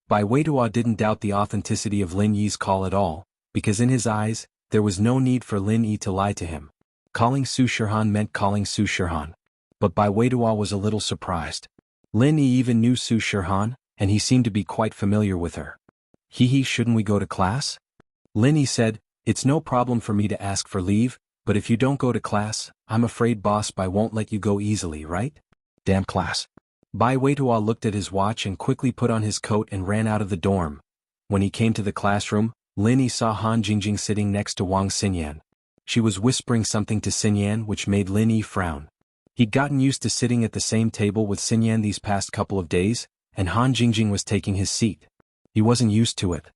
Bai Wei-to-ah didn't doubt the authenticity of Lin Yi's call at all, because in his eyes, there was no need for Lin Yi to lie to him. Calling Su Shirhan meant calling Su Shirhan. But Bai Wei-to-ah was a little surprised. Lin Yi even knew Su Shirhan, and he seemed to be quite familiar with her. "Hee, shouldn't we go to class?" Lin Yi said, "It's no problem for me to ask for leave, but if you don't go to class, I'm afraid Boss Bai won't let you go easily, right?" "Damn class." Bai Wei-to-ah looked at his watch and quickly put on his coat and ran out of the dorm. When he came to the classroom, Lin Yi saw Han Jingjing sitting next to Wang Xinyan. She was whispering something to Xinyan which made Lin Yi frown. He'd gotten used to sitting at the same table with Xinyan these past couple of days, and Han Jingjing was taking his seat. He wasn't used to it.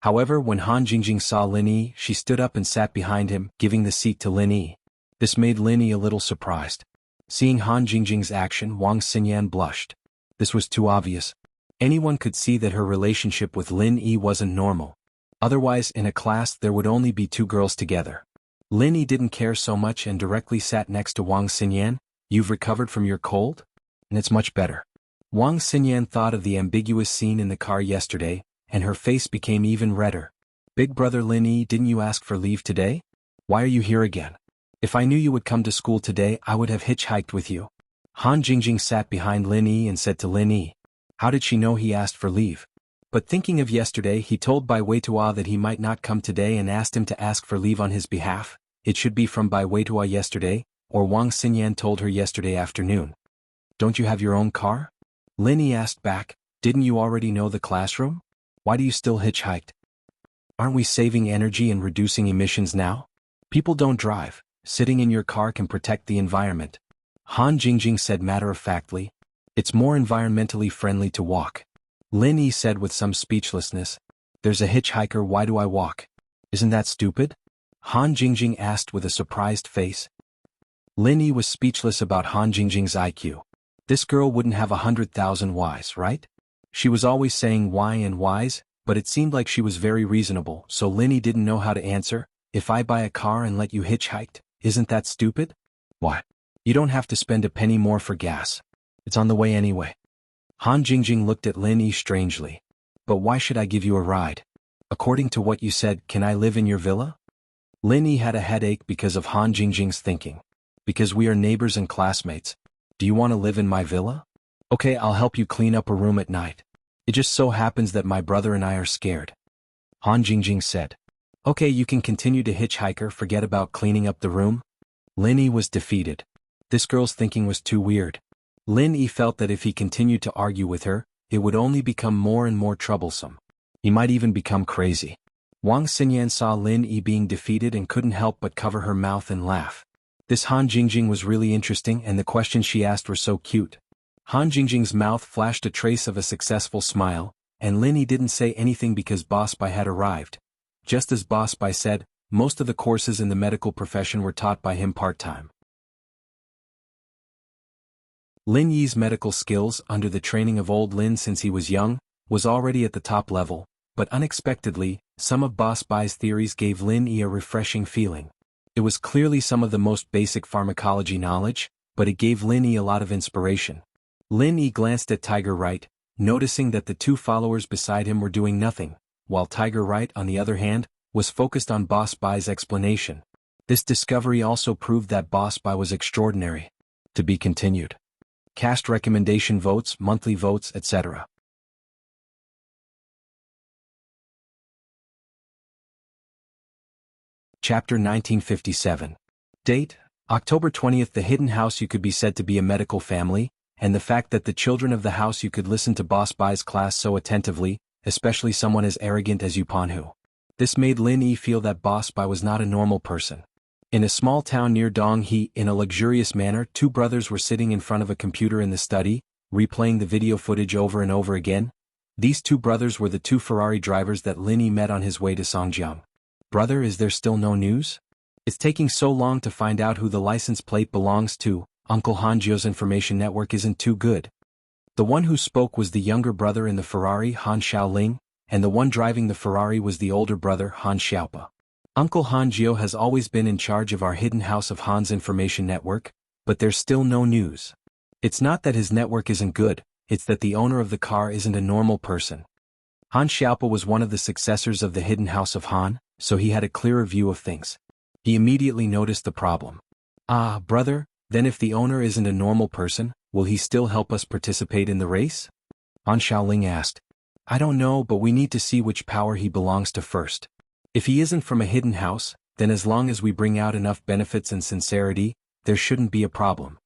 However, when Han Jingjing saw Lin Yi, she stood up and sat behind him, giving the seat to Lin Yi. This made Lin Yi a little surprised. Seeing Han Jingjing's action, Wang Xinyan blushed. This was too obvious. Anyone could see that her relationship with Lin Yi wasn't normal. Otherwise, in a class there would only be two girls together. Lin Yi didn't care so much and directly sat next to Wang Xinyan. "You've recovered from your cold? And it's much better." Wang Xinyan thought of the ambiguous scene in the car yesterday, and her face became even redder. "Big brother Lin Yi, didn't you ask for leave today? Why are you here again? If I knew you would come to school today, I would have hitchhiked with you." Han Jingjing sat behind Lin Yi and said to Lin Yi. How did she know he asked for leave? But thinking of yesterday, he told Bai Wei-to-ah that he might not come today and asked him to ask for leave on his behalf. It should be from Bai Wei-to-ah yesterday, or Wang Xinyan told her yesterday afternoon. "Don't you have your own car?" Lin Yi asked back. "Didn't you already know the classroom? Why do you still hitchhike? Aren't we saving energy and reducing emissions now? People don't drive. Sitting in your car can protect the environment." Han Jingjing said matter-of-factly. "It's more environmentally friendly to walk." Lin Yi said with some speechlessness. "There's a hitchhiker, why do I walk? Isn't that stupid?" Han Jingjing asked with a surprised face. Lin Yi was speechless about Han Jingjing's IQ. This girl wouldn't have 100,000 whys, right? She was always saying why and whys, but it seemed like she was very reasonable, so Lin Yi didn't know how to answer. "If I buy a car and let you hitchhike, isn't that stupid?" "Why? You don't have to spend a penny more for gas. It's on the way anyway." Han Jingjing looked at Lin Yi strangely. "But why should I give you a ride? According to what you said, can I live in your villa?" Lin Yi had a headache because of Han Jingjing's thinking. "Because we are neighbors and classmates. Do you want to live in my villa? Okay, I'll help you clean up a room at night. It just so happens that my brother and I are scared." Han Jingjing said. "Okay, you can continue to hitchhiker, forget about cleaning up the room." Lin Yi was defeated. This girl's thinking was too weird. Lin Yi felt that if he continued to argue with her, it would only become more and more troublesome. He might even become crazy. Wang Xinyan saw Lin Yi being defeated and couldn't help but cover her mouth and laugh. This Han Jingjing was really interesting, and the questions she asked were so cute. Han Jingjing's mouth flashed a trace of a successful smile, and Lin Yi didn't say anything because Boss Bai had arrived. Just as Boss Bai said, most of the courses in the medical profession were taught by him part-time. Lin Yi's medical skills, under the training of old Lin since he was young, was already at the top level, but unexpectedly, some of Boss Bai's theories gave Lin Yi a refreshing feeling. It was clearly some of the most basic pharmacology knowledge, but it gave Lin Yi a lot of inspiration. Lin Yi glanced at Tiger Right, noticing that the two followers beside him were doing nothing, while Tiger Right, on the other hand, was focused on Boss Bai's explanation. This discovery also proved that Boss Bai was extraordinary. To be continued. Cast recommendation votes, monthly votes, etc. Chapter 1957. Date, October 20th. The hidden house. You could be said to be a medical family, and the fact that the children of the house you could listen to Boss Bai's class so attentively, especially someone as arrogant as Yu Panhu. This made Lin Yi feel that Boss Bai was not a normal person. In a small town near Donghe, in a luxurious manner, two brothers were sitting in front of a computer in the study, replaying the video footage over and over again. These two brothers were the two Ferrari drivers that Lin Yi met on his way to Songjiang. Brother, is there still no news? It's taking so long to find out who the license plate belongs to. Uncle Hanjio's information network isn't too good. The one who spoke was the younger brother in the Ferrari, Han Xiaoling, and the one driving the Ferrari was the older brother, Han Xiaopa. Uncle Hanjio has always been in charge of our hidden house of Han's information network, but there's still no news. It's not that his network isn't good, it's that the owner of the car isn't a normal person. Han Xiaopa was one of the successors of the hidden house of Han, so he had a clearer view of things. He immediately noticed the problem. Ah, brother, then if the owner isn't a normal person, will he still help us participate in the race? Han Xiaoling asked. I don't know, but we need to see which power he belongs to first. If he isn't from a hidden house, then as long as we bring out enough benefits and sincerity, there shouldn't be a problem.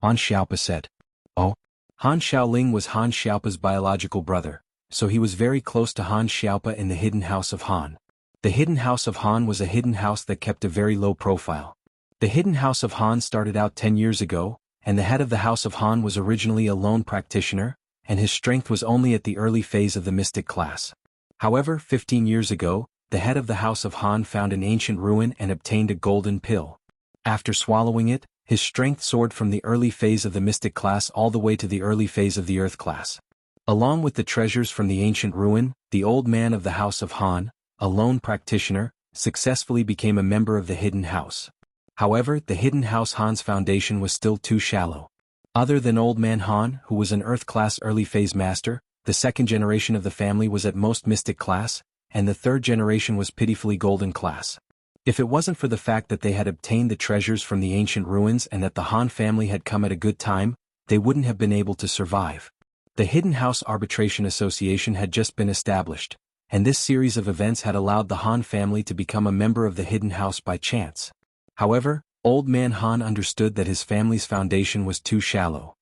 Han Xiaopa said. Oh? Han Xiaoling was Han Xiaopa's biological brother, so he was very close to Han Xiaopa in the hidden house of Han. The hidden house of Han was a hidden house that kept a very low profile. The hidden house of Han started out 10 years ago, and the head of the house of Han was originally a lone practitioner, and his strength was only at the early phase of the mystic class. However, 15 years ago, the head of the house of Han found an ancient ruin and obtained a golden pill. After swallowing it, his strength soared from the early phase of the mystic class all the way to the early phase of the earth class. Along with the treasures from the ancient ruin, the old man of the house of Han, a lone practitioner, successfully became a member of the hidden house. However, the hidden house Han's foundation was still too shallow. Other than old man Han, who was an earth class early phase master, the second generation of the family was at most mystic class, and the third generation was pitifully golden class. If it wasn't for the fact that they had obtained the treasures from the ancient ruins and that the Han family had come at a good time, they wouldn't have been able to survive. The Hidden House Arbitration Association had just been established, and this series of events had allowed the Han family to become a member of the Hidden House by chance. However, old man Han understood that his family's foundation was too shallow.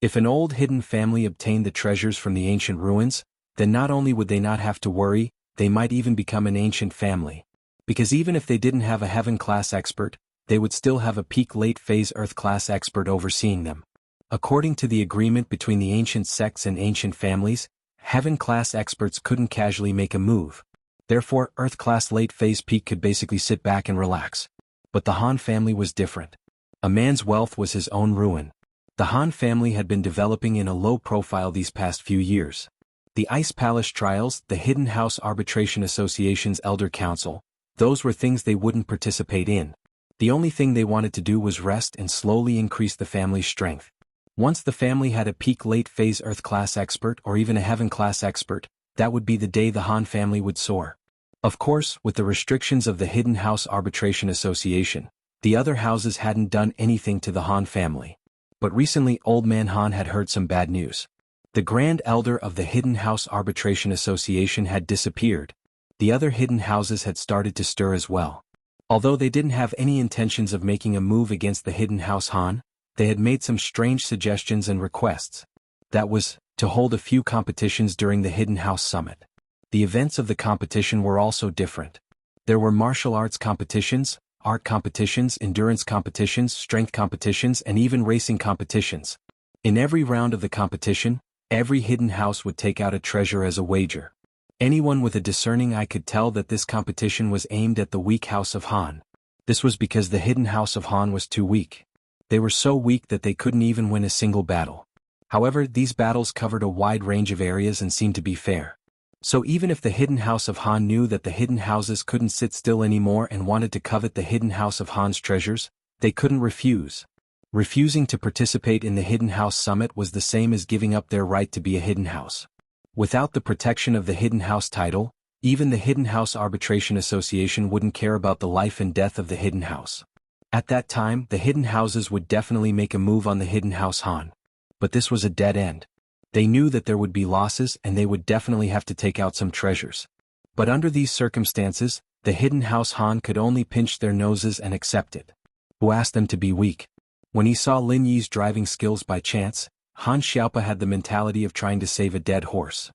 If an old hidden family obtained the treasures from the ancient ruins, then not only would they not have to worry, they might even become an ancient family. Because even if they didn't have a heaven-class expert, they would still have a peak late-phase Earth-class expert overseeing them. According to the agreement between the ancient sects and ancient families, heaven-class experts couldn't casually make a move. Therefore, Earth-class late-phase peak could basically sit back and relax. But the Han family was different. A man's wealth was his own ruin. The Han family had been developing in a low profile these past few years. The Ice Palace trials, the Hidden House Arbitration Association's Elder Council, those were things they wouldn't participate in. The only thing they wanted to do was rest and slowly increase the family's strength. Once the family had a peak late-phase Earth-class expert or even a Heaven-class expert, that would be the day the Han family would soar. Of course, with the restrictions of the Hidden House Arbitration Association, the other houses hadn't done anything to the Han family. But recently old man Han had heard some bad news. The Grand Elder of the Hidden House Arbitration Association had disappeared. The other hidden houses had started to stir as well. Although they didn't have any intentions of making a move against the Hidden House Han, they had made some strange suggestions and requests. That was, to hold a few competitions during the Hidden House Summit. The events of the competition were also different. There were martial arts competitions, art competitions, endurance competitions, strength competitions, and even racing competitions. In every round of the competition, every hidden house would take out a treasure as a wager. Anyone with a discerning eye could tell that this competition was aimed at the weak house of Han. This was because the hidden house of Han was too weak. They were so weak that they couldn't even win a single battle. However, these battles covered a wide range of areas and seemed to be fair. So even if the hidden house of Han knew that the hidden houses couldn't sit still anymore and wanted to covet the hidden house of Han's treasures, they couldn't refuse. Refusing to participate in the Hidden House Summit was the same as giving up their right to be a hidden house. Without the protection of the Hidden House title, even the Hidden House Arbitration Association wouldn't care about the life and death of the hidden house. At that time, the hidden houses would definitely make a move on the Hidden House Han. But this was a dead end. They knew that there would be losses and they would definitely have to take out some treasures. But under these circumstances, the Hidden House Han could only pinch their noses and accept it. Who asked them to be weak? When he saw Lin Yi's driving skills by chance, Han Xiaopa had the mentality of trying to save a dead horse.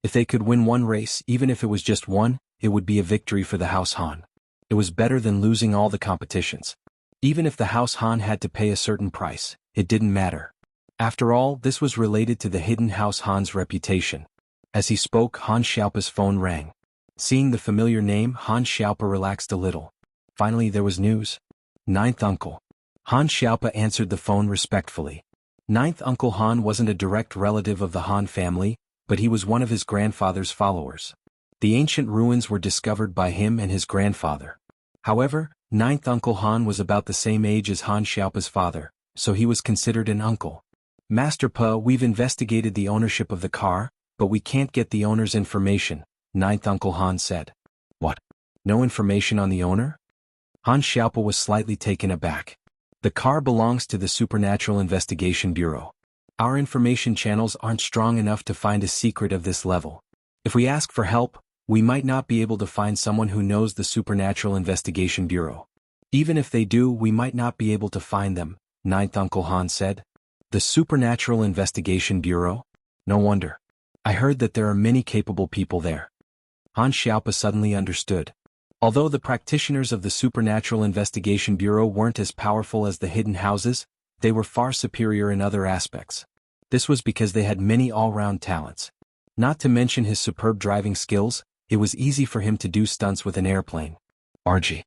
If they could win one race, even if it was just one, it would be a victory for the House Han. It was better than losing all the competitions. Even if the House Han had to pay a certain price, it didn't matter. After all, this was related to the Hidden House Han's reputation. As he spoke, Han Xiaopa's phone rang. Seeing the familiar name, Han Xiaopa relaxed a little. Finally there was news. Ninth Uncle. Han Xiaopa answered the phone respectfully. Ninth Uncle Han wasn't a direct relative of the Han family, but he was one of his grandfather's followers. The ancient ruins were discovered by him and his grandfather. However, Ninth Uncle Han was about the same age as Han Xiaopa's father, so he was considered an uncle. Master Pa, we've investigated the ownership of the car, but we can't get the owner's information, Ninth Uncle Han said. What? No information on the owner? Han Xiaopa was slightly taken aback. The car belongs to the Supernatural Investigation Bureau. Our information channels aren't strong enough to find a secret of this level. If we ask for help, we might not be able to find someone who knows the Supernatural Investigation Bureau. Even if they do, we might not be able to find them, Ninth Uncle Han said. The Supernatural Investigation Bureau? No wonder. I heard that there are many capable people there. Han Xiaopa suddenly understood. Although the practitioners of the Supernatural Investigation Bureau weren't as powerful as the hidden houses, they were far superior in other aspects. This was because they had many all-round talents. Not to mention his superb driving skills, it was easy for him to do stunts with an airplane. RG.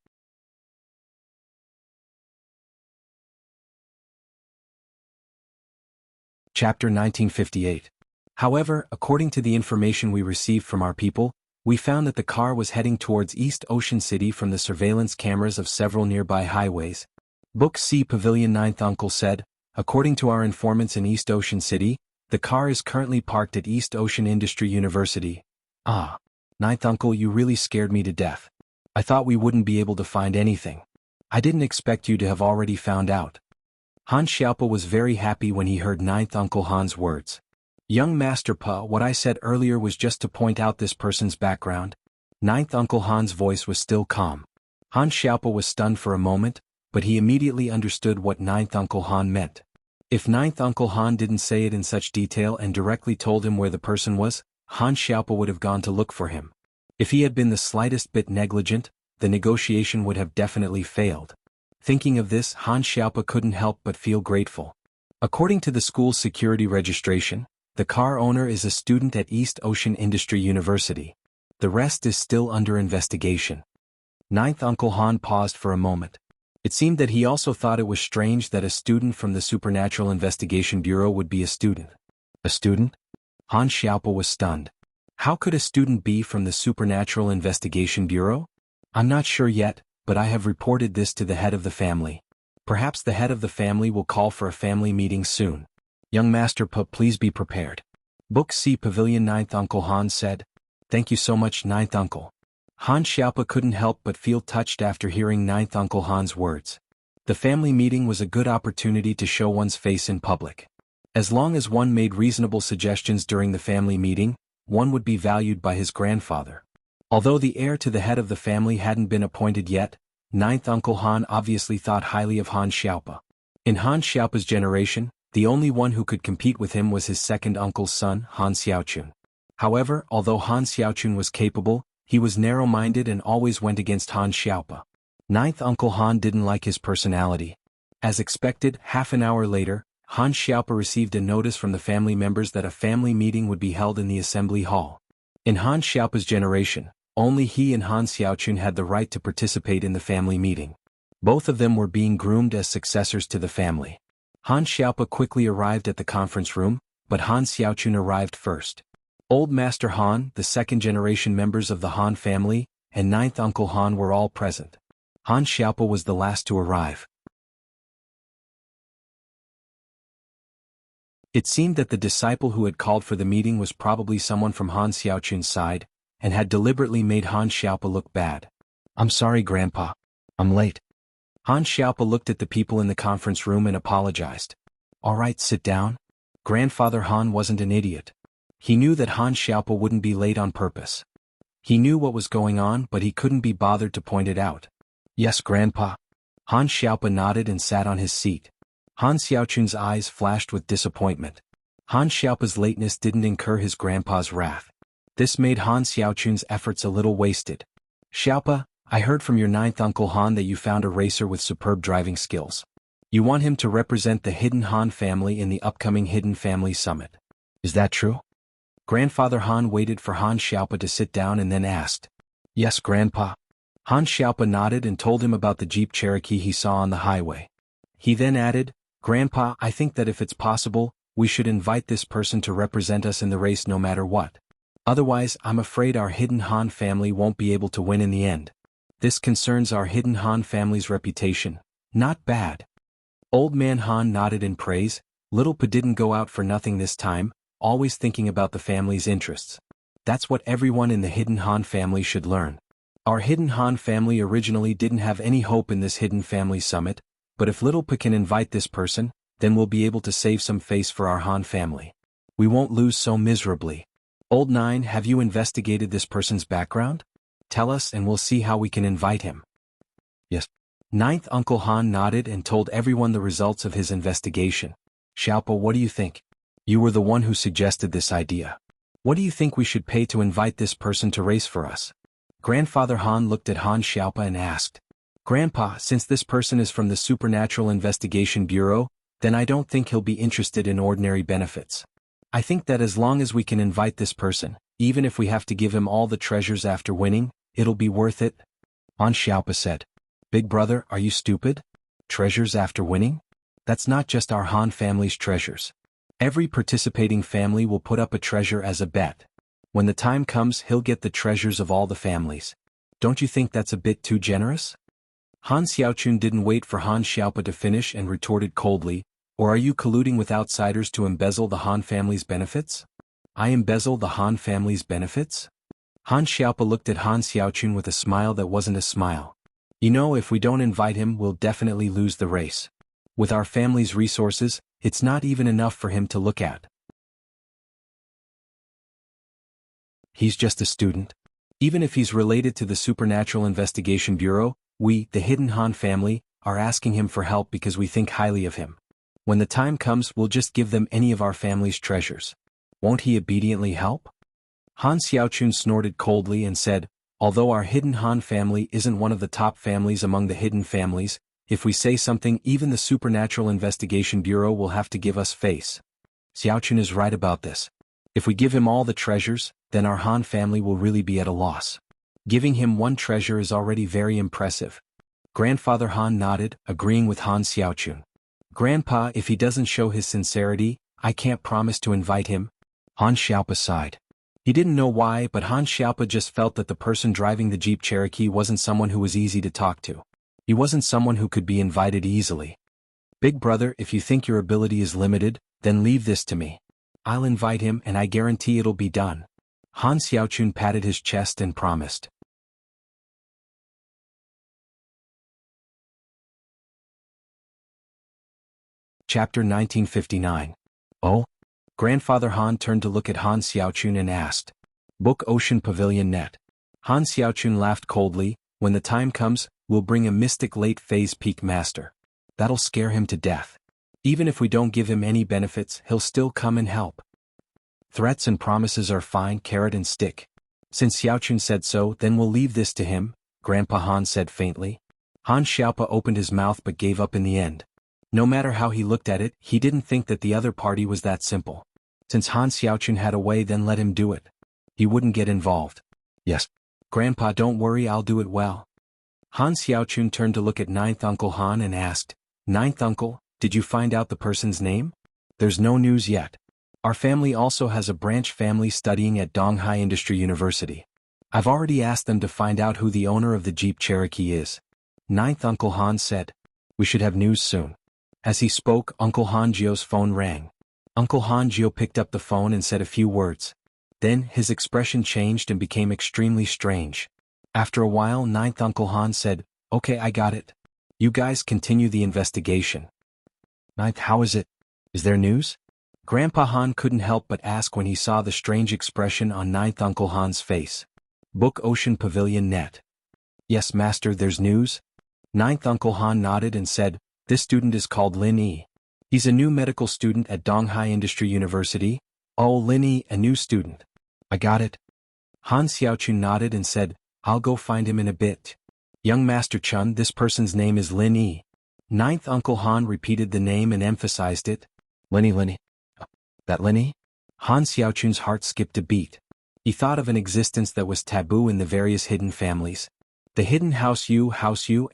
Chapter 1958. However, according to the information we received from our people, we found that the car was heading towards East Ocean City from the surveillance cameras of several nearby highways. Book C Pavilion Ninth Uncle said, according to our informants in East Ocean City, the car is currently parked at East Ocean Industry University. Ah. Ninth Uncle, you really scared me to death. I thought we wouldn't be able to find anything. I didn't expect you to have already found out. Han Xiaopa was very happy when he heard Ninth Uncle Han's words. Young Master Pa, what I said earlier was just to point out this person's background. Ninth Uncle Han's voice was still calm. Han Xiaopa was stunned for a moment, but he immediately understood what Ninth Uncle Han meant. If Ninth Uncle Han didn't say it in such detail and directly told him where the person was, Han Xiaopa would have gone to look for him. If he had been the slightest bit negligent, the negotiation would have definitely failed. Thinking of this, Han Xiaopa couldn't help but feel grateful. According to the school's security registration, the car owner is a student at East Ocean Industry University. The rest is still under investigation. Ninth Uncle Han paused for a moment. It seemed that he also thought it was strange that a student from the Supernatural Investigation Bureau would be a student. A student? Han Xiaopa was stunned. How could a student be from the Supernatural Investigation Bureau? I'm not sure yet, but I have reported this to the head of the family. Perhaps the head of the family will call for a family meeting soon. Young Master Pa, please be prepared. Book C Pavilion Ninth Uncle Han said. Thank you so much, Ninth Uncle. Han Xiaopa couldn't help but feel touched after hearing Ninth Uncle Han's words. The family meeting was a good opportunity to show one's face in public. As long as one made reasonable suggestions during the family meeting, one would be valued by his grandfather. Although the heir to the head of the family hadn't been appointed yet, ninth Uncle Han obviously thought highly of Han Xiaopa. In Han Xiaopa's generation, the only one who could compete with him was his second uncle's son, Han Xiaochun. However, although Han Xiaochun was capable, he was narrow-minded and always went against Han Xiaopa. Ninth Uncle Han didn't like his personality. As expected, half an hour later, Han Xiaopa received a notice from the family members that a family meeting would be held in the assembly hall. In Han Xiaopa's generation, only he and Han Xiaochun had the right to participate in the family meeting. Both of them were being groomed as successors to the family. Han Xiaopa quickly arrived at the conference room, but Han Xiaochun arrived first. Old Master Han, the second-generation members of the Han family, and ninth Uncle Han were all present. Han Xiaopa was the last to arrive. It seemed that the disciple who had called for the meeting was probably someone from Han Xiaochun's side, and had deliberately made Han Xiaopa look bad. "I'm sorry, Grandpa. I'm late." Han Xiaopa looked at the people in the conference room and apologized. "All right, sit down." Grandfather Han wasn't an idiot. He knew that Han Xiaopa wouldn't be late on purpose. He knew what was going on, but he couldn't be bothered to point it out. "Yes, Grandpa." Han Xiaopa nodded and sat on his seat. Han Xiaochun's eyes flashed with disappointment. Han Xiaopa's lateness didn't incur his grandpa's wrath. This made Han Xiaochun's efforts a little wasted. "Xiaopa, I heard from your ninth Uncle Han that you found a racer with superb driving skills. You want him to represent the Hidden Han family in the upcoming Hidden Family Summit. Is that true?" Grandfather Han waited for Han Xiaopa to sit down and then asked. "Yes, Grandpa." Han Xiaopa nodded and told him about the Jeep Cherokee he saw on the highway. He then added, "Grandpa, I think that if it's possible, we should invite this person to represent us in the race no matter what. Otherwise, I'm afraid our Hidden Han family won't be able to win in the end. This concerns our Hidden Han family's reputation. Not bad." Old Man Han nodded in praise. Little Pa didn't go out for nothing this time, always thinking about the family's interests. That's what everyone in the Hidden Han family should learn. Our Hidden Han family originally didn't have any hope in this Hidden Family Summit, but if Little Pa can invite this person, then we'll be able to save some face for our Han family. We won't lose so miserably. Old Nine, have you investigated this person's background? Tell us and we'll see how we can invite him." "Yes." Ninth Uncle Han nodded and told everyone the results of his investigation. "Xiaopa, what do you think? You were the one who suggested this idea. What do you think we should pay to invite this person to race for us?" Grandfather Han looked at Han Xiaopa and asked. "Grandpa, since this person is from the Supernatural Investigation Bureau, then I don't think he'll be interested in ordinary benefits. I think that as long as we can invite this person, even if we have to give him all the treasures after winning, it'll be worth it." Han Xiaopa said. "Big brother, are you stupid? Treasures after winning? That's not just our Han family's treasures. Every participating family will put up a treasure as a bet. When the time comes, he'll get the treasures of all the families. Don't you think that's a bit too generous?" Han Xiaochun didn't wait for Han Xiaopa to finish and retorted coldly, "Or are you colluding with outsiders to embezzle the Han family's benefits?" "I embezzle the Han family's benefits?" Han Xiaopa looked at Han Xiaochun with a smile that wasn't a smile. "You know, if we don't invite him, we'll definitely lose the race. With our family's resources, it's not even enough for him to look at. He's just a student. Even if he's related to the Supernatural Investigation Bureau, we, the Hidden Han family, are asking him for help because we think highly of him. When the time comes, we'll just give them any of our family's treasures. Won't he obediently help?" Han Xiaochun snorted coldly and said, "Although our Hidden Han family isn't one of the top families among the hidden families, if we say something, even the Supernatural Investigation Bureau will have to give us face. Xiaochun is right about this. If we give him all the treasures, then our Han family will really be at a loss. Giving him one treasure is already very impressive." Grandfather Han nodded, agreeing with Han Xiaochun. "Grandpa, if he doesn't show his sincerity, I can't promise to invite him." Han Xiaopa sighed. He didn't know why, but Han Xiaopa just felt that the person driving the Jeep Cherokee wasn't someone who was easy to talk to. He wasn't someone who could be invited easily. "Big brother, if you think your ability is limited, then leave this to me. I'll invite him and I guarantee it'll be done." Han Xiaochun patted his chest and promised. Chapter 1959. "Oh?" Grandfather Han turned to look at Han Xiaochun and asked. "Book Ocean Pavilion Net. Han Xiaochun laughed coldly. When the time comes, we'll bring a mystic late-phase peak master. That'll scare him to death. Even if we don't give him any benefits, he'll still come and help. Threats and promises are fine, carrot and stick. Since Xiaochun said so, then we'll leave this to him, Grandpa Han said faintly. Han Xiaopa opened his mouth but gave up in the end. No matter how he looked at it, he didn't think that the other party was that simple. Since Han Xiaochun had a way, then let him do it. He wouldn't get involved. Yes. Grandpa, don't worry, I'll do it well. Han Xiaochun turned to look at Ninth Uncle Han and asked, Ninth Uncle, did you find out the person's name? There's no news yet. Our family also has a branch family studying at Donghai Industry University. I've already asked them to find out who the owner of the Jeep Cherokee is. Ninth Uncle Han said. We should have news soon. As he spoke, Uncle Hanjio's phone rang. Uncle Hanjio picked up the phone and said a few words. Then, his expression changed and became extremely strange. After a while, Ninth Uncle Han said, Okay, I got it. You guys continue the investigation. Ninth, how is it? Is there news? Grandpa Han couldn't help but ask when he saw the strange expression on Ninth Uncle Han's face. Book Ocean Pavilion Net. Yes, Master, there's news. Ninth Uncle Han nodded and said, This student is called Lin Yi. He's a new medical student at Donghai Industry University. Oh, Lin Yi, a new student. I got it. Han Xiaochun nodded and said, I'll go find him in a bit. Young Master Chun, this person's name is Lin Yi. Ninth Uncle Han repeated the name and emphasized it. Lin Yi. That Lin Yi? Han Xiaochun's heart skipped a beat. He thought of an existence that was taboo in the various hidden families. The hidden House Yu,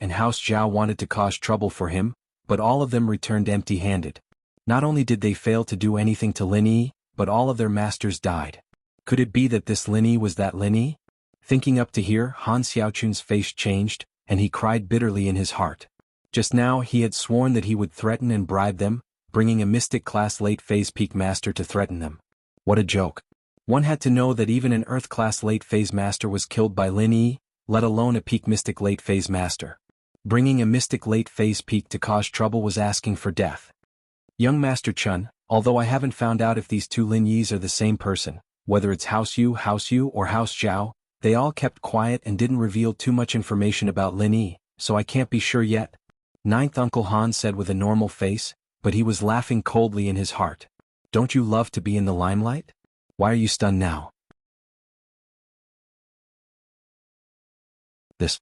and House Zhao wanted to cause trouble for him, but all of them returned empty-handed. Not only did they fail to do anything to Lin Yi, but all of their masters died. Could it be that this Lin Yi was that Lin Yi? Thinking up to here, Han Xiaochun's face changed, and he cried bitterly in his heart. Just now he had sworn that he would threaten and bribe them, bringing a mystic class late-phase peak master to threaten them. What a joke. One had to know that even an Earth-class late-phase master was killed by Lin Yi, let alone a peak mystic late-phase master. Bringing a mystic late-phase peak to cause trouble was asking for death. Young Master Chun, although I haven't found out if these two Lin Yis are the same person, whether it's House Yu, or House Zhao, they all kept quiet and didn't reveal too much information about Lin Yi, so I can't be sure yet. Ninth Uncle Han said with a normal face, but he was laughing coldly in his heart. Don't you love to be in the limelight? Why are you stunned now? This.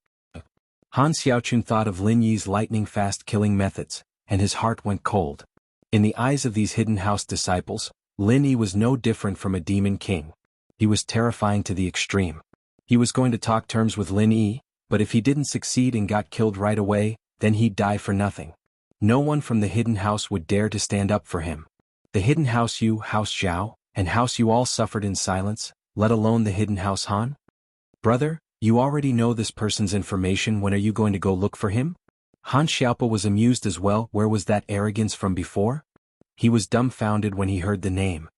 Han Xiaochun thought of Lin Yi's lightning-fast killing methods, and his heart went cold. In the eyes of these hidden house disciples, Lin Yi was no different from a demon king. He was terrifying to the extreme. He was going to talk terms with Lin Yi, but if he didn't succeed and got killed right away, then he'd die for nothing. No one from the hidden house would dare to stand up for him. The hidden House Yu, House Zhao, and House Yu all suffered in silence, let alone the hidden House Han. Brother, you already know this person's information, when are you going to go look for him? Han Xiaopa was amused as well. Where was that arrogance from before? He was dumbfounded when he heard the name.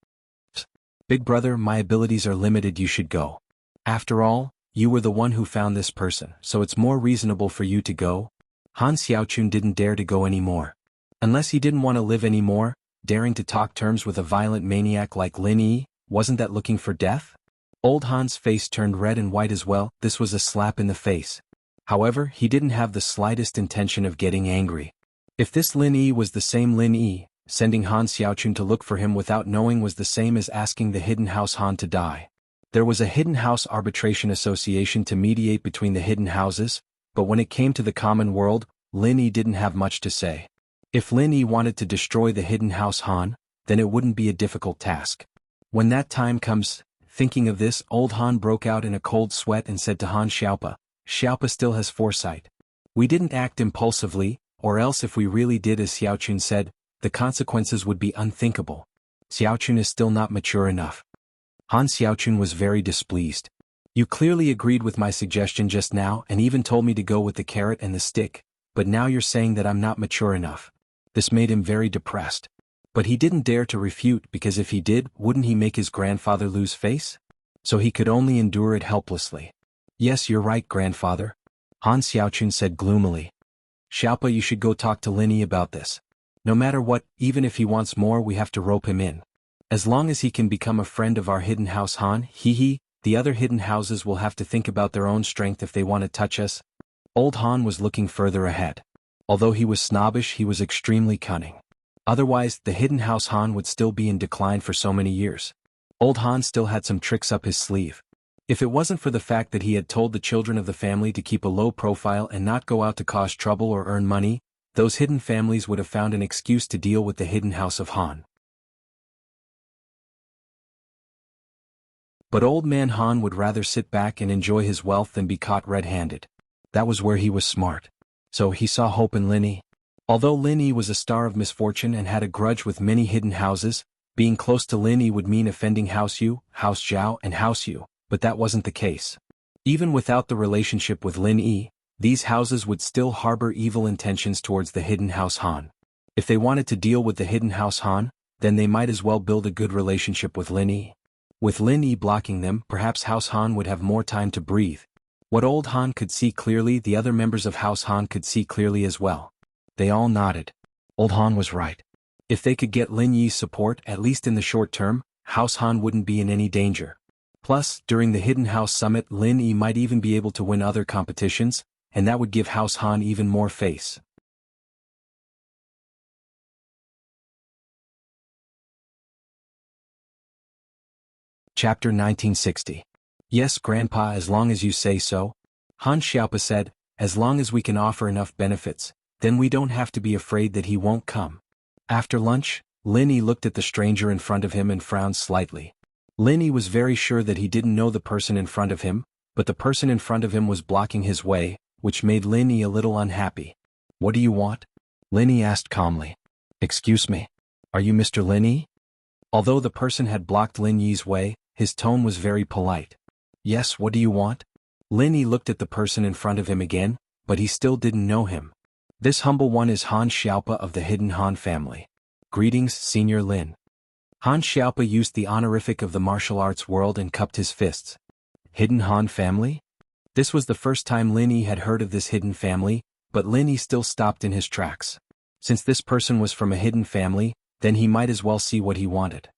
Big brother, my abilities are limited, you should go. After all, you were the one who found this person, so it's more reasonable for you to go. Han Xiaochun didn't dare to go anymore. Unless he didn't want to live anymore, daring to talk terms with a violent maniac like Lin Yi, wasn't that looking for death? Old Han's face turned red and white as well. This was a slap in the face. However, he didn't have the slightest intention of getting angry. If this Lin Yi was the same Lin Yi, sending Han Xiaochun to look for him without knowing was the same as asking the hidden house Han to die. There was a hidden house arbitration association to mediate between the hidden houses, but when it came to the common world, Lin Yi didn't have much to say. If Lin Yi wanted to destroy the hidden house Han, then it wouldn't be a difficult task. When that time comes, thinking of this, old Han broke out in a cold sweat and said to Han Xiaopa, Xiaopa still has foresight. We didn't act impulsively, or else if we really did as Xiaochun said, the consequences would be unthinkable. Xiaochun is still not mature enough. Han Xiaochun was very displeased. You clearly agreed with my suggestion just now and even told me to go with the carrot and the stick, but now you're saying that I'm not mature enough. This made him very depressed. But he didn't dare to refute because if he did, wouldn't he make his grandfather lose face? So he could only endure it helplessly. Yes, you're right, grandfather. Han Xiaochun said gloomily. Xiaopa, you should go talk to Lin Yi about this. No matter what, even if he wants more, we have to rope him in. As long as he can become a friend of our hidden house Han, the other hidden houses will have to think about their own strength if they want to touch us. Old Han was looking further ahead. Although he was snobbish, he was extremely cunning. Otherwise, the hidden house Han would still be in decline for so many years. Old Han still had some tricks up his sleeve. If it wasn't for the fact that he had told the children of the family to keep a low profile and not go out to cause trouble or earn money, those hidden families would have found an excuse to deal with the hidden house of Han. But Old Man Han would rather sit back and enjoy his wealth than be caught red-handed. That was where he was smart. So he saw hope in Lin Yi. Although Lin Yi was a star of misfortune and had a grudge with many hidden houses, being close to Lin Yi would mean offending House Yu, House Zhao and House Yu, but that wasn't the case. Even without the relationship with Lin Yi, these houses would still harbor evil intentions towards the hidden house Han. If they wanted to deal with the hidden house Han, then they might as well build a good relationship with Lin Yi. With Lin Yi blocking them, perhaps House Han would have more time to breathe. What Old Han could see clearly, the other members of House Han could see clearly as well. They all nodded. Old Han was right. If they could get Lin Yi's support, at least in the short term, House Han wouldn't be in any danger. Plus, during the Hidden House Summit, Lin Yi might even be able to win other competitions, and that would give House Han even more face. Chapter 1960. Yes, Grandpa, as long as you say so. Han Xiaopa said, as long as we can offer enough benefits, then we don't have to be afraid that he won't come. After lunch, Lin Yi looked at the stranger in front of him and frowned slightly. Lin Yi was very sure that he didn't know the person in front of him, but the person in front of him was blocking his way, which made Lin Yi a little unhappy. What do you want? Lin Yi asked calmly. Excuse me. Are you Mr. Lin Yi? Although the person had blocked Lin Yi's way, his tone was very polite. Yes, what do you want? Lin Yi looked at the person in front of him again, but he still didn't know him. This humble one is Han Xiaopa of the Hidden Han family. Greetings, Senior Lin. Han Xiaopa used the honorific of the martial arts world and cupped his fists. Hidden Han family? This was the first time Lin Yi had heard of this hidden family, but Lin Yi still stopped in his tracks. Since this person was from a hidden family, then he might as well see what he wanted.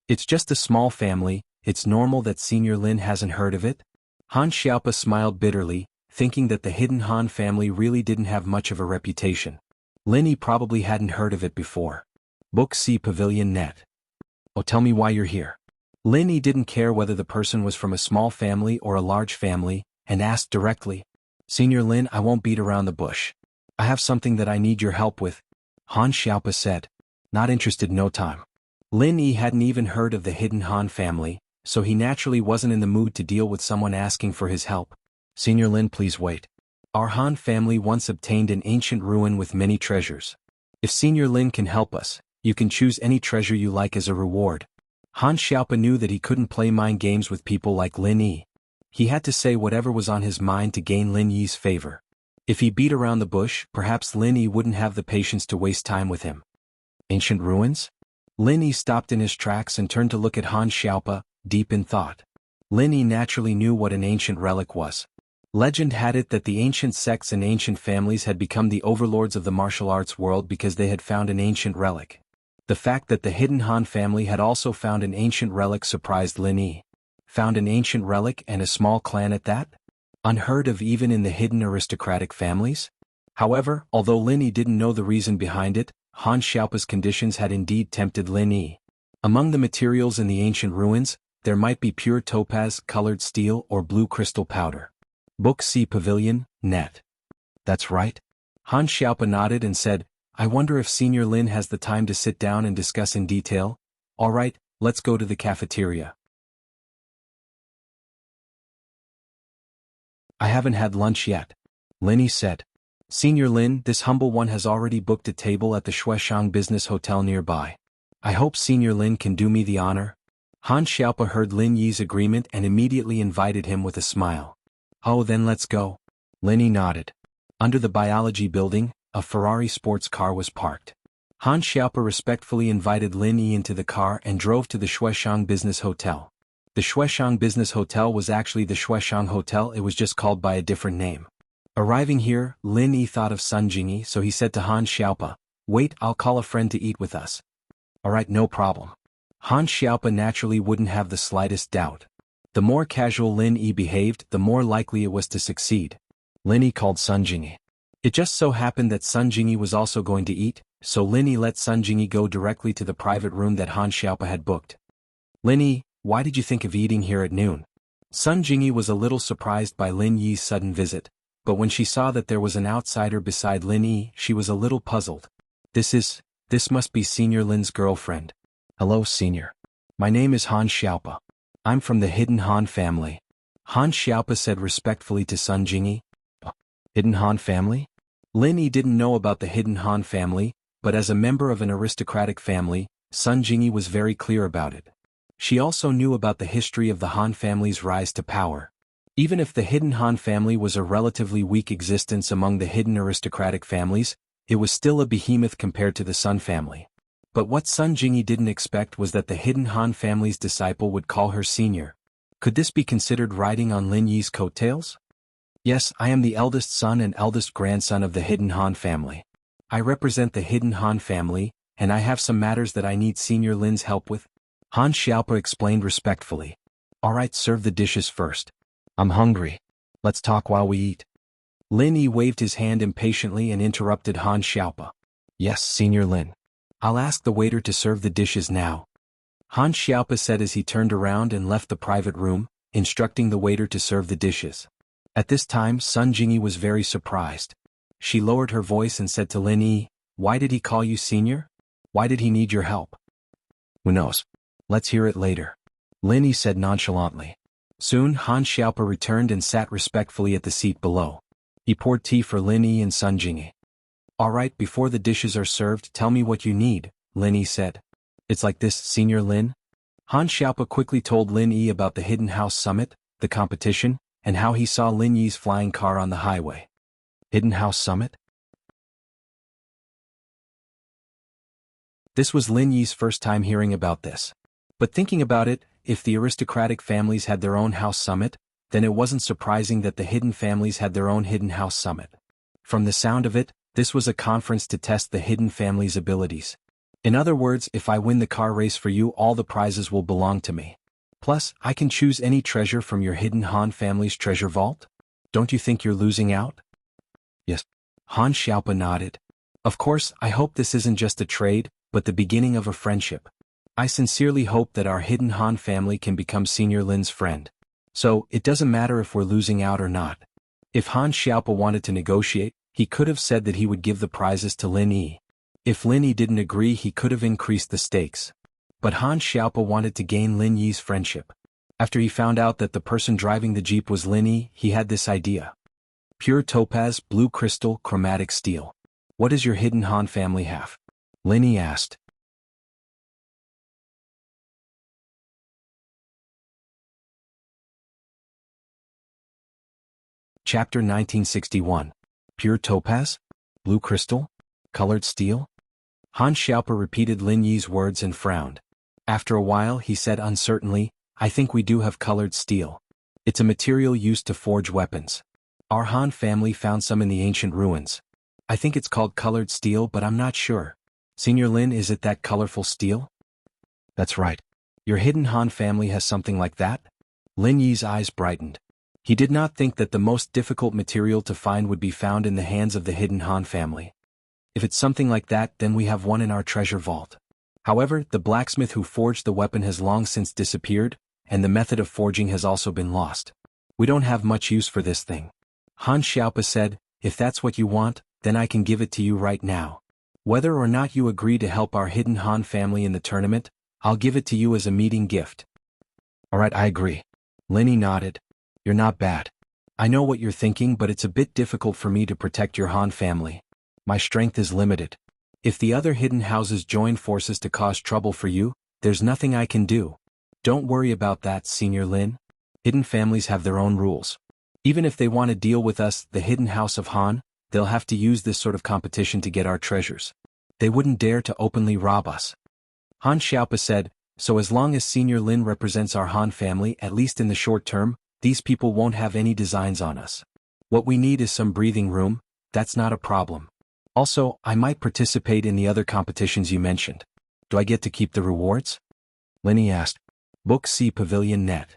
It's just a small family. It's normal that Senior Lin hasn't heard of it? Han Xiaopa smiled bitterly, thinking that the Hidden Han family really didn't have much of a reputation. Lin Yi probably hadn't heard of it before. Book C Pavilion Net. Oh, tell me why you're here. Lin Yi didn't care whether the person was from a small family or a large family, and asked directly. Senior Lin, I won't beat around the bush. I have something that I need your help with. Han Xiaopa said. Not interested, no time. Lin Yi hadn't even heard of the Hidden Han family, so he naturally wasn't in the mood to deal with someone asking for his help. Senior Lin, please wait. Our Han family once obtained an ancient ruin with many treasures. If Senior Lin can help us, you can choose any treasure you like as a reward. Han Xiaopa knew that he couldn't play mind games with people like Lin Yi. He had to say whatever was on his mind to gain Lin Yi's favor. If he beat around the bush, perhaps Lin Yi wouldn't have the patience to waste time with him. Ancient ruins? Lin Yi stopped in his tracks and turned to look at Han Xiaopa, deep in thought. Lin Yi naturally knew what an ancient relic was. Legend had it that the ancient sects and ancient families had become the overlords of the martial arts world because they had found an ancient relic. The fact that the Hidden Han family had also found an ancient relic surprised Lin Yi. Found an ancient relic and a small clan at that? Unheard of even in the hidden aristocratic families? However, although Lin Yi didn't know the reason behind it, Han Xiaopa's conditions had indeed tempted Lin Yi. Among the materials in the ancient ruins, there might be pure topaz, colored steel, or blue crystal powder. Book C Pavilion, Net. That's right. Han Xiaopa nodded and said, I wonder if Senior Lin has the time to sit down and discuss in detail. All right, let's go to the cafeteria. I haven't had lunch yet. Lin Yi said. Senior Lin, this humble one has already booked a table at the Shueshang Business Hotel nearby. I hope Senior Lin can do me the honor. Han Xiaopa heard Lin Yi's agreement and immediately invited him with a smile. Oh, then let's go. Lin Yi nodded. Under the biology building, a Ferrari sports car was parked. Han Xiaopa respectfully invited Lin Yi into the car and drove to the Shueshang Business Hotel. The Shueshang Business Hotel was actually the Shueshang Hotel, it was just called by a different name. Arriving here, Lin Yi thought of Sun Jingyi, so he said to Han Xiaopa, wait, I'll call a friend to eat with us. Alright, no problem. Han Xiaopa naturally wouldn't have the slightest doubt. The more casual Lin Yi behaved, the more likely it was to succeed. Lin Yi called Sun Jingyi. It just so happened that Sun Jingyi was also going to eat, so Lin Yi let Sun Jingyi go directly to the private room that Han Xiaopa had booked. Lin Yi, why did you think of eating here at noon? Sun Jingyi was a little surprised by Lin Yi's sudden visit, but when she saw that there was an outsider beside Lin Yi, she was a little puzzled. This must be Senior Lin's girlfriend. Hello, Senior. My name is Han Xiaopa. I'm from the Hidden Han family. Han Xiaopa said respectfully to Sun Jingyi. Hidden Han family? Lin Yi didn't know about the Hidden Han family, but as a member of an aristocratic family, Sun Jingyi was very clear about it. She also knew about the history of the Han family's rise to power. Even if the Hidden Han family was a relatively weak existence among the hidden aristocratic families, it was still a behemoth compared to the Sun family. But what Sun Jingyi didn't expect was that the Hidden Han family's disciple would call her senior. Could this be considered riding on Lin Yi's coattails? Yes, I am the eldest son and eldest grandson of the Hidden Han family. I represent the Hidden Han family, and I have some matters that I need Senior Lin's help with. Han Xiaopa explained respectfully. Alright, serve the dishes first. I'm hungry. Let's talk while we eat. Lin Yi waved his hand impatiently and interrupted Han Xiaopa. Yes, Senior Lin. I'll ask the waiter to serve the dishes now. Han Xiaopa said as he turned around and left the private room, instructing the waiter to serve the dishes. At this time, Sun Jingyi was very surprised. She lowered her voice and said to Lin Yi, Why did he call you senior? Why did he need your help? Who knows? Let's hear it later. Lin Yi said nonchalantly. Soon, Han Xiaopa returned and sat respectfully at the seat below. He poured tea for Lin Yi and Sun Jingyi. Alright, before the dishes are served, tell me what you need, Lin Yi said. It's like this, Senior Lin. Han Xiaopa quickly told Lin Yi about the Hidden House Summit, the competition, and how he saw Lin Yi's flying car on the highway. Hidden House Summit? This was Lin Yi's first time hearing about this. But thinking about it, if the aristocratic families had their own house summit, then it wasn't surprising that the hidden families had their own hidden house summit. From the sound of it, this was a conference to test the hidden family's abilities. In other words, if I win the car race for you, all the prizes will belong to me. Plus, I can choose any treasure from your Hidden Han family's treasure vault? Don't you think you're losing out? Yes. Han Xiaopa nodded. Of course, I hope this isn't just a trade, but the beginning of a friendship. I sincerely hope that our Hidden Han family can become Senior Lin's friend. So, it doesn't matter if we're losing out or not. If Han Xiaopa wanted to negotiate, he could have said that he would give the prizes to Lin Yi. If Lin Yi didn't agree, he could have increased the stakes. But Han Xiaopa wanted to gain Lin Yi's friendship. After he found out that the person driving the jeep was Lin Yi, he had this idea. Pure topaz, blue crystal, chromatic steel. What does your Hidden Han family have? Lin Yi asked. Chapter 1961. Pure topaz? Blue crystal? Colored steel? Han Xiaopa repeated Lin Yi's words and frowned. After a while, he said uncertainly, I think we do have colored steel. It's a material used to forge weapons. Our Han family found some in the ancient ruins. I think it's called colored steel, but I'm not sure. Senior Lin, is it that colorful steel? That's right. Your Hidden Han family has something like that? Lin Yi's eyes brightened. He did not think that the most difficult material to find would be found in the hands of the Hidden Han family. If it's something like that, then we have one in our treasure vault. However, the blacksmith who forged the weapon has long since disappeared, and the method of forging has also been lost. We don't have much use for this thing. Han Xiaopa said, if that's what you want, then I can give it to you right now. Whether or not you agree to help our Hidden Han family in the tournament, I'll give it to you as a meeting gift. Alright, I agree. Lin Yi nodded. You're not bad. I know what you're thinking, but it's a bit difficult for me to protect your Han family. My strength is limited. If the other hidden houses join forces to cause trouble for you, there's nothing I can do. Don't worry about that, Senior Lin. Hidden families have their own rules. Even if they want to deal with us, the Hidden House of Han, they'll have to use this sort of competition to get our treasures. They wouldn't dare to openly rob us. Han Xiaopa said, so as long as Senior Lin represents our Han family, at least in the short term, these people won't have any designs on us. What we need is some breathing room. That's not a problem. Also, I might participate in the other competitions you mentioned. Do I get to keep the rewards? Lin Yi asked. Book C Pavilion Net.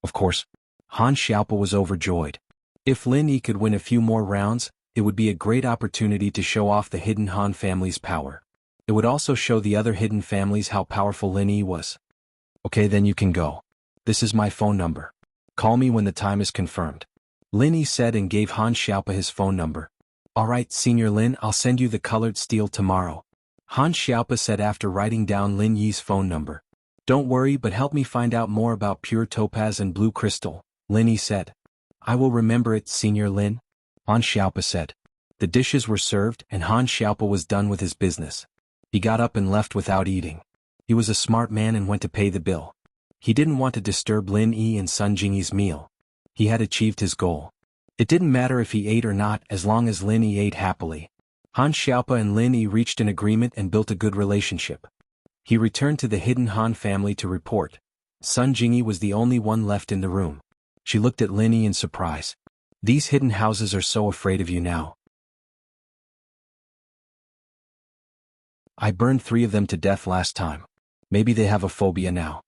Of course, Han Xiaopa was overjoyed. If Lin Yi could win a few more rounds, it would be a great opportunity to show off the hidden Han family's power. It would also show the other hidden families how powerful Lin Yi was. Okay, then you can go. This is my phone number. Call me when the time is confirmed. Lin Yi said and gave Han Xiaopa his phone number. Alright, Senior Lin, I'll send you the colored steel tomorrow. Han Xiaopa said after writing down Lin Yi's phone number. Don't worry, but help me find out more about pure topaz and blue crystal, Lin Yi said. I will remember it, Senior Lin, Han Xiaopa said. The dishes were served and Han Xiaopa was done with his business. He got up and left without eating. He was a smart man and went to pay the bill. He didn't want to disturb Lin Yi and Sun Jingyi's meal. He had achieved his goal. It didn't matter if he ate or not as long as Lin Yi ate happily. Han Xiaopa and Lin Yi reached an agreement and built a good relationship. He returned to the hidden Han family to report. Sun Jingyi was the only one left in the room. She looked at Lin Yi in surprise. These hidden houses are so afraid of you now. I burned 3 of them to death last time. Maybe they have a phobia now.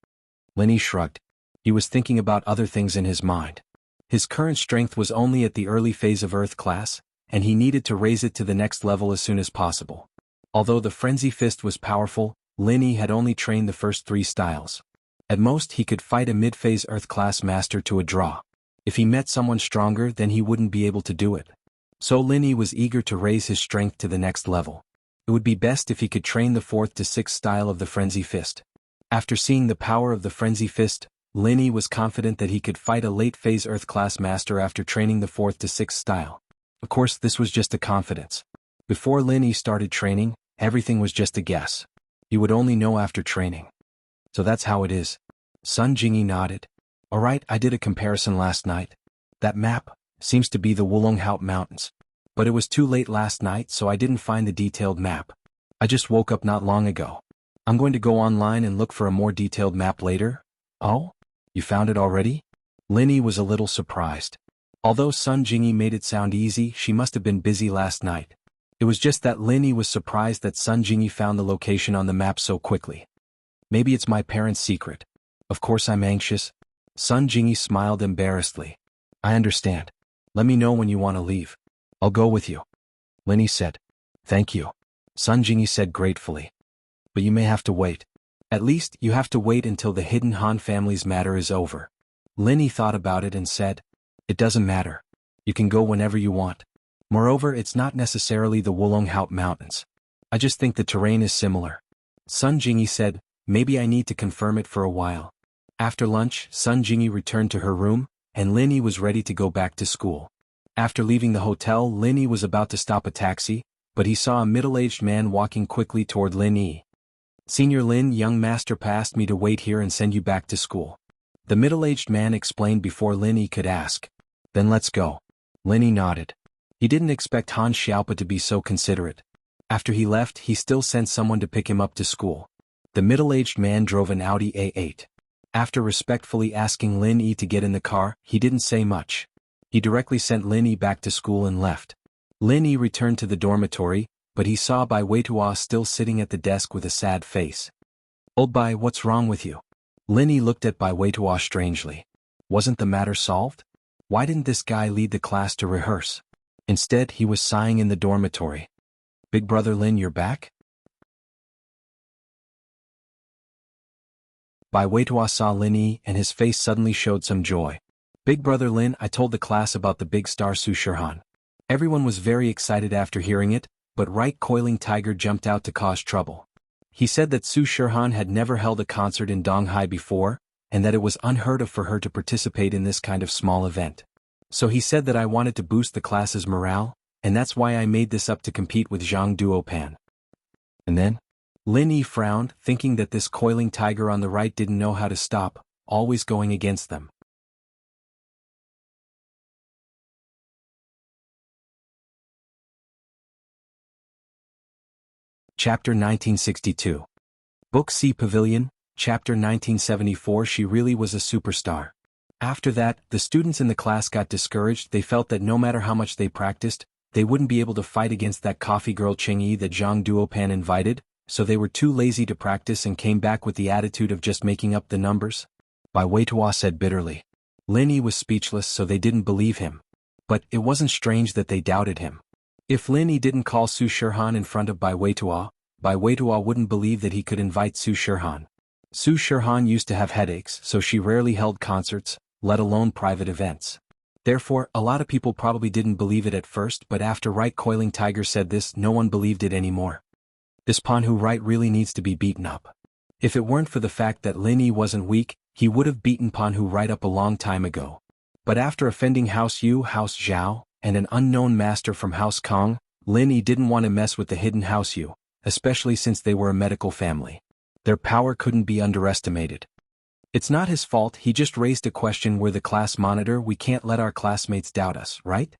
Lin Yi shrugged. He was thinking about other things in his mind. His current strength was only at the early phase of Earth class, and he needed to raise it to the next level as soon as possible. Although the Frenzy Fist was powerful, Lin Yi had only trained the first 3 styles. At most he could fight a mid-phase Earth class master to a draw. If he met someone stronger, then he wouldn't be able to do it. So Lin Yi was eager to raise his strength to the next level. It would be best if he could train the 4th to 6th style of the Frenzy Fist. After seeing the power of the Frenzy Fist, Lin Yi was confident that he could fight a late-phase Earth class master after training the 4th to 6th style. Of course, this was just a confidence. Before Lin Yi started training, everything was just a guess. He would only know after training. So that's how it is. Sun Jingyi nodded. Alright, I did a comparison last night. That map seems to be the Wulonghout Mountains. But it was too late last night, so I didn't find the detailed map. I just woke up not long ago. I'm going to go online and look for a more detailed map later. Oh? You found it already? Lin Yi was a little surprised. Although Sun Jingyi made it sound easy, she must have been busy last night. It was just that Lin Yi was surprised that Sun Jingyi found the location on the map so quickly. Maybe it's my parents' secret. Of course I'm anxious. Sun Jingyi smiled embarrassedly. I understand. Let me know when you want to leave. I'll go with you. Lin Yi said. Thank you. Sun Jingyi said gratefully. But you may have to wait. At least, you have to wait until the hidden Han family's matter is over. Lin Yi thought about it and said, It doesn't matter. You can go whenever you want. Moreover, it's not necessarily the Wulonghout Mountains. I just think the terrain is similar. Sun Jingyi said, Maybe I need to confirm it for a while. After lunch, Sun Jingyi returned to her room, and Lin Yi was ready to go back to school. After leaving the hotel, Lin Yi was about to stop a taxi, but he saw a middle-aged man walking quickly toward Lin Yi. Senior Lin, young master asked me to wait here and send you back to school. The middle-aged man explained before Lin Yi could ask. Then let's go. Lin Yi nodded. He didn't expect Han Xiaopa to be so considerate. After he left, he still sent someone to pick him up to school. The middle-aged man drove an Audi A8. After respectfully asking Lin Yi to get in the car, he didn't say much. He directly sent Lin Yi back to school and left. Lin Yi returned to the dormitory, but he saw Bai Weitua still sitting at the desk with a sad face. Old Bai, what's wrong with you? Lin Yi looked at Bai Weitua strangely. Wasn't the matter solved? Why didn't this guy lead the class to rehearse? Instead, he was sighing in the dormitory. Big brother Lin, you're back? Bai Weitua saw Lin Yi and his face suddenly showed some joy. Big brother Lin, I told the class about the big star Su Shirhan. Everyone was very excited after hearing it, but Right Coiling Tiger jumped out to cause trouble. He said that Su Shirhan had never held a concert in Donghai before, and that it was unheard of for her to participate in this kind of small event. So he said that I wanted to boost the class's morale, and that's why I made this up to compete with Zhang Duopan. And then? Lin Yi frowned, thinking that this coiling tiger on the right didn't know how to stop, always going against them. Chapter 1962. Book C Pavilion, Chapter 1974. She really was a superstar. After that, the students in the class got discouraged. They felt that no matter how much they practiced, they wouldn't be able to fight against that coffee girl Chengyi that Zhang Duopan invited, so they were too lazy to practice and came back with the attitude of just making up the numbers. Bai Weitua said bitterly. Lin Yi was speechless, so they didn't believe him. But it wasn't strange that they doubted him. If Lin Yi didn't call Su Shihan in front of Bai Weitua wouldn't believe that he could invite Su Shihan. Su Shihan used to have headaches, so she rarely held concerts, let alone private events. Therefore, a lot of people probably didn't believe it at first, but after Right Coiling Tiger said this, no one believed it anymore. This Panhu Right really needs to be beaten up. If it weren't for the fact that Lin Yi wasn't weak, he would have beaten Panhu Right up a long time ago. But after offending House Yu, House Zhao, and an unknown master from House Kong, Lin Yi didn't want to mess with the hidden House Yu, especially since they were a medical family. Their power couldn't be underestimated. It's not his fault, he just raised a question. We're the class monitor, we can't let our classmates doubt us, right?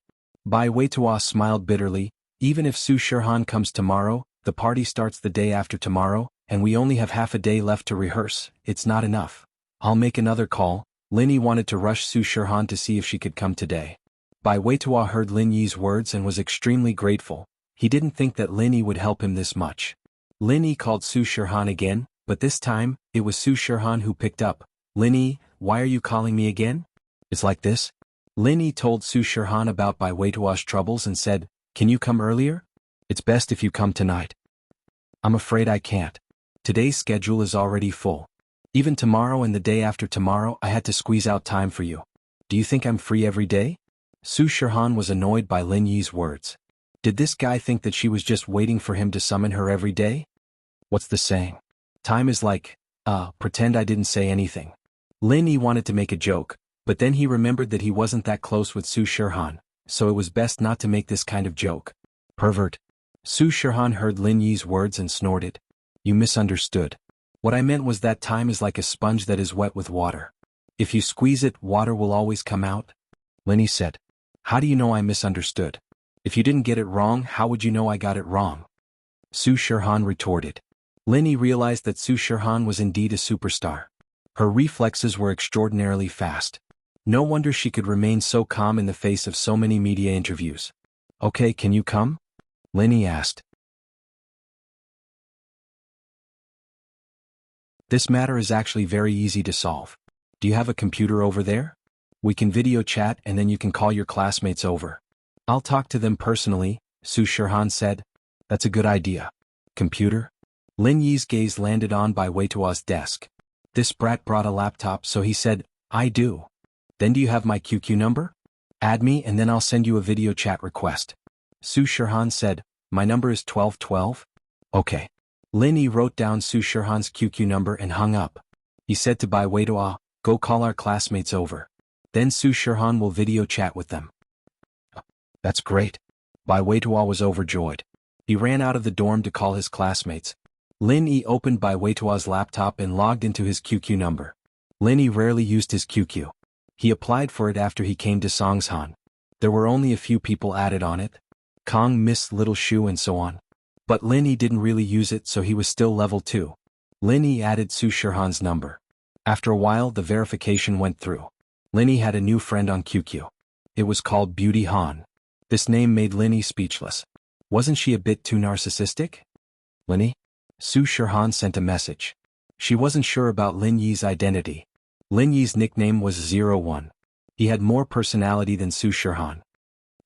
Bai Weitua smiled bitterly. Even if Su Shihan comes tomorrow, the party starts the day after tomorrow, and we only have half a day left to rehearse. It's not enough. I'll make another call. Lin Yi wanted to rush Su Shihan to see if she could come today. Bai Weitua heard Lin Yi's words and was extremely grateful. He didn't think that Lin Yi would help him this much. Lin Yi called Su Shihan again, but this time, it was Su Shihan who picked up. Lin Yi, why are you calling me again? It's like this. Lin Yi told Su Shihan about Bai Weitua's troubles and said, can you come earlier? It's best if you come tonight. I'm afraid I can't. Today's schedule is already full. Even tomorrow and the day after tomorrow I had to squeeze out time for you. Do you think I'm free every day? Su Shihan was annoyed by Lin Yi's words. Did this guy think that she was just waiting for him to summon her every day? What's the saying? Time is like, pretend I didn't say anything. Lin Yi wanted to make a joke, but then he remembered that he wasn't that close with Su Shihan, so it was best not to make this kind of joke. Pervert. Su Shihan heard Lin Yi's words and snorted. You misunderstood. What I meant was that time is like a sponge that is wet with water. If you squeeze it, water will always come out. Lin Yi said. How do you know I misunderstood? If you didn't get it wrong, how would you know I got it wrong? Su Shihan retorted. Lin Yi realized that Su Shihan was indeed a superstar. Her reflexes were extraordinarily fast. No wonder she could remain so calm in the face of so many media interviews. Okay, can you come? Lin Yi asked. This matter is actually very easy to solve. Do you have a computer over there? We can video chat and then you can call your classmates over. I'll talk to them personally, Su Shihan said. That's a good idea. Computer? Lin Yi's gaze landed on Bai Weitua's desk. This brat brought a laptop, so he said, I do. Then do you have my QQ number? Add me and then I'll send you a video chat request. Su Shihan said, my number is 1212? Okay. Lin Yi wrote down Su Shihan's QQ number and hung up. He said to Bai Weitua, go call our classmates over. Then Su Shihan will video chat with them. That's great. Bai Weitua was overjoyed. He ran out of the dorm to call his classmates. Lin Yi opened Bai Weitua's laptop and logged into his QQ number. Lin Yi rarely used his QQ. He applied for it after he came to Songshan. There were only a few people added on it. Kong, Miss Little Shu and so on. But Lin Yi didn't really use it, so he was still level 2. Lin Yi added Su Shihan's number. After a while the verification went through. Lin Yi had a new friend on QQ. It was called Beauty Han. This name made Lin Yi speechless. Wasn't she a bit too narcissistic? Lin Yi? Su Shihan sent a message. She wasn't sure about Lin Yi's identity. Lin Yi's nickname was 01. He had more personality than Su Shihan.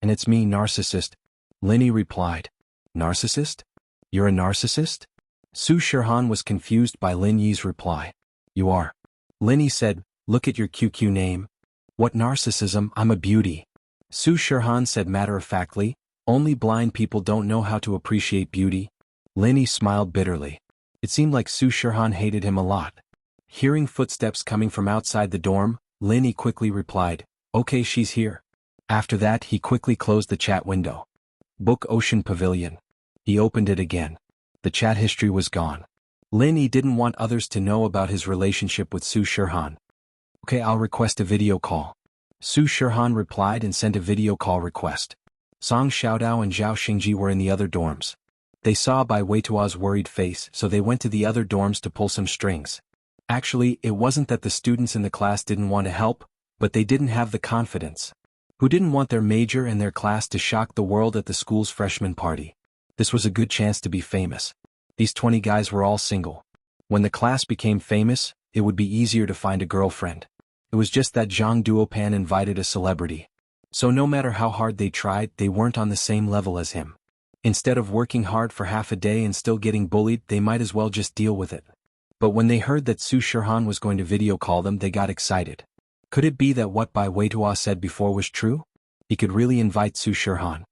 And it's me, narcissist. Lin Yi replied. Narcissist? You're a narcissist? Su Shihan was confused by Lin Yi's reply. You are. Lin Yi said, look at your QQ name. What narcissism, I'm a beauty. Su Shihan said matter-of-factly, only blind people don't know how to appreciate beauty. Lin Yi smiled bitterly. It seemed like Su Shihan hated him a lot. Hearing footsteps coming from outside the dorm, Lin Yi quickly replied, okay, she's here. After that he quickly closed the chat window. Book Ocean Pavilion. He opened it again. The chat history was gone. Lin Yi didn't want others to know about his relationship with Su Shihan. Okay, I'll request a video call. Su Shihan replied and sent a video call request. Song Xiaodao and Zhao Xingji were in the other dorms. They saw Bai Weitua's worried face, so they went to the other dorms to pull some strings. Actually, it wasn't that the students in the class didn't want to help, but they didn't have the confidence. Who didn't want their major and their class to shock the world at the school's freshman party? This was a good chance to be famous. These 20 guys were all single. When the class became famous, it would be easier to find a girlfriend. It was just that Zhang Duopan invited a celebrity. So no matter how hard they tried, they weren't on the same level as him. Instead of working hard for half a day and still getting bullied, they might as well just deal with it. But when they heard that Su Shirhan was going to video call them, they got excited. Could it be that what Bai Weitua said before was true? He could really invite Su Shirhan.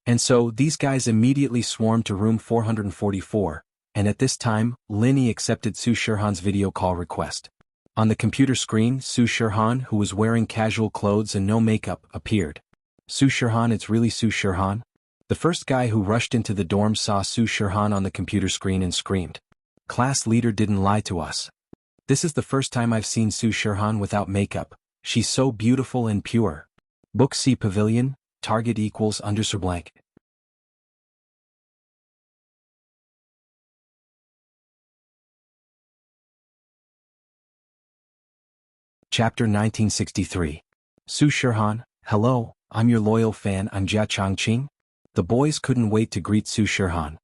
And so, these guys immediately swarmed to room 444, and at this time, Linny accepted Su Shirhan's video call request. On the computer screen, Su Shirhan, who was wearing casual clothes and no makeup, appeared. Su Shirhan, it's really Su Shirhan? The first guy who rushed into the dorm saw Su Shirhan on the computer screen and screamed. Class leader didn't lie to us. This is the first time I've seen Su Shirhan without makeup. She's so beautiful and pure. Book C Pavilion, target equals _blank. Chapter 1963. Su Shirhan, hello, I'm your loyal fan, I'm Jia Changqing. The boys couldn't wait to greet Su Shirhan.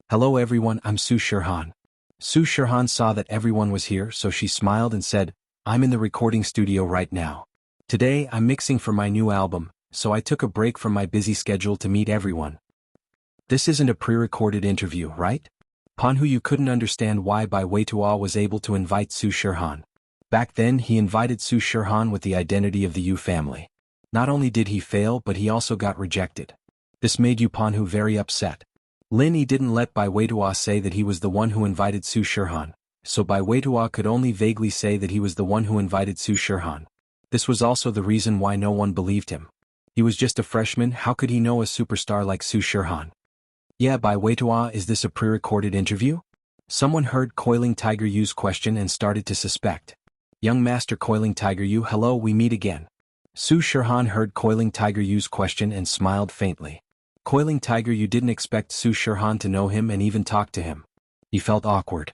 Hello everyone, I'm Su Shirhan. Su Shirhan saw that everyone was here, so she smiled and said, I'm in the recording studio right now. Today I'm mixing for my new album, so I took a break from my busy schedule to meet everyone. This isn't a pre-recorded interview, right? Panhu, you couldn't understand why Bai Weitua was able to invite Su Shirhan. Back then he invited Su Shirhan with the identity of the Yu family. Not only did he fail, but he also got rejected. This made Yu Panhu very upset. Lin Yi didn't let Bai Weitua say that he was the one who invited Su Shirhan, so Bai Weitua could only vaguely say that he was the one who invited Su Shirhan. This was also the reason why no one believed him. He was just a freshman, how could he know a superstar like Su Shirhan? Yeah, Bai Weitua, is this a pre-recorded interview? Someone heard Coiling Tiger Yu's question and started to suspect. Young Master Coiling Tiger Yu, hello, we meet again. Su Shirhan heard Coiling Tiger Yu's question and smiled faintly. Coiling Tiger Yu didn't expect Su Shirhan to know him and even talk to him. He felt awkward.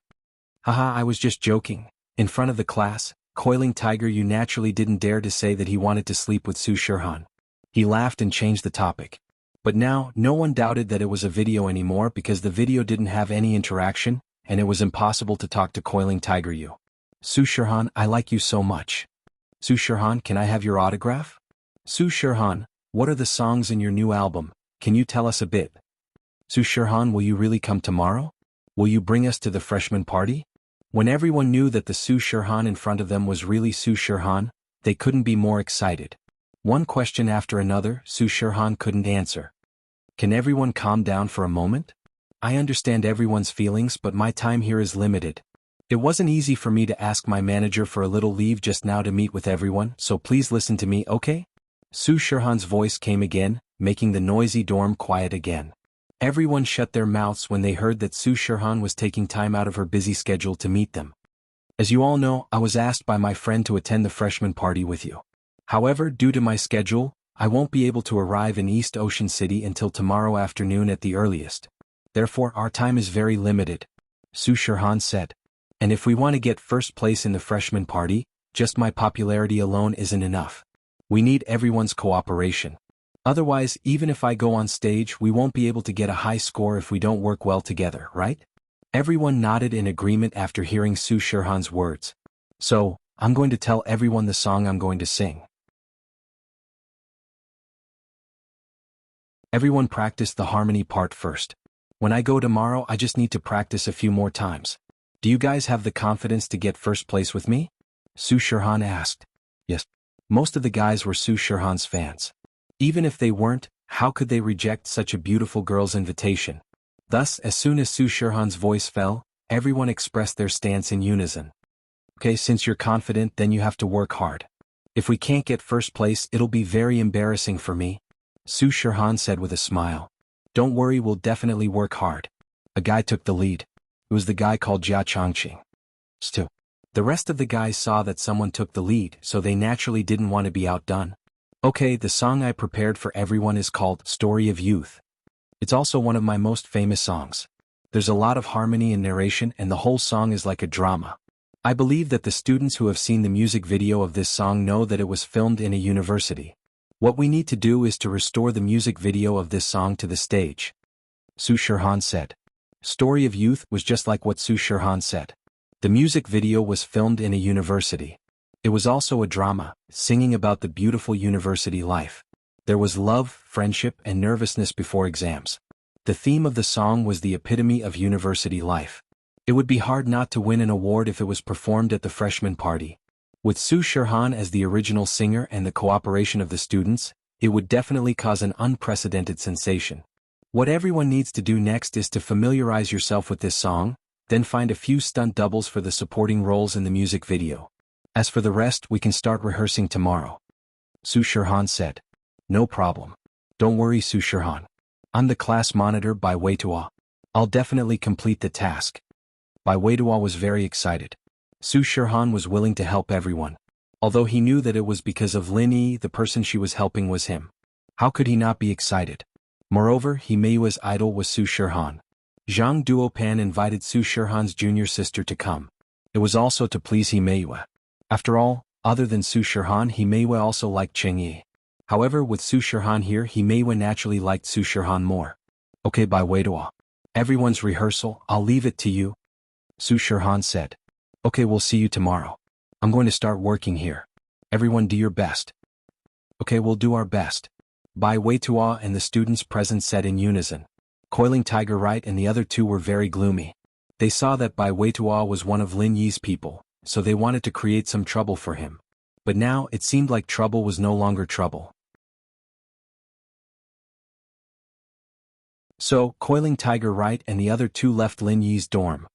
Haha, I was just joking. In front of the class, Coiling Tiger Yu naturally didn't dare to say that he wanted to sleep with Su Shirhan. He laughed and changed the topic. But now, no one doubted that it was a video anymore because the video didn't have any interaction, and it was impossible to talk to Coiling Tiger Yu. Su Shirhan, I like you so much. Su Shirhan, can I have your autograph? Su Shirhan, what are the songs in your new album? Can you tell us a bit? Su Shirhan, will you really come tomorrow? Will you bring us to the freshman party? When everyone knew that the Su Shirhan in front of them was really Su Shirhan, they couldn't be more excited. One question after another, Su Shirhan couldn't answer. Can everyone calm down for a moment? I understand everyone's feelings, but my time here is limited. It wasn't easy for me to ask my manager for a little leave just now to meet with everyone, so please listen to me, okay? Su Shirhan's voice came again, making the noisy dorm quiet again. Everyone shut their mouths when they heard that Su Shirhan was taking time out of her busy schedule to meet them. As you all know, I was asked by my friend to attend the freshman party with you. However, due to my schedule, I won't be able to arrive in East Ocean City until tomorrow afternoon at the earliest. Therefore, our time is very limited. Su Shirhan said. And if we want to get first place in the freshman party, just my popularity alone isn't enough. We need everyone's cooperation. Otherwise, even if I go on stage, we won't be able to get a high score if we don't work well together, right? Everyone nodded in agreement after hearing Su Shirhan's words. So, I'm going to tell everyone the song I'm going to sing. Everyone practice the harmony part first. When I go tomorrow, I just need to practice a few more times. Do you guys have the confidence to get first place with me? Su Shirhan asked. Yes. Most of the guys were Su Shirhan's fans. Even if they weren't, how could they reject such a beautiful girl's invitation? Thus, as soon as Su Shirhan's voice fell, everyone expressed their stance in unison. Okay, since you're confident, then you have to work hard. If we can't get first place, it'll be very embarrassing for me. Su Shirhan said with a smile. Don't worry, we'll definitely work hard. A guy took the lead. It was the guy called Jia Changqing. Still, the rest of the guys saw that someone took the lead, so they naturally didn't want to be outdone. Okay, the song I prepared for everyone is called Story of Youth. It's also one of my most famous songs. There's a lot of harmony and narration, and the whole song is like a drama. I believe that the students who have seen the music video of this song know that it was filmed in a university. What we need to do is to restore the music video of this song to the stage. Su Shirhan said. Story of Youth was just like what Su Shirhan said. The music video was filmed in a university. It was also a drama, singing about the beautiful university life. There was love, friendship, and nervousness before exams. The theme of the song was the epitome of university life. It would be hard not to win an award if it was performed at the freshman party. With Su Shirhan as the original singer and the cooperation of the students, it would definitely cause an unprecedented sensation. What everyone needs to do next is to familiarize yourself with this song, then find a few stunt doubles for the supporting roles in the music video. As for the rest, we can start rehearsing tomorrow. Su Shirhan said. No problem. Don't worry, Su Shirhan. I'm the class monitor by Weitua. I'll definitely complete the task. Bai Weitua was very excited. Su Shirhan was willing to help everyone. Although he knew that it was because of Lin Yi, the person she was helping was him. How could he not be excited? Moreover, Meiyue's idol was Su Shirhan. Zhang Duopan invited Su Shirhan's junior sister to come. It was also to please Meiyue. After all, other than Su Shirhan, Meiyue also liked Cheng Yi. However, with Su Shirhan here, Meiyue naturally liked Su Shirhan more. Okay, Bai Weitua. Everyone's rehearsal, I'll leave it to you. Su Shirhan said. Okay, we'll see you tomorrow. I'm going to start working here. Everyone do your best. Okay, we'll do our best. Bai Weitua and the students present said in unison. Coiling Tiger Right and the other two were very gloomy. They saw that Bai Weitua was one of Lin Yi's people, so they wanted to create some trouble for him. But now, it seemed like trouble was no longer trouble. So, Coiling Tiger Right and the other two left Lin Yi's dorm.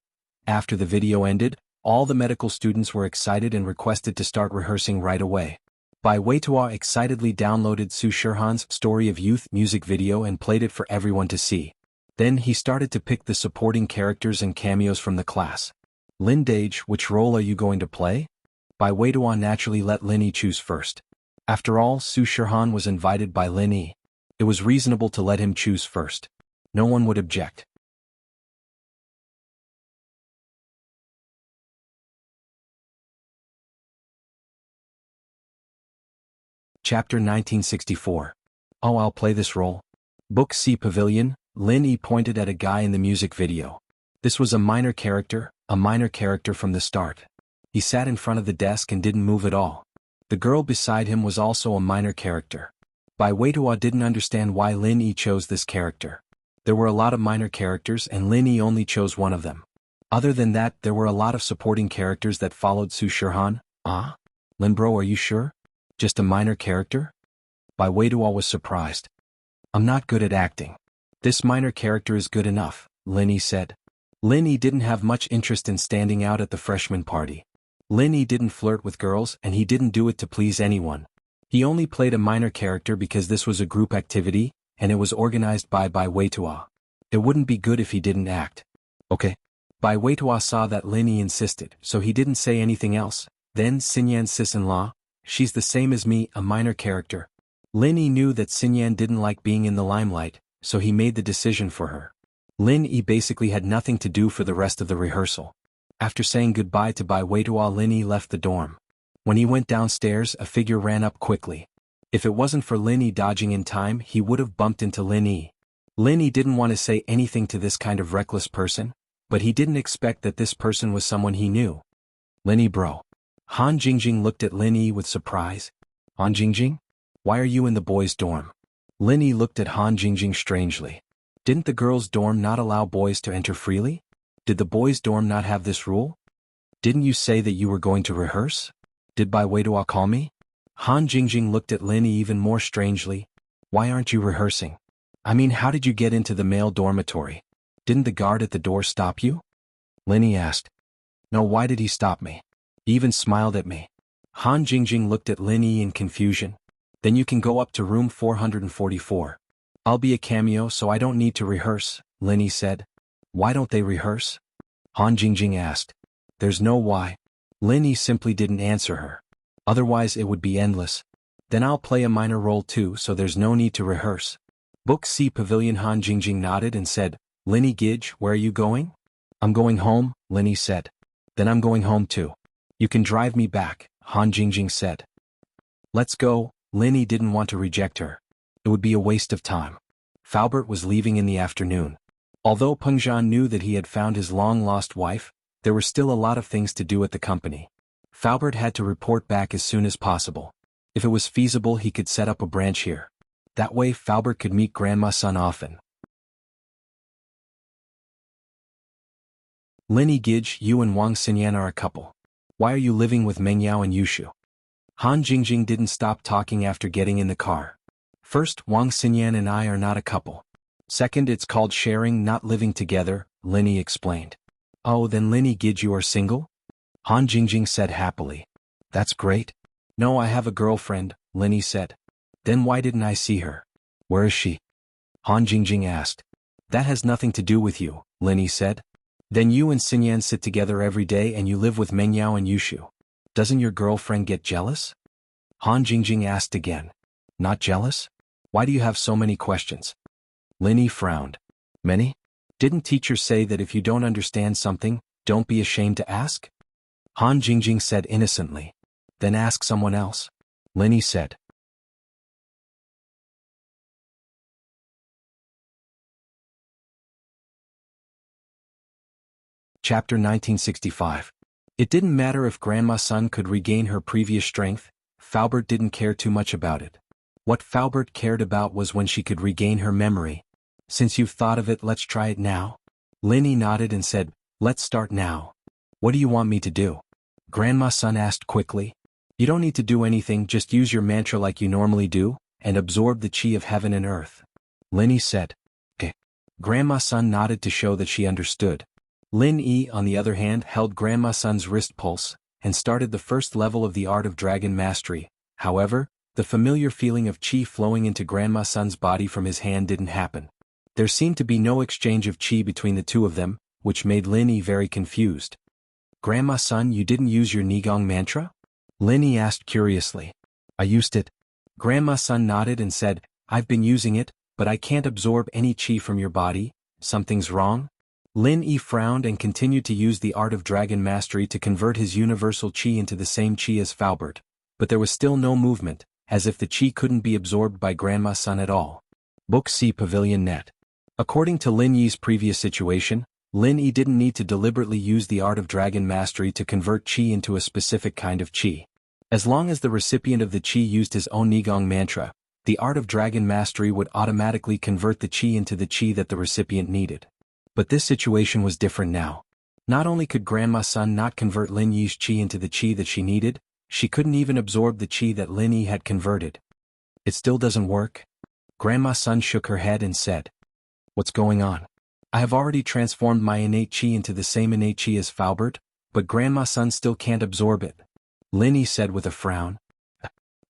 After the video ended, all the medical students were excited and requested to start rehearsing right away. Bai Weitua excitedly downloaded Su Shirhan's Story of Youth music video and played it for everyone to see. Then he started to pick the supporting characters and cameos from the class. Lin Dage, which role are you going to play? Bai Weitua naturally let Lin Yi choose first. After all, Su Shirhan was invited by Lin Yi. It was reasonable to let him choose first. No one would object. Chapter 1964. Oh, I'll play this role. Book C Pavilion. Lin Yi pointed at a guy in the music video. This was a minor character from the start. He sat in front of the desk and didn't move at all. The girl beside him was also a minor character. Bai Weitua didn't understand why Lin Yi chose this character. There were a lot of minor characters and Lin Yi only chose one of them. Other than that, there were a lot of supporting characters that followed Su Shirhan. Lin bro, are you sure? Just a minor character? Bai Weitua was surprised. I'm not good at acting. This minor character is good enough, Lin Yi said. Lin Yi didn't have much interest in standing out at the freshman party. Lin Yi didn't flirt with girls and he didn't do it to please anyone. He only played a minor character because this was a group activity, and it was organized by Bai Weitua. It wouldn't be good if he didn't act. Okay. Bai Weitua saw that Lin Yi insisted, so he didn't say anything else. Then Xinyan's sis-in-law. She's the same as me, a minor character. Lin Yi knew that Xinyan didn't like being in the limelight, so he made the decision for her. Lin Yi basically had nothing to do for the rest of the rehearsal. After saying goodbye to Bai Weitua, Lin Yi left the dorm. When he went downstairs, a figure ran up quickly. If it wasn't for Lin Yi dodging in time, he would have bumped into Lin Yi. Lin Yi didn't want to say anything to this kind of reckless person, but he didn't expect that this person was someone he knew. Lin Yi bro. Han Jingjing looked at Lin Yi with surprise. Han Jingjing? Why are you in the boys' dorm? Lin Yi looked at Han Jingjing strangely. Didn't the girls' dorm not allow boys to enter freely? Did the boys' dorm not have this rule? Didn't you say that you were going to rehearse? Did Bai Weitua call me? Han Jingjing looked at Lin Yi even more strangely. Why aren't you rehearsing? I mean, how did you get into the male dormitory? Didn't the guard at the door stop you? Lin Yi asked. No, why did he stop me? He even smiled at me. Han Jingjing looked at Lin Yi in confusion. Then you can go up to room 444. I'll be a cameo so I don't need to rehearse, Lin Yi said. Why don't they rehearse? Han Jingjing asked. There's no why. Lin Yi simply didn't answer her. Otherwise it would be endless. Then I'll play a minor role too, so there's no need to rehearse. Book C Pavilion. Han Jingjing nodded and said, Lin Yi Gidge, where are you going? I'm going home, Lin Yi said. Then I'm going home too. You can drive me back, Han Jingjing said. Let's go. Lin Yi didn't want to reject her. It would be a waste of time. Faubert was leaving in the afternoon. Although Peng Zhan knew that he had found his long-lost wife, There were still a lot of things to do at the company. Faubert had to report back as soon as possible. If it was feasible, he could set up a branch here. That way Faubert could meet Grandma Sun often. Lin Gige, you and Wang Xinyan are a couple. Why are you living with Meng Yao and Yushu? Han Jingjing didn't stop talking after getting in the car. First, Wang Xinyan and I are not a couple. Second, it's called sharing, not living together, Lin explained. Oh, then Lin Gige, you are single? Han Jingjing said happily. That's great. No, I have a girlfriend, Lin said. Then why didn't I see her? Where is she? Han Jingjing asked. That has nothing to do with you, Lin said. Then you and Xinyan sit together every day and you live with Meng Yao and Yushu. Doesn't your girlfriend get jealous? Han Jingjing asked again. Not jealous? Why do you have so many questions? Lin frowned. Many? Didn't teachers say that if you don't understand something, don't be ashamed to ask? Han Jingjing said innocently. Then ask someone else, Lin said. Chapter 1965. It didn't matter if Grandma Sun could regain her previous strength, Faubert didn't care too much about it. What Faubert cared about was when she could regain her memory. Since you've thought of it, let's try it now. Lin nodded and said, let's start now. What do you want me to do? Grandma Sun asked quickly. You don't need to do anything, just use your mantra like you normally do, and absorb the chi of heaven and earth. Lin said. Okay. Grandma Sun nodded to show that she understood. Lin, on the other hand, held Grandma Sun's wrist pulse, and started the first level of the art of dragon mastery. However, the familiar feeling of chi flowing into Grandma Sun's body from his hand didn't happen. There seemed to be no exchange of chi between the two of them, which made Lin very confused. Grandma Sun, you didn't use your Nigong mantra? Lin asked curiously. I used it. Grandma Sun nodded and said, I've been using it, but I can't absorb any chi from your body. Something's wrong? Lin frowned and continued to use the art of dragon mastery to convert his universal chi into the same chi as Faubert, but there was still no movement, as if the chi couldn't be absorbed by Grandma Sun at all. Book C Pavilion Net. According to Lin Yi's previous situation, Lin Yi didn't need to deliberately use the art of dragon mastery to convert qi into a specific kind of qi. As long as the recipient of the qi used his own Nigong mantra, the art of dragon mastery would automatically convert the qi into the qi that the recipient needed. But this situation was different now. Not only could Grandma Sun not convert Lin Yi's qi into the qi that she needed, she couldn't even absorb the qi that Lin Yi had converted. It still doesn't work? Grandma Sun shook her head and said. What's going on? I have already transformed my innate qi into the same innate qi as Faubert, but Grandma Sun still can't absorb it. Lin Yi said with a frown.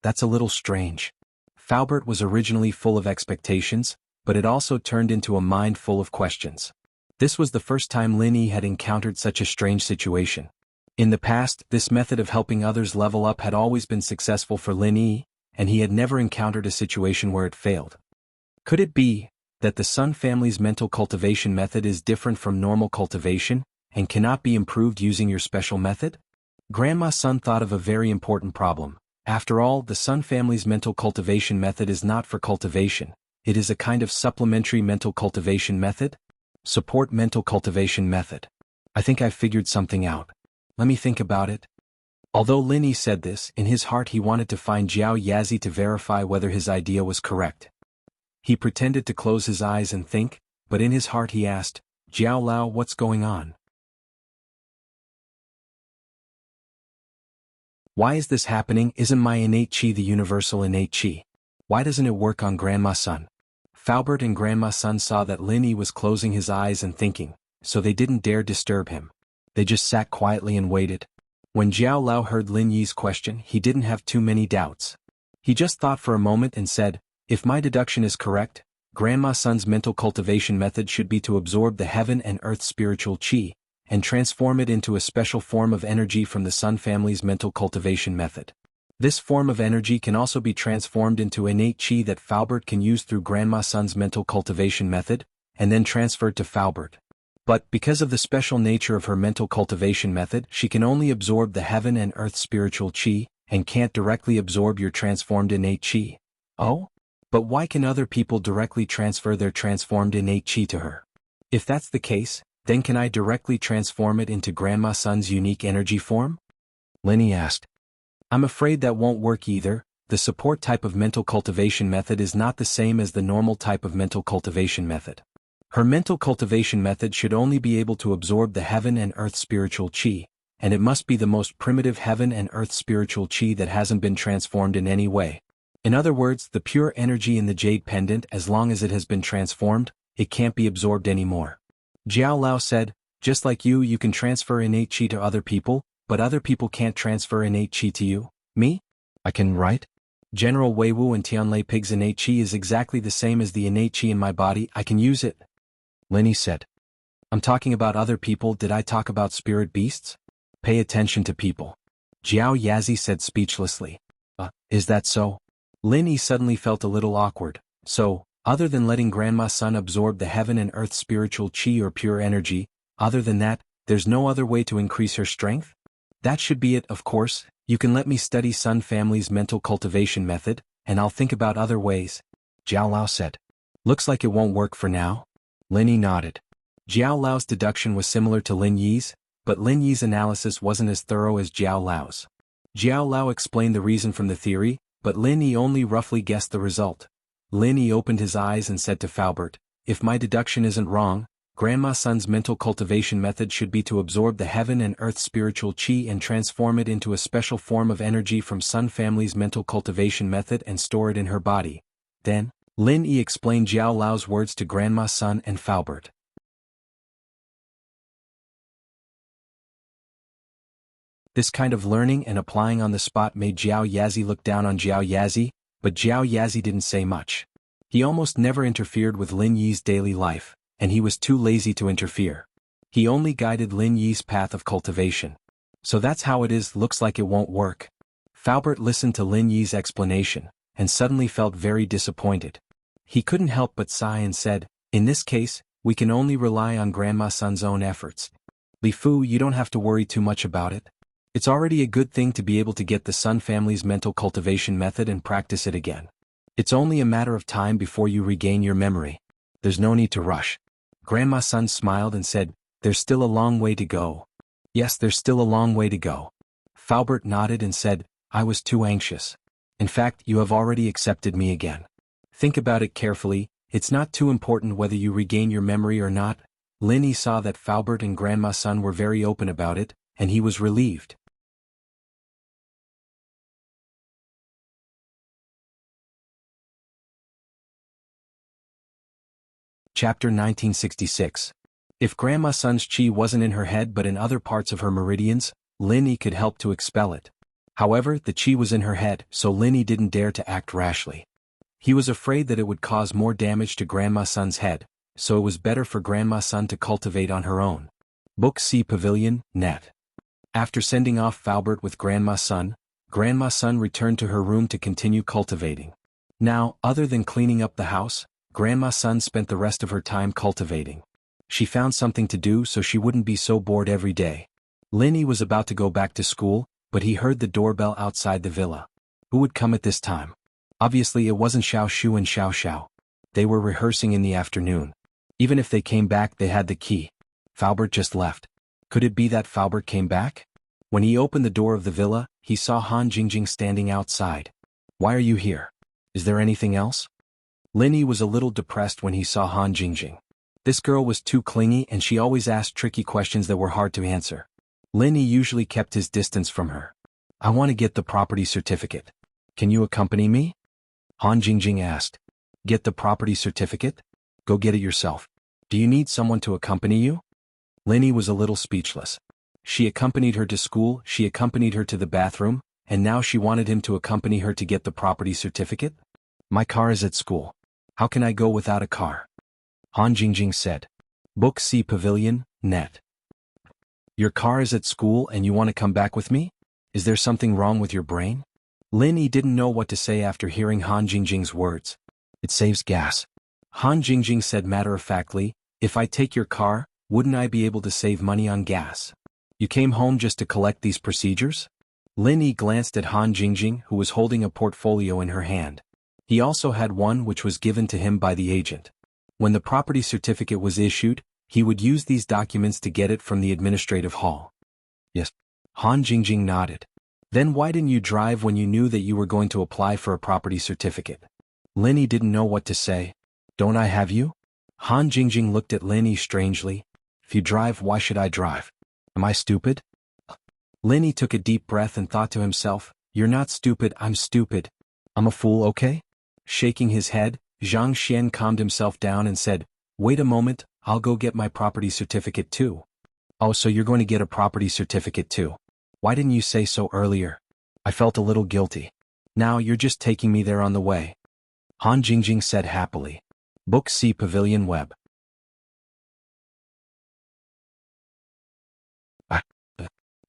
That's a little strange. Faubert was originally full of expectations, but it also turned into a mind full of questions. This was the first time Lin Yi had encountered such a strange situation. In the past, this method of helping others level up had always been successful for Lin Yi, and he had never encountered a situation where it failed. Could it be that the Sun family's mental cultivation method is different from normal cultivation, and cannot be improved using your special method? Grandma Sun thought of a very important problem. After all, the Sun family's mental cultivation method is not for cultivation, it is a kind of supplementary mental cultivation method? Support mental cultivation method. I think I've figured something out. Let me think about it. Although Lin Yi said this, in his heart he wanted to find Jiao Yazi to verify whether his idea was correct. He pretended to close his eyes and think, but in his heart he asked, Jiao Lao, what's going on? Why is this happening? Isn't my innate qi the universal innate qi? Why doesn't it work on Grandma Sun? Faubert and Grandma Sun saw that Lin Yi was closing his eyes and thinking, so they didn't dare disturb him. They just sat quietly and waited. When Jiao Lao heard Lin Yi's question, he didn't have too many doubts. He just thought for a moment and said, if my deduction is correct, Grandma Sun's mental cultivation method should be to absorb the heaven and earth spiritual qi, and transform it into a special form of energy from the Sun family's mental cultivation method. This form of energy can also be transformed into innate qi that Faubert can use through Grandma Sun's mental cultivation method, and then transferred to Faubert. But because of the special nature of her mental cultivation method, she can only absorb the heaven and earth spiritual qi, and can't directly absorb your transformed innate qi. Oh? But why can other people directly transfer their transformed innate qi to her? If that's the case, Then can I directly transform it into Grandma Sun's unique energy form? Linny asked. I'm afraid that won't work either. The support type of mental cultivation method is not the same as the normal type of mental cultivation method. Her mental cultivation method should only be able to absorb the heaven and earth spiritual chi, and it must be the most primitive heaven and earth spiritual chi that hasn't been transformed in any way. In other words, the pure energy in the jade pendant, as long as it has been transformed, it can't be absorbed anymore. Jiao Lao said, just like you can transfer innate chi to other people, but other people can't transfer innate chi to you. Me? I can, right? General Wei Wu and Tianlei Pig's innate chi is exactly the same as the innate chi in my body. I can use it. Linny said. I'm talking about other people. Did I talk about spirit beasts? Pay attention to people. Jiao Yazi said speechlessly. Is that so? Linny suddenly felt a little awkward. So, other than letting Grandma Sun absorb the heaven and earth spiritual chi or pure energy, other than that, there's no other way to increase her strength? That should be it, of course. You can let me study Sun family's mental cultivation method, and I'll think about other ways. Jiao Lao said. Looks like it won't work for now. Linny nodded. Jiao Lao's deduction was similar to Lin Yi's, but Lin Yi's analysis wasn't as thorough as Jiao Lao's. Jiao Lao explained the reason from the theory, but Lin Yi only roughly guessed the result. Lin Yi opened his eyes and said to Faubert, if my deduction isn't wrong, Grandma Sun's mental cultivation method should be to absorb the heaven and earth spiritual chi and transform it into a special form of energy from Sun family's mental cultivation method and store it in her body. Then, Lin Yi explained Jiao Lao's words to Grandma Sun and Faubert. This kind of learning and applying on the spot made Jiao Yazi look down on Jiao Yazi, but Jiao Yazi didn't say much. He almost never interfered with Lin Yi's daily life, and he was too lazy to interfere. He only guided Lin Yi's path of cultivation. So that's how it is. Looks like it won't work. Faubert listened to Lin Yi's explanation, and suddenly felt very disappointed. He couldn't help but sigh and said, in this case, we can only rely on Grandma Sun's own efforts. Li Fu, you don't have to worry too much about it. It's already a good thing to be able to get the Sun family's mental cultivation method and practice it again. It's only a matter of time before you regain your memory. There's no need to rush. Grandma Sun smiled and said, there's still a long way to go. Yes, there's still a long way to go. Faubert nodded and said, I was too anxious. In fact, you have already accepted me again. Think about it carefully, it's not too important whether you regain your memory or not. Lin Yi saw that Faubert and Grandma Sun were very open about it, and he was relieved. Chapter 1966. If Grandma Sun's chi wasn't in her head but in other parts of her meridians, Lin Yi could help to expel it. However, the chi was in her head, so Lin Yi didn't dare to act rashly. He was afraid that it would cause more damage to Grandma Sun's head, so it was better for Grandma Sun to cultivate on her own. Book C Pavilion, Net. After sending off Faubert with Grandma Sun returned to her room to continue cultivating. Now, other than cleaning up the house, Grandma Sun spent the rest of her time cultivating. She found something to do so she wouldn't be so bored every day. Lin Yi was about to go back to school, but he heard the doorbell outside the villa. Who would come at this time? Obviously it wasn't Xiao Shu and Xiao Xiao. They were rehearsing in the afternoon. Even if they came back, they had the key. Faubert just left. Could it be that Faubert came back? When he opened the door of the villa, he saw Han Jingjing standing outside. Why are you here? Is there anything else? Lin Yi was a little depressed when he saw Han Jingjing. This girl was too clingy and she always asked tricky questions that were hard to answer. Lin Yi usually kept his distance from her. I want to get the property certificate. Can you accompany me? Han Jingjing asked. Get the property certificate? Go get it yourself. Do you need someone to accompany you? Lin Yi was a little speechless. She accompanied her to school, she accompanied her to the bathroom, and now she wanted him to accompany her to get the property certificate? My car is at school. How can I go without a car? Han Jingjing said. Book C Pavilion, Net. Your car is at school and you want to come back with me? Is there something wrong with your brain? Lin Yi didn't know what to say after hearing Han Jingjing's words. It saves gas. Han Jingjing said matter-of-factly, if I take your car, wouldn't I be able to save money on gas? You came home just to collect these procedures? Lin Yi glanced at Han Jingjing, who was holding a portfolio in her hand. He also had one which was given to him by the agent. When the property certificate was issued, He would use these documents to get it from the administrative hall. Yes. Han Jingjing nodded. Then why didn't you drive when you knew that you were going to apply for a property certificate? Lin Yi didn't know what to say. Don't I have you? Han Jingjing looked at Lin Yi strangely. If you drive, why should I drive? Am I stupid? Lin Yi took a deep breath and thought to himself, you're not stupid, I'm stupid. I'm a fool, okay? Shaking his head, Zhang Xian calmed himself down and said, wait a moment, I'll go get my property certificate too. Oh, so you're going to get a property certificate too. Why didn't you say so earlier? I felt a little guilty. Now you're just taking me there on the way. Han Jingjing said happily. Book C Pavilion Web.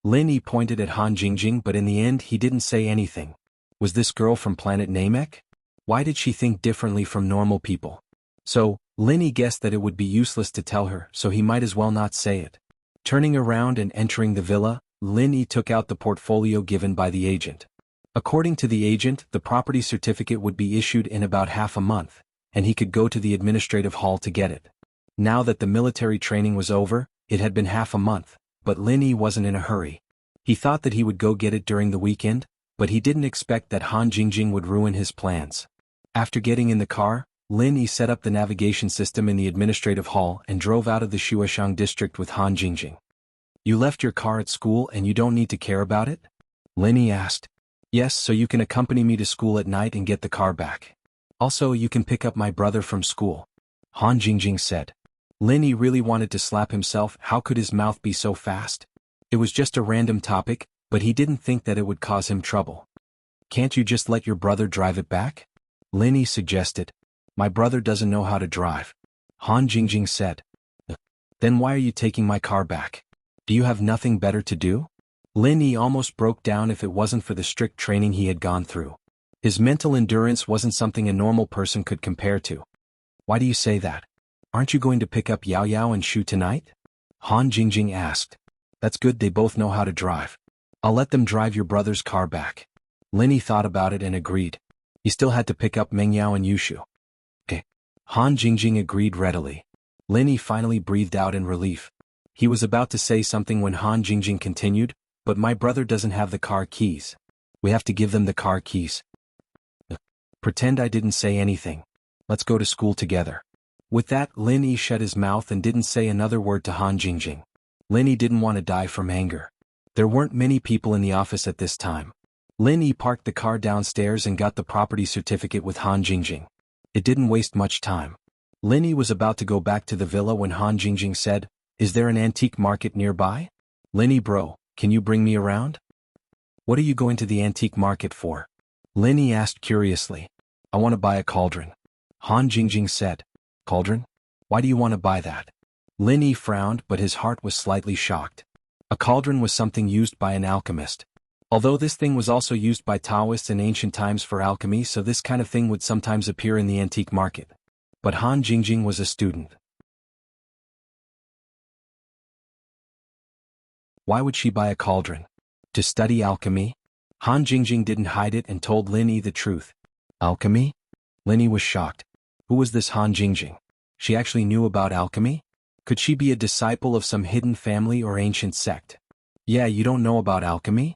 Lin Yi pointed at Han Jingjing, but in the end he didn't say anything. Was this girl from planet Namek? Why did she think differently from normal people? So, Lin Yi guessed that it would be useless to tell her, so he might as well not say it. Turning around and entering the villa, Lin Yi took out the portfolio given by the agent. According to the agent, the property certificate would be issued in about half a month, and he could go to the administrative hall to get it. Now that the military training was over, it had been half a month, but Lin Yi wasn't in a hurry. He thought that he would go get it during the weekend, but he didn't expect that Han Jingjing would ruin his plans. After getting in the car, Lin Yi set up the navigation system in the administrative hall and drove out of the Shuashang district with Han Jingjing. You left your car at school and you don't need to care about it? Lin Yi asked. Yes, so you can accompany me to school at night and get the car back. Also, you can pick up my brother from school. Han Jingjing said. Lin Yi really wanted to slap himself. How could his mouth be so fast? It was just a random topic, but he didn't think that it would cause him trouble. Can't you just let your brother drive it back? Lin Yi suggested. My brother doesn't know how to drive. Han Jingjing said. Then why are you taking my car back? Do you have nothing better to do? Lin Yi almost broke down if it wasn't for the strict training he had gone through. His mental endurance wasn't something a normal person could compare to. Why do you say that? Aren't you going to pick up Yao Yao and Shu tonight? Han Jingjing asked. That's good, they both know how to drive. I'll let them drive your brother's car back. Lin Yi thought about it and agreed. He still had to pick up Meng Yao and Yushu. Okay. Han Jingjing agreed readily. Lin Yi finally breathed out in relief. He was about to say something when Han Jingjing continued, but my brother doesn't have the car keys. We have to give them the car keys. Pretend I didn't say anything. Let's go to school together. With that, Lin Yi shut his mouth and didn't say another word to Han Jingjing. Lin Yi didn't want to die from anger. There weren't many people in the office at this time. Lin Yi parked the car downstairs and got the property certificate with Han Jingjing. It didn't waste much time. Lin Yi was about to go back to the villa when Han Jingjing said, Is there an antique market nearby? Lin Yi bro, can you bring me around? What are you going to the antique market for? Lin Yi asked curiously. I want to buy a cauldron. Han Jingjing said. Cauldron? Why do you want to buy that? Lin Yi frowned, but his heart was slightly shocked. A cauldron was something used by an alchemist. Although this thing was also used by Taoists in ancient times for alchemy, so this kind of thing would sometimes appear in the antique market. But Han Jingjing was a student. Why would she buy a cauldron? To study alchemy? Han Jingjing didn't hide it and told Lin Yi the truth. Alchemy? Lin Yi was shocked. Who was this Han Jingjing? She actually knew about alchemy? Could she be a disciple of some hidden family or ancient sect? Yeah, you don't know about alchemy?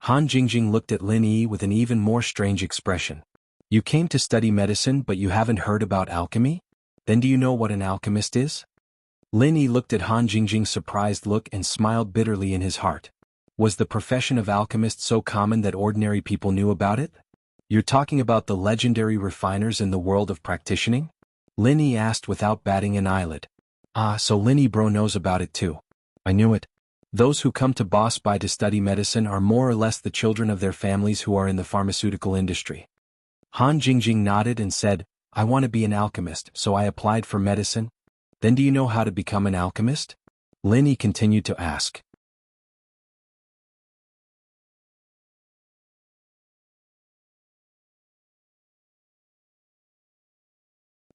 Han Jingjing looked at Lin Yi with an even more strange expression. You came to study medicine but you haven't heard about alchemy? Then do you know what an alchemist is? Lin Yi looked at Han Jingjing's surprised look and smiled bitterly in his heart. Was the profession of alchemist so common that ordinary people knew about it? You're talking about the legendary refiners in the world of practicing? Lin Yi asked without batting an eyelid. Ah, so Lin Yi bro knows about it too. I knew it. Those who come to Boss Bai to study medicine are more or less the children of their families who are in the pharmaceutical industry. Han Jingjing nodded and said, I want to be an alchemist, so I applied for medicine. Then do you know how to become an alchemist? Lin Yi continued to ask.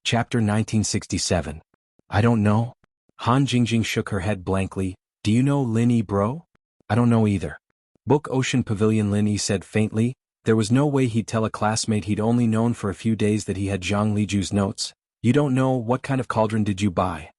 Chapter 1967. I don't know. Han Jingjing shook her head blankly. Do you know Lin Yi bro? I don't know either. Book Ocean Pavilion. Lin Yi said faintly. There was no way he'd tell a classmate he'd only known for a few days that he had Zhang Liju's notes. You don't know, what kind of cauldron did you buy?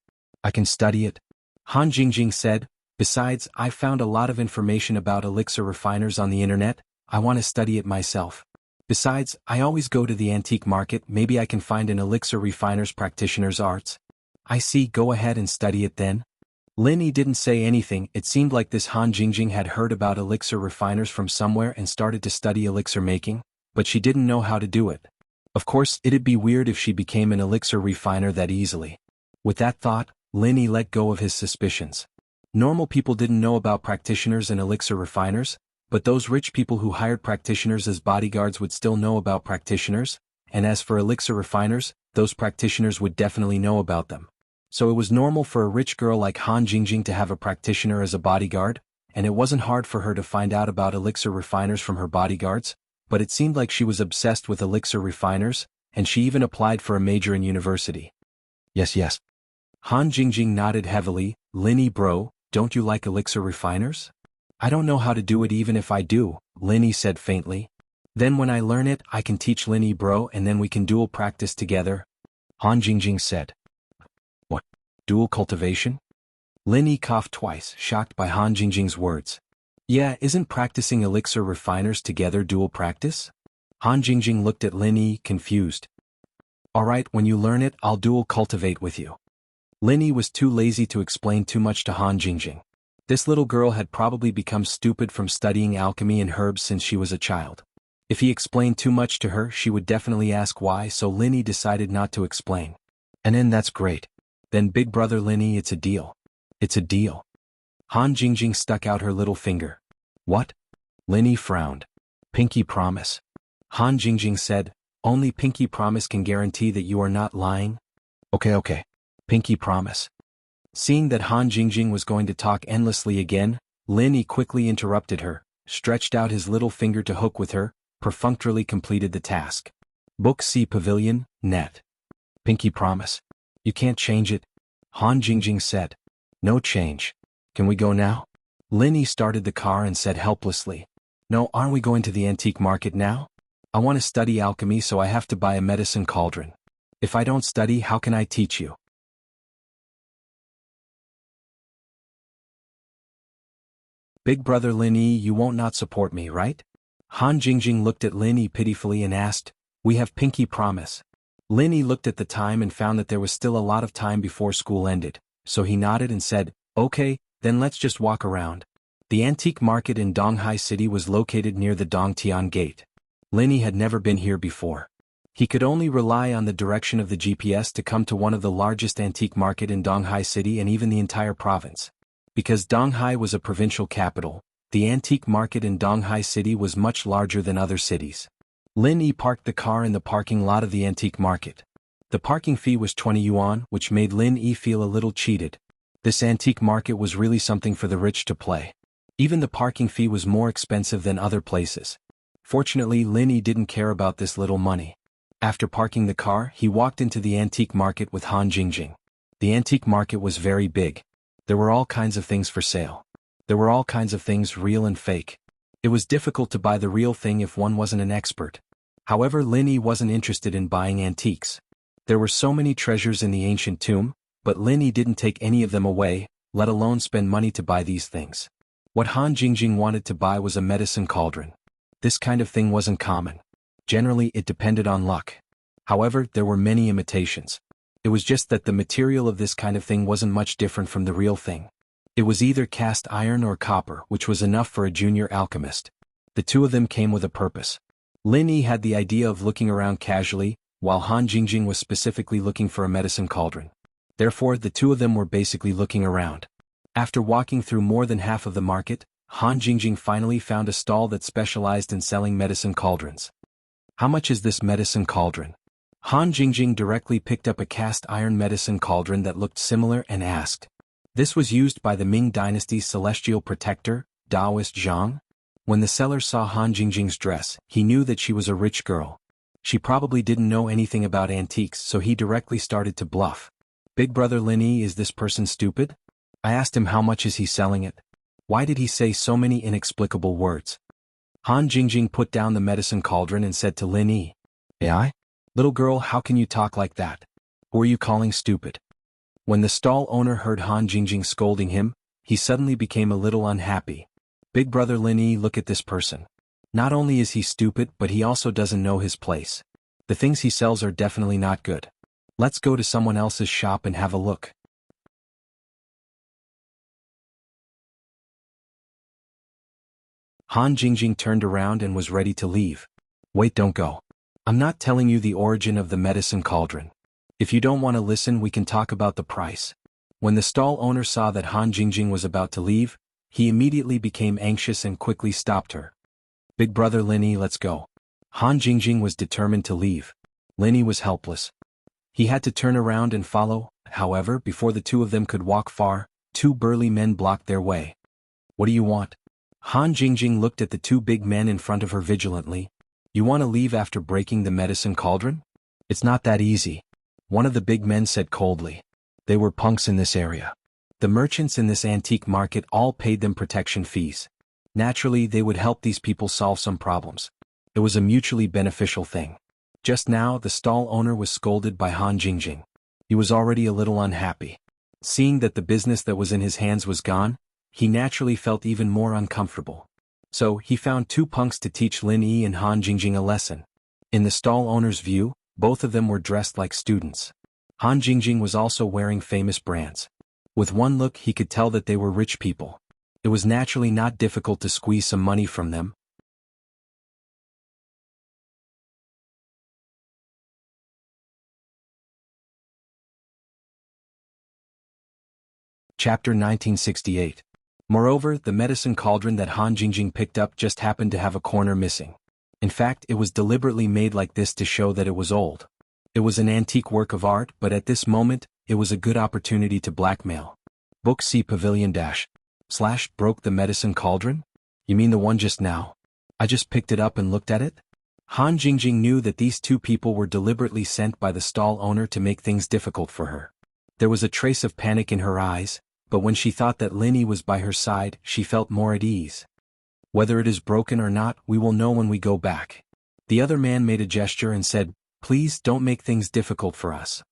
I can study it. Han Jingjing said, besides, I found a lot of information about elixir refiners on the internet, I want to study it myself. Besides, I always go to the antique market, maybe I can find an elixir refiner's practitioner's arts. I see, go ahead and study it then. Lin Yi didn't say anything. It seemed like this Han Jingjing had heard about elixir refiners from somewhere and started to study elixir making, but she didn't know how to do it. Of course, it'd be weird if she became an elixir refiner that easily. With that thought, Lin Yi let go of his suspicions. Normal people didn't know about practitioners and elixir refiners, but those rich people who hired practitioners as bodyguards would still know about practitioners, and as for elixir refiners, those practitioners would definitely know about them. So it was normal for a rich girl like Han Jingjing to have a practitioner as a bodyguard, and it wasn't hard for her to find out about elixir refiners from her bodyguards, but it seemed like she was obsessed with elixir refiners, and she even applied for a major in university. Yes. Han Jingjing nodded heavily. Lin Yi bro, don't you like elixir refiners? I don't know how to do it even if I do, Lin Yi said faintly. Then when I learn it, I can teach Lin Yi bro and then we can dual practice together. Han Jingjing said. What? Dual cultivation? Lin Yi coughed twice, shocked by Han Jingjing's words. Yeah, isn't practicing elixir refiners together dual practice? Han Jingjing looked at Lin Yi, confused. Alright, when you learn it, I'll dual cultivate with you. Lin Yi was too lazy to explain too much to Han Jingjing. This little girl had probably become stupid from studying alchemy and herbs since she was a child. If he explained too much to her, she would definitely ask why, so Lin Yi decided not to explain. And then that's great. Then big brother Lin Yi, it's a deal. It's a deal. Han Jingjing stuck out her little finger. What? Lin Yi frowned. Pinky promise. Han Jingjing said, only pinky promise can guarantee that you are not lying. Okay. Pinky promise. Seeing that Han Jingjing was going to talk endlessly again, Lin Yi quickly interrupted her, stretched out his little finger to hook with her, perfunctorily completed the task. Book C Pavilion, net. Pinky promise. You can't change it. Han Jingjing said. No change. Can we go now? Lin Yi started the car and said helplessly. No, aren't we going to the antique market now? I want to study alchemy, so I have to buy a medicine cauldron. If I don't study, how can I teach you? Big brother Lin Yi, you won't not support me, right? Han Jingjing looked at Lin Yi pitifully and asked, we have pinky promise. Lin Yi looked at the time and found that there was still a lot of time before school ended, so he nodded and said, okay, then let's just walk around. The antique market in Donghai City was located near the Dongtian Gate. Lin Yi had never been here before. He could only rely on the direction of the GPS to come to one of the largest antique market in Donghai City and even the entire province. Because Donghai was a provincial capital, the antique market in Donghai City was much larger than other cities. Lin Yi parked the car in the parking lot of the antique market. The parking fee was 20 yuan, which made Lin Yi feel a little cheated. This antique market was really something for the rich to play. Even the parking fee was more expensive than other places. Fortunately, Lin Yi didn't care about this little money. After parking the car, he walked into the antique market with Han Jingjing. The antique market was very big. There were all kinds of things for sale. There were all kinds of things real and fake. It was difficult to buy the real thing if one wasn't an expert. However, Lin Yi wasn't interested in buying antiques. There were so many treasures in the ancient tomb, but Lin Yi didn't take any of them away, let alone spend money to buy these things. What Han Jingjing wanted to buy was a medicine cauldron. This kind of thing wasn't common. Generally, it depended on luck. However, there were many imitations. It was just that the material of this kind of thing wasn't much different from the real thing. It was either cast iron or copper, which was enough for a junior alchemist. The two of them came with a purpose. Lin Yi had the idea of looking around casually, while Han Jingjing was specifically looking for a medicine cauldron. Therefore, the two of them were basically looking around. After walking through more than half of the market, Han Jingjing finally found a stall that specialized in selling medicine cauldrons. How much is this medicine cauldron? Han Jingjing directly picked up a cast iron medicine cauldron that looked similar and asked. This was used by the Ming Dynasty's celestial protector, Taoist Zhang. When the seller saw Han Jingjing's dress, he knew that she was a rich girl. She probably didn't know anything about antiques, so he directly started to bluff. Big brother Lin Yi, is this person stupid? I asked him how much is he selling it. Why did he say so many inexplicable words? Han Jingjing put down the medicine cauldron and said to Lin Yi. AI? Little girl, how can you talk like that? Who are you calling stupid? When the stall owner heard Han Jingjing scolding him, he suddenly became a little unhappy. Big brother Lin Yi, look at this person. Not only is he stupid, but he also doesn't know his place. The things he sells are definitely not good. Let's go to someone else's shop and have a look. Han Jingjing turned around and was ready to leave. Wait, don't go. I'm not telling you the origin of the medicine cauldron. If you don't want to listen, we can talk about the price. When the stall owner saw that Han Jingjing was about to leave, he immediately became anxious and quickly stopped her. Big brother Lin Yi, let's go. Han Jingjing was determined to leave. Lin Yi was helpless. He had to turn around and follow. However, before the two of them could walk far, two burly men blocked their way. What do you want? Han Jingjing looked at the two big men in front of her vigilantly. You want to leave after breaking the medicine cauldron? It's not that easy. One of the big men said coldly. They were punks in this area. The merchants in this antique market all paid them protection fees. Naturally, they would help these people solve some problems. It was a mutually beneficial thing. Just now, the stall owner was scolded by Han Jingjing. He was already a little unhappy. Seeing that the business that was in his hands was gone, he naturally felt even more uncomfortable. So, he found two punks to teach Lin Yi and Han Jingjing a lesson. In the stall owner's view, both of them were dressed like students. Han Jingjing was also wearing famous brands. With one look, he could tell that they were rich people. It was naturally not difficult to squeeze some money from them. Chapter 1968. Moreover, the medicine cauldron that Han Jingjing picked up just happened to have a corner missing. In fact, it was deliberately made like this to show that it was old. It was an antique work of art, but at this moment, it was a good opportunity to blackmail. Book C Pavilion / broke the medicine cauldron? You mean the one just now? I just picked it up and looked at it? Han Jingjing knew that these two people were deliberately sent by the stall owner to make things difficult for her. There was a trace of panic in her eyes, but when she thought that Lin Yi was by her side, she felt more at ease. Whether it is broken or not, we will know when we go back. The other man made a gesture and said, please don't make things difficult for us.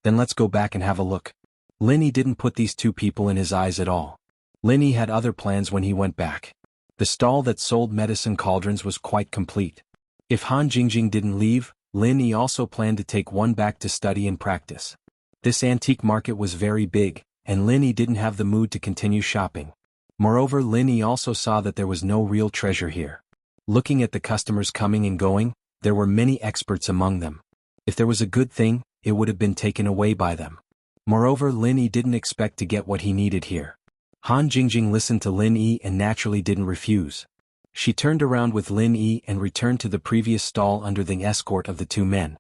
Then let's go back and have a look. Lin Yi didn't put these two people in his eyes at all. Lin Yi had other plans when he went back. The stall that sold medicine cauldrons was quite complete. If Han Jingjing didn't leave, Lin Yi also planned to take one back to study and practice. This antique market was very big, and Lin Yi didn't have the mood to continue shopping. Moreover, Lin Yi also saw that there was no real treasure here. Looking at the customers coming and going, there were many experts among them. If there was a good thing, it would have been taken away by them. Moreover, Lin Yi didn't expect to get what he needed here. Han Jingjing listened to Lin Yi and naturally didn't refuse. She turned around with Lin Yi and returned to the previous stall under the escort of the two men.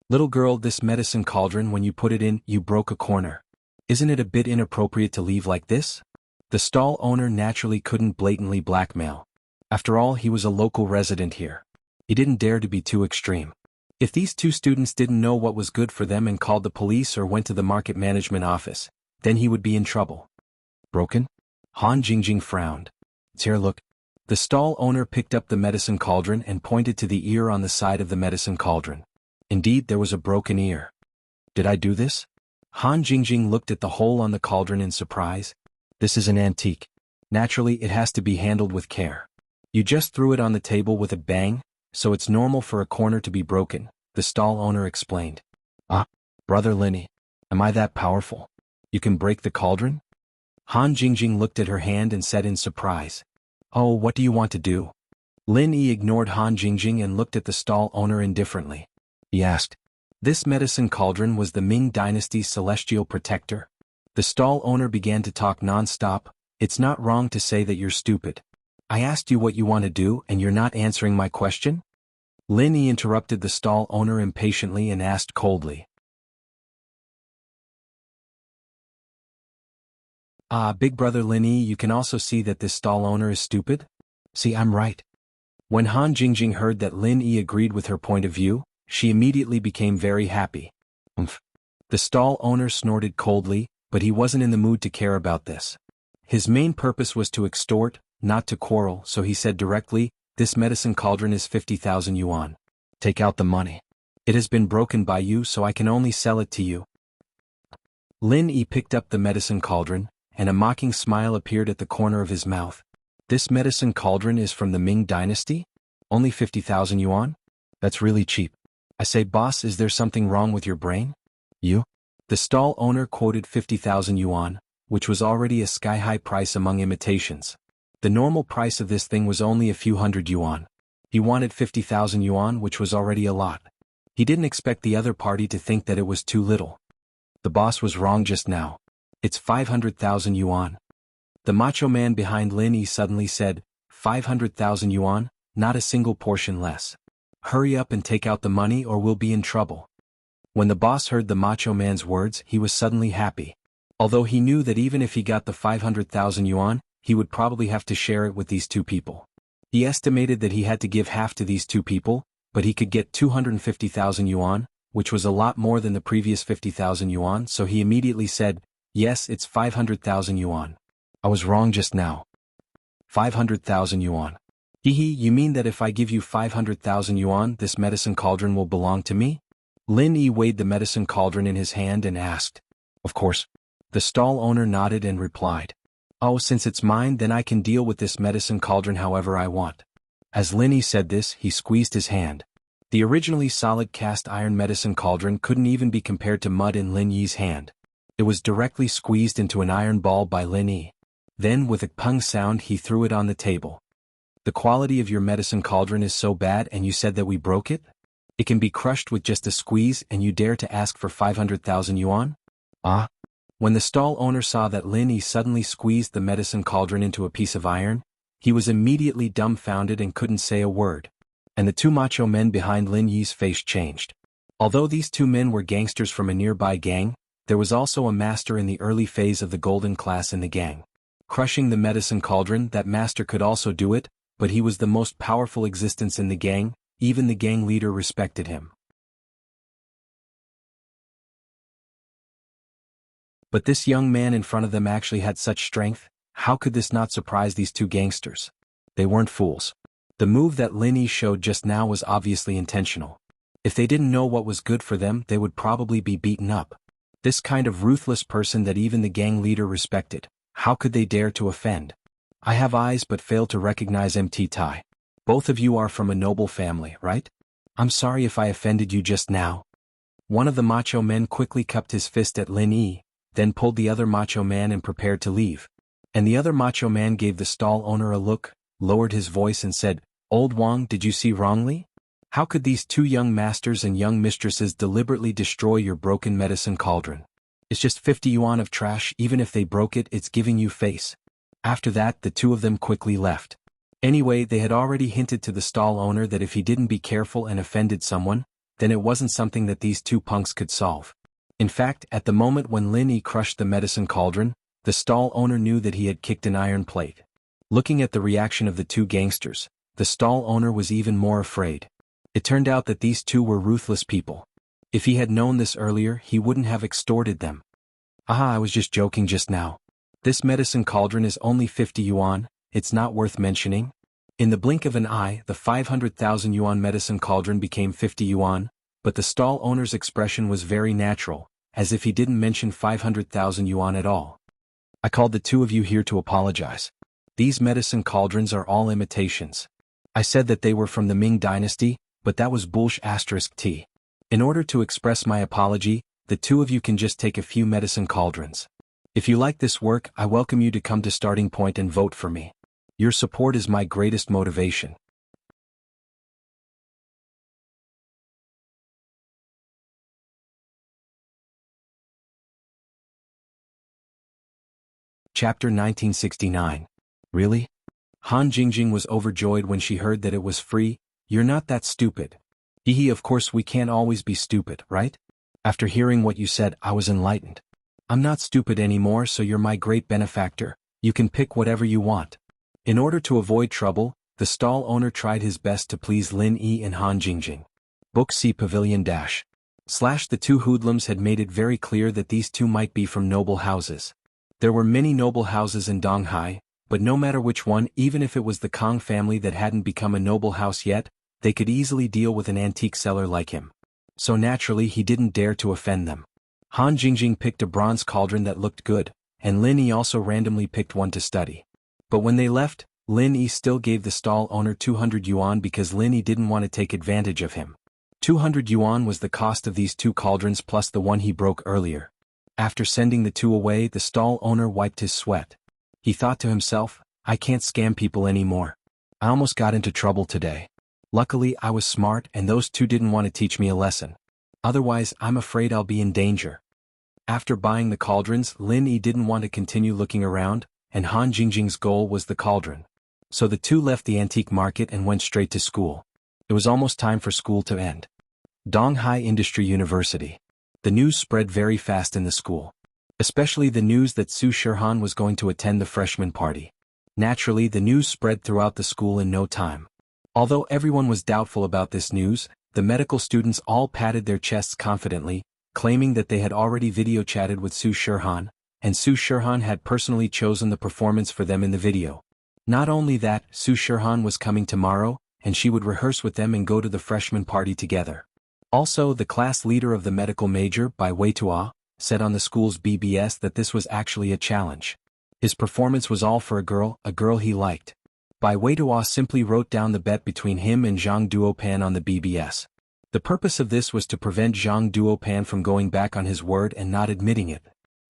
Little girl, this medicine cauldron, when you put it in, you broke a corner. Isn't it a bit inappropriate to leave like this? The stall owner naturally couldn't blatantly blackmail. After all, he was a local resident here. He didn't dare to be too extreme. If these two students didn't know what was good for them and called the police or went to the market management office, then he would be in trouble. Broken? Han Jingjing frowned. Here, look. The stall owner picked up the medicine cauldron and pointed to the ear on the side of the medicine cauldron. Indeed, there was a broken ear. Did I do this? Han Jingjing looked at the hole on the cauldron in surprise. This is an antique. Naturally, it has to be handled with care. You just threw it on the table with a bang, so it's normal for a corner to be broken, the stall owner explained. Ah, brother Lin Yi, am I that powerful? You can break the cauldron? Han Jingjing looked at her hand and said in surprise. Oh, what do you want to do? Lin Yi ignored Han Jingjing and looked at the stall owner indifferently. He asked. This medicine cauldron was the Ming dynasty's celestial protector. The stall owner began to talk non-stop. It's not wrong to say that you're stupid. I asked you what you want to do and you're not answering my question? Lin Yi interrupted the stall owner impatiently and asked coldly. Ah, big brother Lin Yi, you can also see that this stall owner is stupid? See, I'm right. When Han Jingjing heard that Lin Yi agreed with her point of view, she immediately became very happy. Umph. The stall owner snorted coldly, but he wasn't in the mood to care about this. His main purpose was to extort, not to quarrel, so he said directly, this medicine cauldron is 50,000 yuan. Take out the money. It has been broken by you, so I can only sell it to you. Lin Yi picked up the medicine cauldron, and a mocking smile appeared at the corner of his mouth. This medicine cauldron is from the Ming dynasty? Only 50,000 yuan? That's really cheap. I say, boss, is there something wrong with your brain? You? The stall owner quoted 50,000 yuan, which was already a sky-high price among imitations. The normal price of this thing was only a few hundred yuan. He wanted 50,000 yuan, which was already a lot. He didn't expect the other party to think that it was too little. The boss was wrong just now. It's 500,000 yuan. The macho man behind Lin Yi suddenly said, 500,000 yuan, not a single portion less. Hurry up and take out the money or we'll be in trouble. When the boss heard the macho man's words, he was suddenly happy. Although he knew that even if he got the 500,000 yuan, he would probably have to share it with these two people. He estimated that he had to give half to these two people, but he could get 250,000 yuan, which was a lot more than the previous 50,000 yuan, so he immediately said, yes, it's 500,000 yuan. I was wrong just now. 500,000 yuan. Hehe, you mean that if I give you 500,000 yuan, this medicine cauldron will belong to me? Lin Yi weighed the medicine cauldron in his hand and asked. Of course. The stall owner nodded and replied. Oh, since it's mine, then I can deal with this medicine cauldron however I want. As Lin Yi said this, he squeezed his hand. The originally solid cast iron medicine cauldron couldn't even be compared to mud in Lin Yi's hand. It was directly squeezed into an iron ball by Lin Yi. Then, with a pung sound, he threw it on the table. The quality of your medicine cauldron is so bad and you said that we broke it? It can be crushed with just a squeeze and you dare to ask for 500,000 yuan? Ah? When the stall owner saw that Lin Yi suddenly squeezed the medicine cauldron into a piece of iron, he was immediately dumbfounded and couldn't say a word. And the two macho men behind Lin Yi's face changed. Although these two men were gangsters from a nearby gang, there was also a master in the early phase of the golden class in the gang. Crushing the medicine cauldron, that master could also do it, but he was the most powerful existence in the gang, even the gang leader respected him. But this young man in front of them actually had such strength, how could this not surprise these two gangsters? They weren't fools. The move that Lin Yi showed just now was obviously intentional. If they didn't know what was good for them, they would probably be beaten up. This kind of ruthless person that even the gang leader respected, how could they dare to offend? I have eyes but fail to recognize MT Tai. Both of you are from a noble family, right? I'm sorry if I offended you just now. One of the macho men quickly cupped his fist at Lin Yi, then pulled the other macho man and prepared to leave. And the other macho man gave the stall owner a look, lowered his voice and said, Old Wang, did you see wrongly? How could these two young masters and young mistresses deliberately destroy your broken medicine cauldron? It's just 50 yuan of trash, even if they broke it, it's giving you face. After that, the two of them quickly left. Anyway, they had already hinted to the stall owner that if he didn't be careful and offended someone, then it wasn't something that these two punks could solve. In fact, at the moment when Lin Yi crushed the medicine cauldron, the stall owner knew that he had kicked an iron plate. Looking at the reaction of the two gangsters, the stall owner was even more afraid. It turned out that these two were ruthless people. If he had known this earlier, he wouldn't have extorted them. Aha, I was just joking just now. This medicine cauldron is only 50 yuan, it's not worth mentioning. In the blink of an eye, the 500,000 yuan medicine cauldron became 50 yuan, but the stall owner's expression was very natural, as if he didn't mention 500,000 yuan at all. I called the two of you here to apologize. These medicine cauldrons are all imitations. I said that they were from the Ming dynasty, but that was bullsh*t. In order to express my apology, the two of you can just take a few medicine cauldrons. If you like this work, I welcome you to come to Starting Point and vote for me. Your support is my greatest motivation. Chapter 1969. Really? Han Jingjing was overjoyed when she heard that it was free. You're not that stupid. Hehe, of course we can't always be stupid, right? After hearing what you said, I was enlightened. I'm not stupid anymore, so you're my great benefactor. You can pick whatever you want. In order to avoid trouble, the stall owner tried his best to please Lin Yi and Han Jingjing. Book C Pavilion Dash. The two hoodlums had made it very clear that these two might be from noble houses. There were many noble houses in Donghai, but no matter which one, even if it was the Kong family that hadn't become a noble house yet, they could easily deal with an antique seller like him. So naturally he didn't dare to offend them. Han Jingjing picked a bronze cauldron that looked good, and Lin Yi also randomly picked one to study. But when they left, Lin Yi still gave the stall owner 200 yuan because Lin Yi didn't want to take advantage of him. 200 yuan was the cost of these 2 cauldrons plus the one he broke earlier. After sending the 2 away, the stall owner wiped his sweat. He thought to himself, I can't scam people anymore. I almost got into trouble today. Luckily I was smart and those 2 didn't want to teach me a lesson. Otherwise I'm afraid I'll be in danger. After buying the cauldrons, Lin Yi didn't want to continue looking around, and Han Jingjing's goal was the cauldron. So the 2 left the antique market and went straight to school. It was almost time for school to end. Donghai Industry University. The news spread very fast in the school. Especially the news that Su Shirhan was going to attend the freshman party. Naturally, the news spread throughout the school in no time. Although everyone was doubtful about this news, the medical students all patted their chests confidently, claiming that they had already video chatted with Su Shirhan, and Su Shirhan had personally chosen the performance for them in the video. Not only that, Su Shirhan was coming tomorrow, and she would rehearse with them and go to the freshman party together. Also, the class leader of the medical major, Bai Weitua, said on the school's BBS that this was actually a challenge. His performance was all for a girl he liked. Bai Weitua simply wrote down the bet between him and Zhang Duopan on the BBS. The purpose of this was to prevent Zhang Duopan from going back on his word and not admitting it.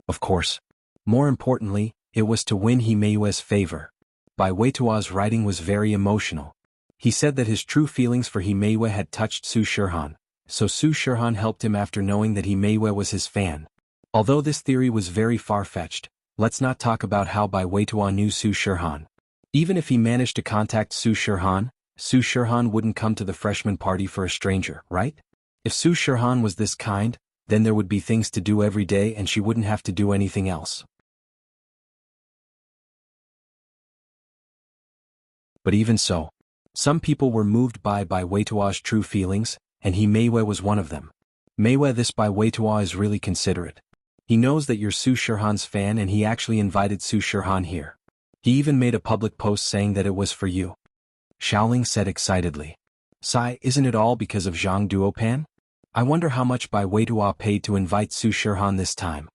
Of course. More importantly, it was to win He Meiyue's favor. Bai Weitua's writing was very emotional. He said that his true feelings for He Meiyue had touched Su Shirhan, so Su Shirhan helped him after knowing that He Meiyue was his fan. Although this theory was very far-fetched, let's not talk about how Bai Weitua knew Su Shirhan. Even if he managed to contact Su Shirhan wouldn't come to the freshman party for a stranger, right? If Su Shirhan was this kind, then there would be things to do every day and she wouldn't have to do anything else. But even so, some people were moved by Bai Weitua's true feelings, and He Meiyue was one of them. Meiyue, this Bai Weitua is really considerate. He knows that you're Su Shirhan's fan and he actually invited Su Shirhan here. He even made a public post saying that it was for you. Xiaoling said excitedly. Sai, isn't it all because of Zhang Duopan? I wonder how much Bai Weitua paid to invite Su Shirhan this time.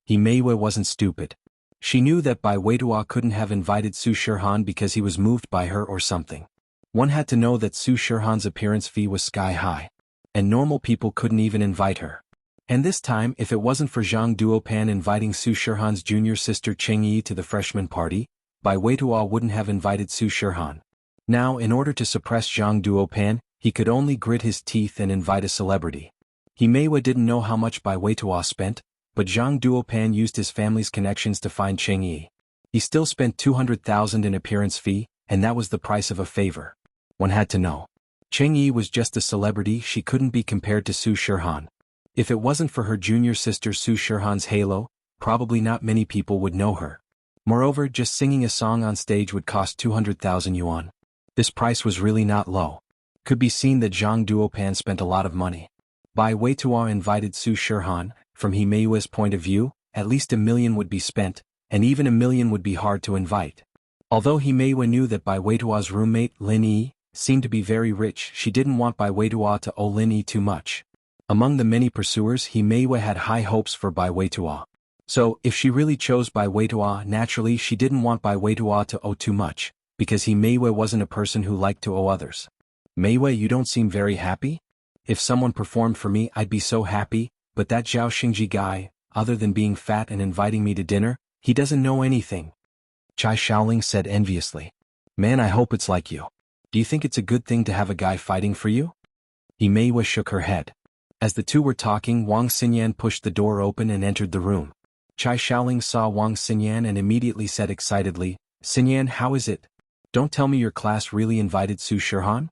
He Meiyue wasn't stupid. She knew that Bai Weitua couldn't have invited Su Shirhan because he was moved by her or something. One had to know that Su Shirhan's appearance fee was sky high. And normal people couldn't even invite her. And this time, if it wasn't for Zhang Duopan inviting Su Shirhan's junior sister Cheng Yi to the freshman party, Bai Weitua wouldn't have invited Su Shirhan. Now, in order to suppress Zhang Duopan, he could only grit his teeth and invite a celebrity. He Meiyue didn't know how much Bai Weitua spent, but Zhang Duopan used his family's connections to find Cheng Yi. He still spent 200,000 in appearance fee, and that was the price of a favor. One had to know. Cheng Yi was just a celebrity, she couldn't be compared to Su Shirhan. If it wasn't for her junior sister Su Shirhan's halo, probably not many people would know her. Moreover, just singing a song on stage would cost 200,000 yuan. This price was really not low. Could be seen that Zhang Duopan spent a lot of money. Bai Weitua invited Su Shirhan. From He Meiyue's point of view, at least 1 million would be spent, and even 1 million would be hard to invite. Although He Meiyue knew that Bai Weitua's roommate, Lin Yi, seemed to be very rich, she didn't want Bai Weitua to owe Lin Yi too much. Among the many pursuers, He Meiyue had high hopes for Bai Weitua. So, if she really chose Bai Weitua, naturally she didn't want Bai Weitua to owe too much, because He Meiyue wasn't a person who liked to owe others. Meiyue, you don't seem very happy? If someone performed for me, I'd be so happy, but that Zhao Xingji guy, other than being fat and inviting me to dinner, he doesn't know anything. Chai Xiaoling said enviously. Man, I hope it's like you. Do you think it's a good thing to have a guy fighting for you? He Meiyue shook her head. As the two were talking, Wang Xinyan pushed the door open and entered the room. Chai Xiaoling saw Wang Xinyan and immediately said excitedly, Xinyan, how is it? Don't tell me your class really invited Su Shirhan?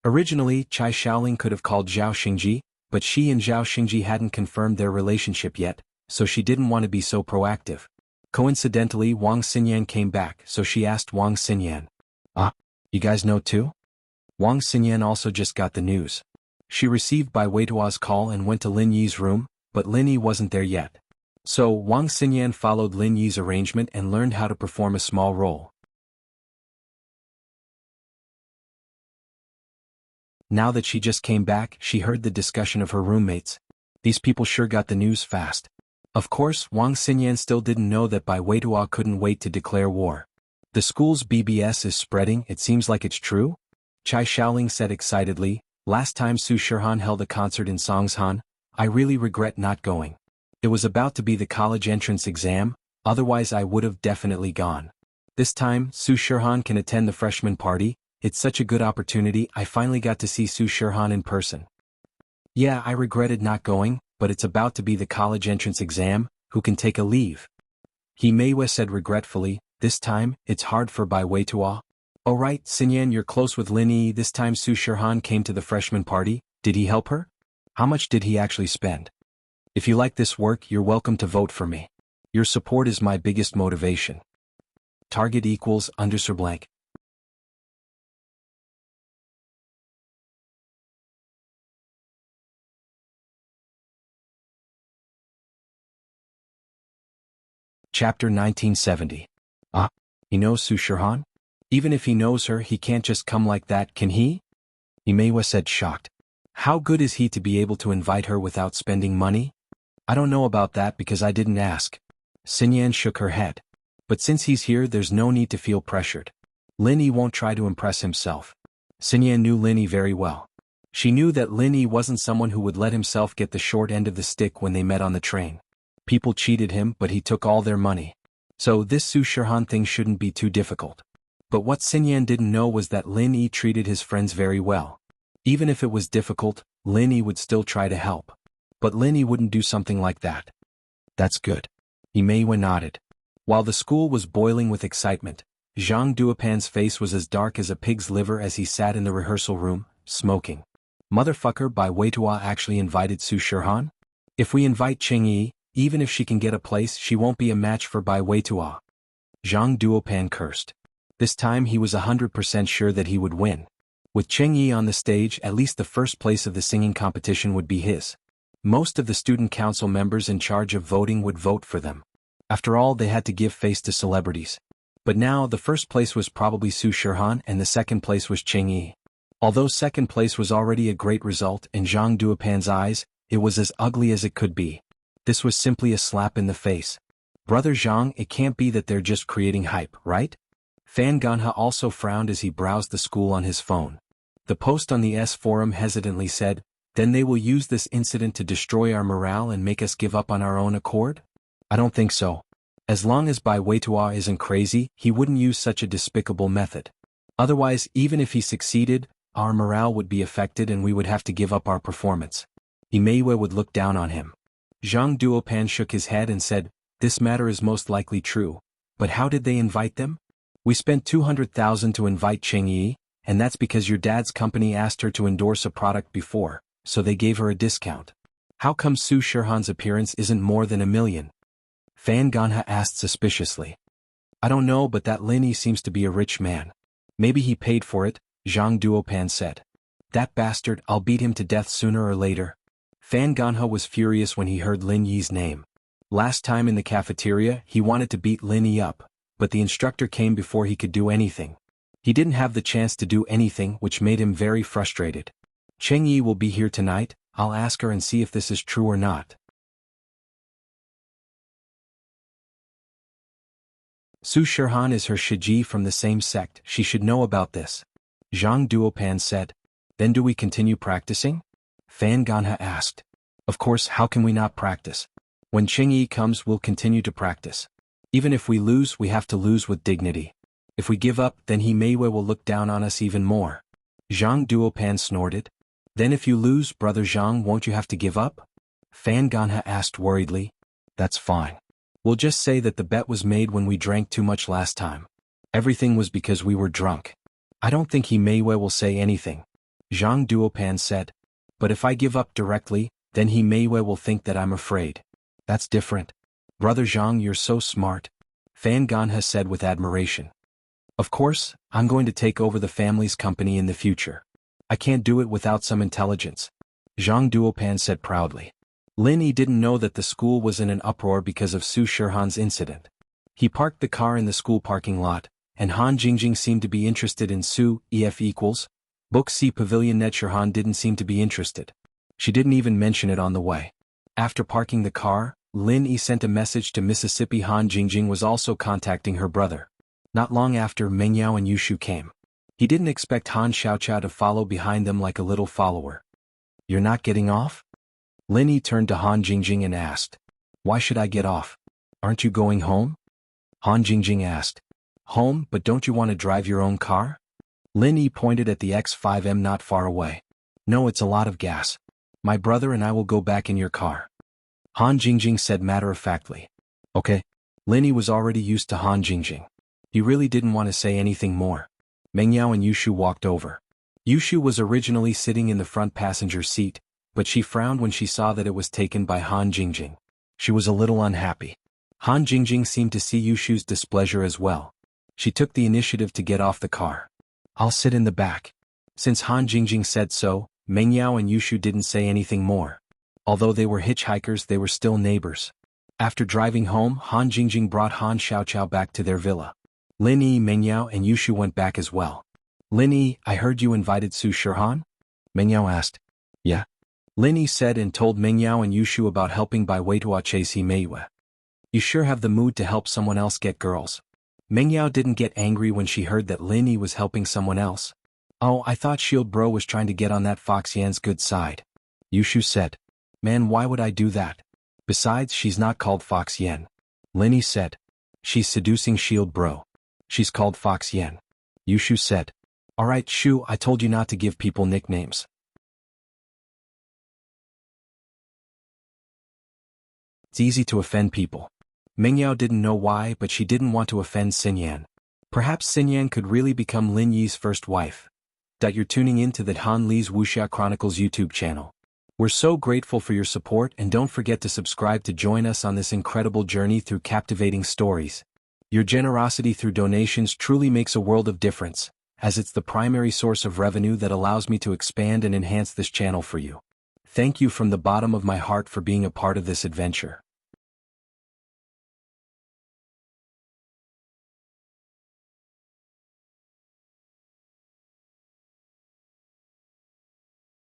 Originally, Chai Xiaoling could have called Zhao Xingji, but she and Zhao Xingji hadn't confirmed their relationship yet, so she didn't want to be so proactive. Coincidentally, Wang Xinyan came back, so she asked Wang Xinyan. You guys know too? Wang Xinyan also just got the news. She received Bai Weitua's call and went to Lin Yi's room, but Lin Yi wasn't there yet. So, Wang Xinyan followed Lin Yi's arrangement and learned how to perform a small role. Now that she just came back, she heard the discussion of her roommates. These people sure got the news fast. Of course, Wang Xinyan still didn't know that Bai Weitua couldn't wait to declare war. The school's BBS is spreading, it seems like it's true? Chai Xiaoling said excitedly. Last time Su Shihan held a concert in Songshan, I really regret not going. It was about to be the college entrance exam, otherwise I would have definitely gone. This time, Su Shihan can attend the freshman party. It's such a good opportunity. I finally got to see Su Shihan in person. Yeah, I regretted not going, but it's about to be the college entrance exam, who can take a leave? He Meiwe said regretfully. This time, it's hard for Bai Weitua. Oh right, Xinyan, you're close with Lin Yi. This time Su Shihan came to the freshman party. Did he help her? How much did he actually spend? If you like this work, you're welcome to vote for me. Your support is my biggest motivation. Target equals _blank. Chapter 1970. He knows Su Shihan? Even if he knows her, he can't just come like that, can he? Imeiwa said shocked. How good is he to be able to invite her without spending money? I don't know about that because I didn't ask. Xinyan shook her head. But since he's here, there's no need to feel pressured. Lin Yi won't try to impress himself. Xinyan knew Lin Yi very well. She knew that Lin Yi wasn't someone who would let himself get the short end of the stick when they met on the train. People cheated him, but he took all their money. So this Su Shihan thing shouldn't be too difficult. But what Xinyan didn't know was that Lin Yi treated his friends very well. Even if it was difficult, Lin Yi would still try to help. But Lin Yi wouldn't do something like that. That's good. Imeiwa nodded. While the school was boiling with excitement, Zhang Duopan's face was as dark as a pig's liver as he sat in the rehearsal room, smoking. Motherfucker, Bai Weitua actually invited Su Shihan? If we invite Cheng Yi, even if she can get a place, she won't be a match for Bai Weitua. Zhang Duopan cursed. This time he was 100% sure that he would win. With Cheng Yi on the stage, at least the first place of the singing competition would be his. Most of the student council members in charge of voting would vote for them. After all, they had to give face to celebrities. But now, the first place was probably Su Shihan and the second place was Cheng Yi. Although second place was already a great result in Zhang Duopan's eyes, it was as ugly as it could be. This was simply a slap in the face. Brother Zhang, it can't be that they're just creating hype, right? Fan Ganha also frowned as he browsed the school on his phone. The post on the S forum hesitantly said, then they will use this incident to destroy our morale and make us give up on our own accord? I don't think so. As long as Bai Weitua isn't crazy, he wouldn't use such a despicable method. Otherwise, even if he succeeded, our morale would be affected and we would have to give up our performance. Imeiwa would look down on him. Zhang Duopan shook his head and said, this matter is most likely true. But how did they invite them? We spent 200,000 to invite Cheng Yi, and that's because your dad's company asked her to endorse a product before, so they gave her a discount. How come Su Shihan's appearance isn't more than $1 million? Fan Ganha asked suspiciously. I don't know, but that Lin Yi seems to be a rich man. Maybe he paid for it, Zhang Duopan said. That bastard, I'll beat him to death sooner or later. Fan Ganha was furious when he heard Lin Yi's name. Last time in the cafeteria, he wanted to beat Lin Yi up, but the instructor came before he could do anything. He didn't have the chance to do anything, which made him very frustrated. Cheng Yi will be here tonight. I'll ask her and see if this is true or not. Su Shihan is her Shiji from the same sect, she should know about this. Zhang Duopan said. Then do we continue practicing? Fan Ganha asked. Of course, how can we not practice? When Cheng Yi comes, we'll continue to practice. Even if we lose, we have to lose with dignity. If we give up, then Meiwe will look down on us even more. Zhang Duopan snorted. Then if you lose, Brother Zhang, won't you have to give up? Fan Ganha asked worriedly. That's fine. We'll just say that the bet was made when we drank too much last time. Everything was because we were drunk. I don't think Meiwe will say anything. Zhang Duopan said. But if I give up directly, then Meiwe will think that I'm afraid. That's different. Brother Zhang, you're so smart. Fan Ganha said with admiration. Of course, I'm going to take over the family's company in the future. I can't do it without some intelligence. Zhang Duopan said proudly. Lin Yi didn't know that the school was in an uproar because of Su Shihan's incident. He parked the car in the school parking lot, and Han Jingjing seemed to be interested in Su, EF equals. Book C Pavilion Ned Shihan didn't seem to be interested. She didn't even mention it on the way. After parking the car, Lin Yi sent a message to Mississippi. Han Jingjing was also contacting her brother. Not long after, Meng Yao and Yushu came. He didn't expect Han Xiaoqiao to follow behind them like a little follower. "You're not getting off?" Lin Yi turned to Han Jingjing and asked. "Why should I get off? Aren't you going home?" Han Jingjing asked. "Home, but don't you want to drive your own car?" Lin Yi pointed at the X5M not far away. "No, it's a lot of gas. My brother and I will go back in your car." Han Jingjing said matter-of-factly. "Okay." Lin Yi was already used to Han Jingjing. He really didn't want to say anything more. Meng Yao and Yushu walked over. Yushu was originally sitting in the front passenger seat, but she frowned when she saw that it was taken by Han Jingjing. She was a little unhappy. Han Jingjing seemed to see Yushu's displeasure as well. She took the initiative to get off the car. "I'll sit in the back." Since Han Jingjing said so, Meng Yao and Yushu didn't say anything more. Although they were hitchhikers, they were still neighbors. After driving home, Han Jingjing brought Han Xiaoqiao back to their villa. Lin Yi, Meng Yao and Yushu went back as well. "Lin Yi, I heard you invited Su Shihan?" Meng Yao asked. "Yeah." Lin Yi said and told Meng Yao and Yushu about helping by Weitua Chase Meiyue. "You sure have the mood to help someone else get girls." Meng Yao didn't get angry when she heard that Lin Yi was helping someone else. "Oh, I thought Shield Bro was trying to get on that Fox Yan's good side." Yushu said. "Man, why would I do that? Besides, she's not called Fox Yan." Lin Yi said. "She's seducing Shield Bro. She's called Fox Yan." Yushu said. "Alright Shu, I told you not to give people nicknames." It's easy to offend people. Meng Yao didn't know why, but she didn't want to offend Xinyan. Perhaps Xinyan could really become Lin Yi's first wife. You're tuning in to the Han Li's Wuxia Chronicles YouTube channel. We're so grateful for your support, and don't forget to subscribe to join us on this incredible journey through captivating stories. Your generosity through donations truly makes a world of difference, as it's the primary source of revenue that allows me to expand and enhance this channel for you. Thank you from the bottom of my heart for being a part of this adventure.